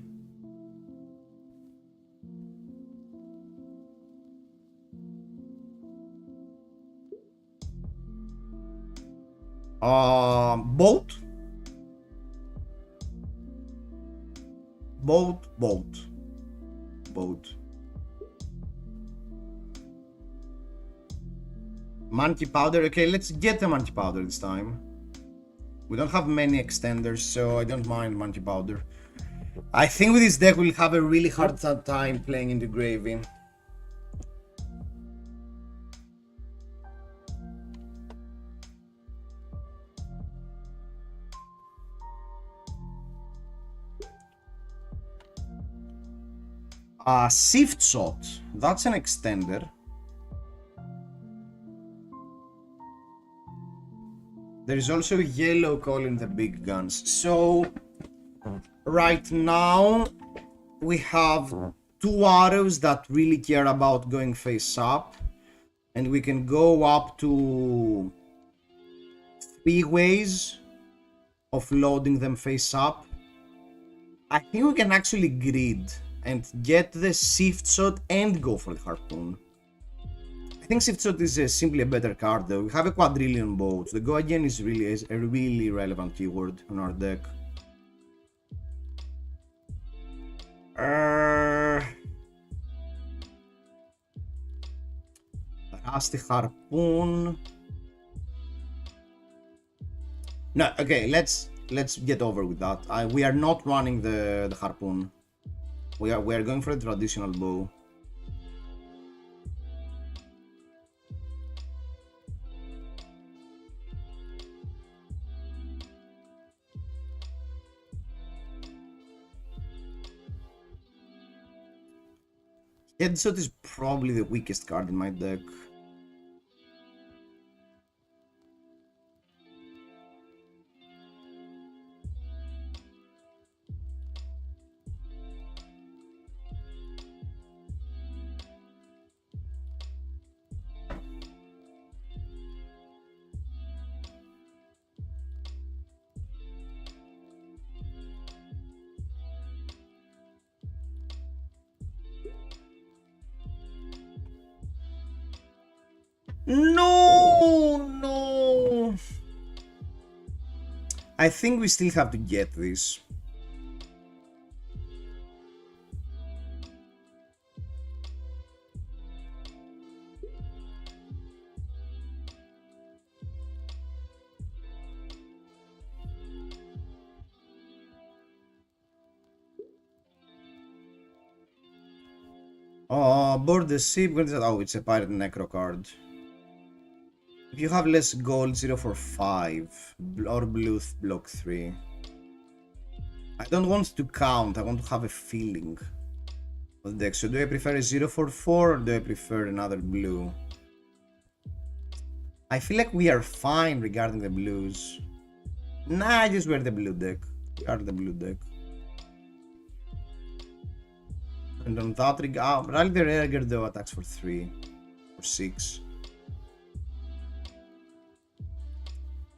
Boat. Monkey powder. Okay, let's get the monkey powder this time. We don't have many extenders, so I don't mind monkey powder. I think with this deck we'll have a really hard time playing into gravy. Shift shot. That's an extender. There is also yellow calling the big guns. So right now we have two arrows that really care about going face up, and we can go up to 3 ways of loading them face up. I think we can actually grid and get the shift shot and go for the harpoon. I think shift shot is simply a better card though. We have a quadrillion boats. The go again is a really relevant keyword on our deck. Rusty harpoon. No, okay, let's get over with that. We are not running the harpoon. We are going for a traditional bow. Headshot is probably the weakest card in my deck. No! I think we still have to get this. Board the ship. Oh, it's a pirate necro card. If you have less gold, 0 for 5 or blue block 3. I don't want to count, I want to have a feeling of the deck. So do I prefer a 0 for 4 or do I prefer another blue? I feel like we are fine regarding the blues. Nah, I just wear the blue deck. We are the blue deck. And on that regard, Rally the Rearguard though attacks for 3 or 6.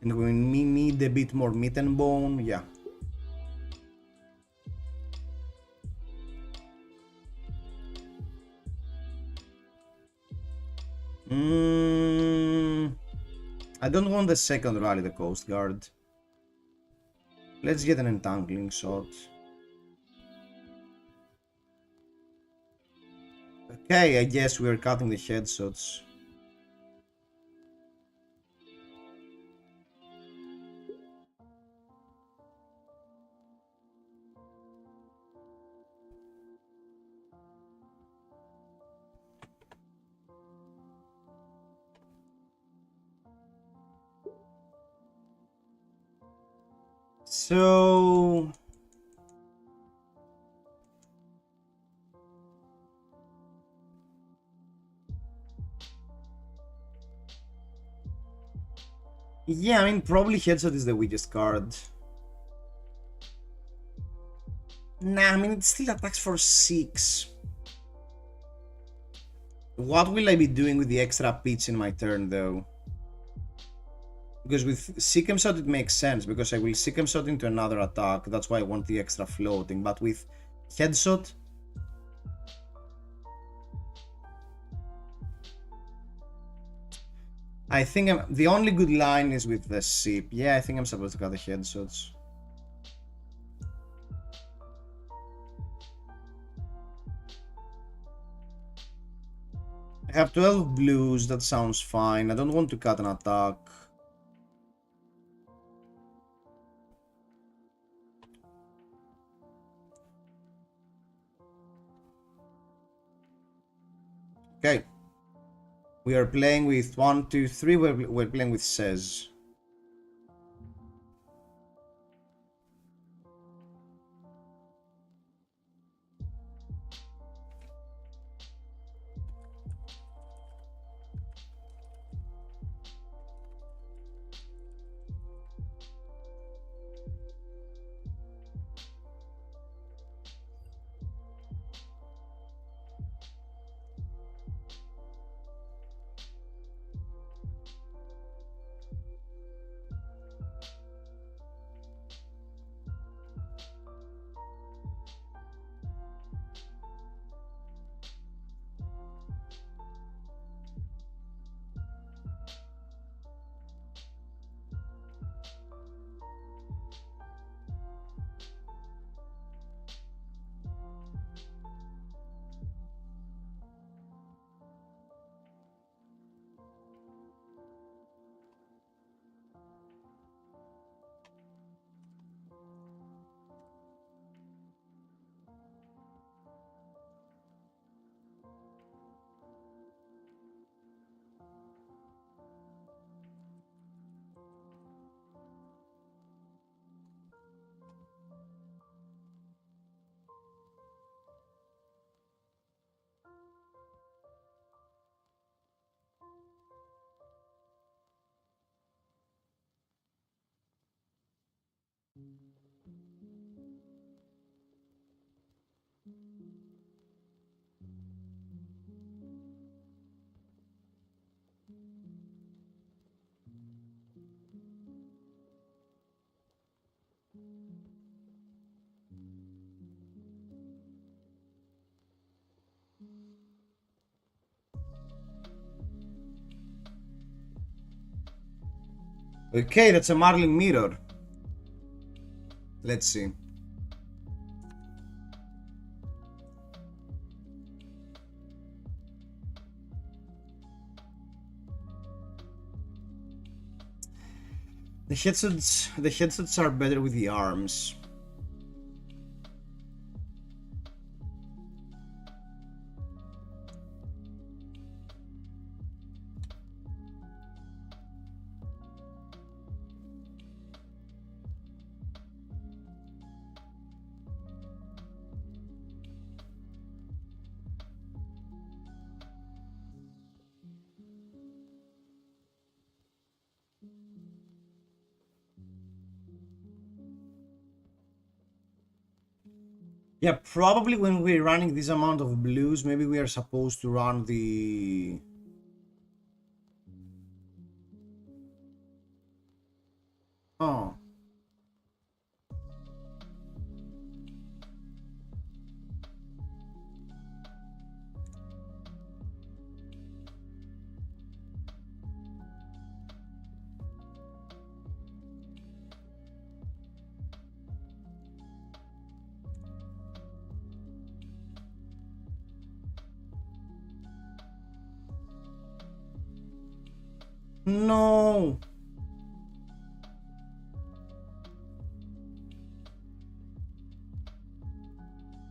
And when we need a bit more meat and bone, yeah. I don't want the second Rally the Coast Guard. Let's get an entangling shot. Okay, I guess we're cutting the headshots. So yeah, I mean probably headshot is the weakest card. Nah, I mean it still attacks for 6. What will I be doing with the extra pitch in my turn though? Because with Seek 'em Shot it makes sense, because I will Seek 'em Shot into another attack, that's why I want the extra floating, but with Headshot... I think the only good line is with the Sip. Yeah, I think I'm supposed to cut the Headshots. I have 12 blues, that sounds fine. I don't want to cut an attack. Okay. We are playing with 1, 2, 3. We're playing with Sez. Okay, that's a Marlin Mirror. Let's see. The headsets are better with the arms. Yeah, probably when we're running this amount of blues, maybe we are supposed to run the... Oh. No!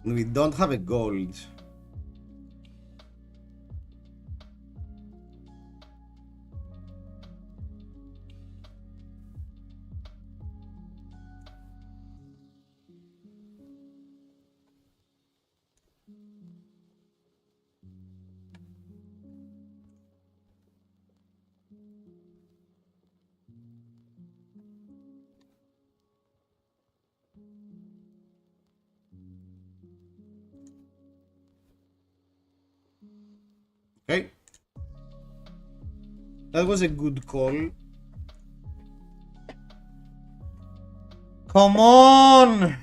We don't have a gold. Okay. That was a good call. Come on!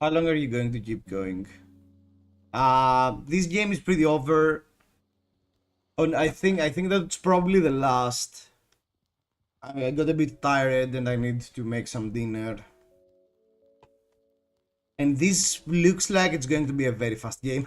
How long are you going to keep going? This game is pretty over. Oh, I think that's probably the last. I got a bit tired and I need to make some dinner. And this looks like it's going to be a very fast game.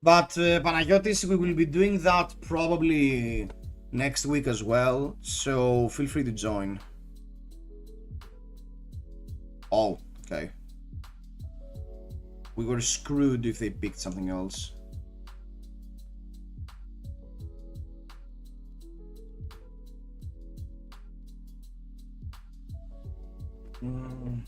But Panayotis, we will be doing that probably next week as well, so feel free to join. Oh, okay. We were screwed if they picked something else. Mm.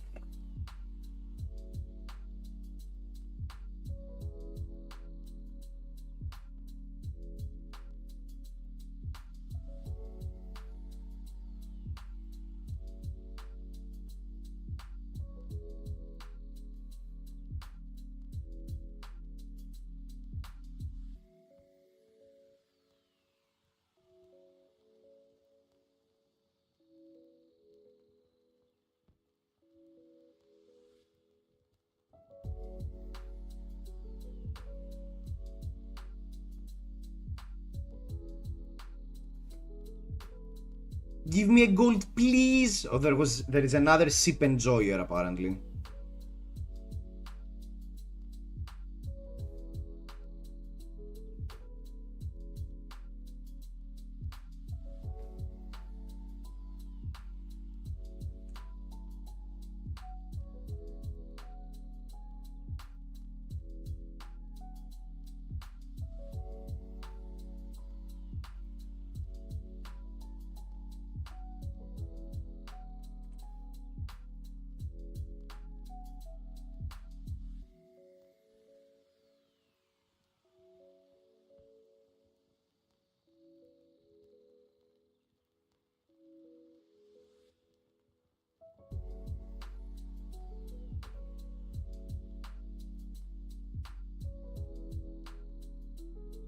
Give me a gold, please! Oh, there is another sip enjoyer apparently.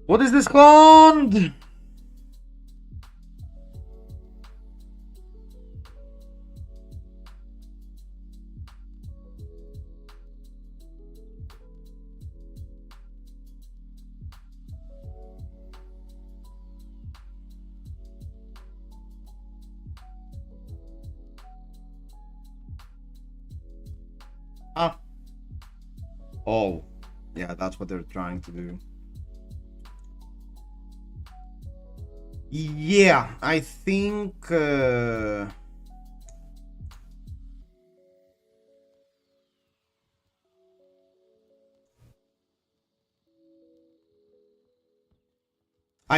What is this called? Ah. Oh. Yeah, that's what they're trying to do. Yeah, I think... I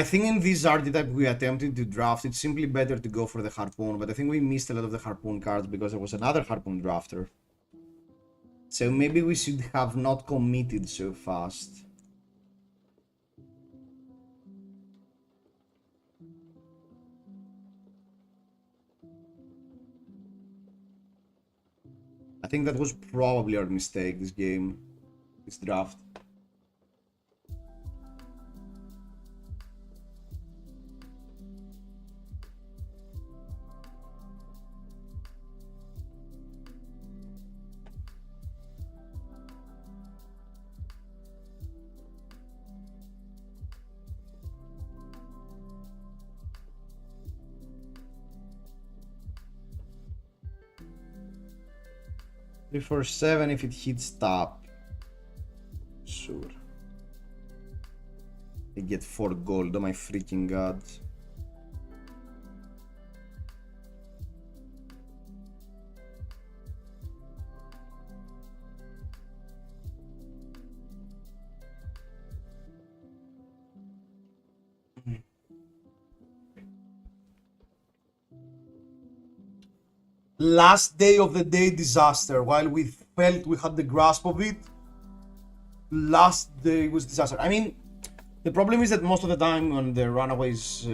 think in this archetype we attempted to draft, it's simply better to go for the harpoon, but I think we missed a lot of the harpoon cards because there was another harpoon drafter. So maybe we should have not committed so fast. I think that was probably our mistake this game, this draft. Three, four, seven. If it hits top, sure. I get 4 gold. Oh my freaking god. last day of the day disaster. While we felt we had the grasp of it, last day was disaster. I mean, the problem is that most of the time on the Runaways,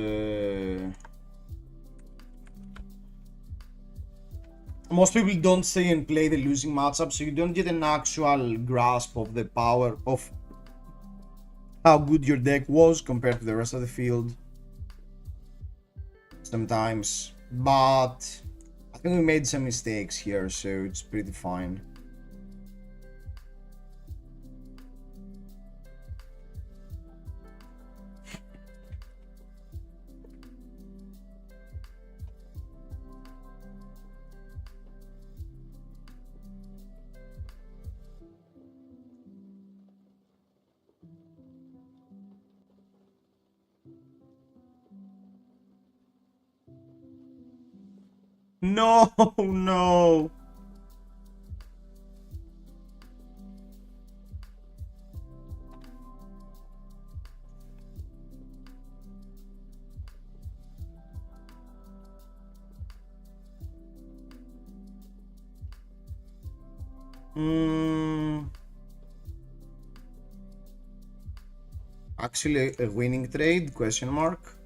most people don't stay and play the losing matchup, so you don't get an actual grasp of the power of how good your deck was compared to the rest of the field sometimes. But I think we made some mistakes here, so it's pretty fine. No, no. Actually, a winning trade? Question mark.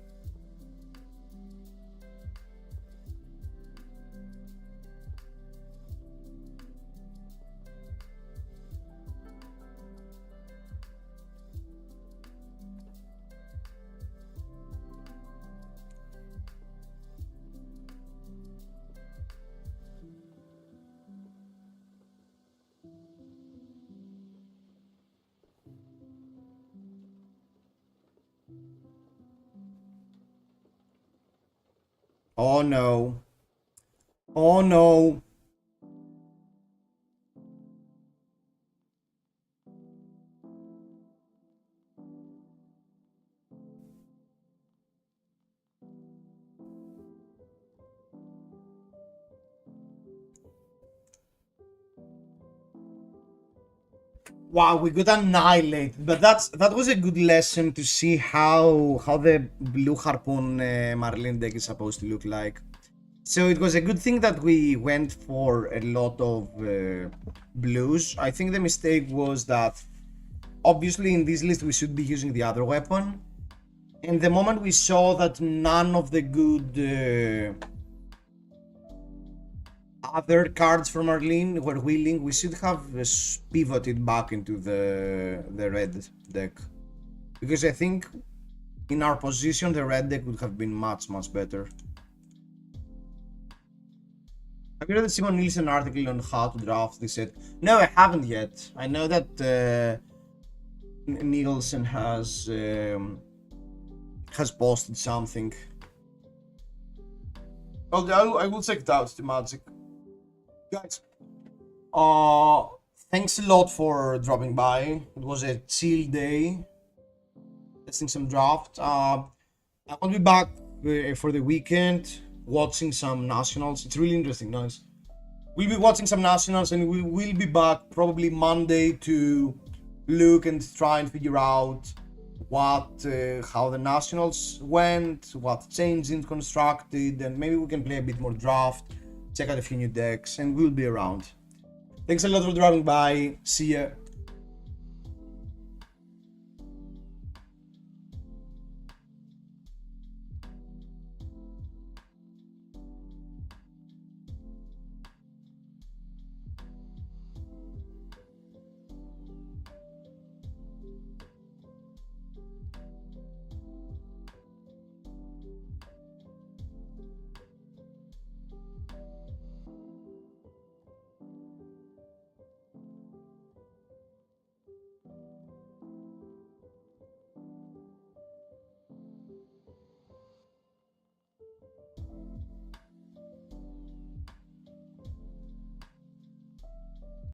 Oh no. Oh no. Wow, we got annihilated, but that was a good lesson to see how the blue harpoon Marlin deck is supposed to look like. So it was a good thing that we went for a lot of blues. I think the mistake was that obviously in this list we should be using the other weapon, and the moment we saw that none of the good other cards from Arlene were willing, we should have pivoted back into the red deck, because I think in our position the red deck would have been much better. Have you read the Simon Nielsen article on how to draft this set? No, I haven't yet. I know that Nielsen has posted something. Well, I will check it out, the magic. Guys, thanks a lot for dropping by. It was a chill day, testing some draft. I will be back for the weekend, watching some nationals. It's really interesting, guys. We'll be watching some nationals, and we will be back probably Monday to look and try and figure out how the nationals went, what changes constructed, and maybe we can play a bit more draft, check out a few new decks, and we'll be around. Thanks a lot for dropping by. See ya.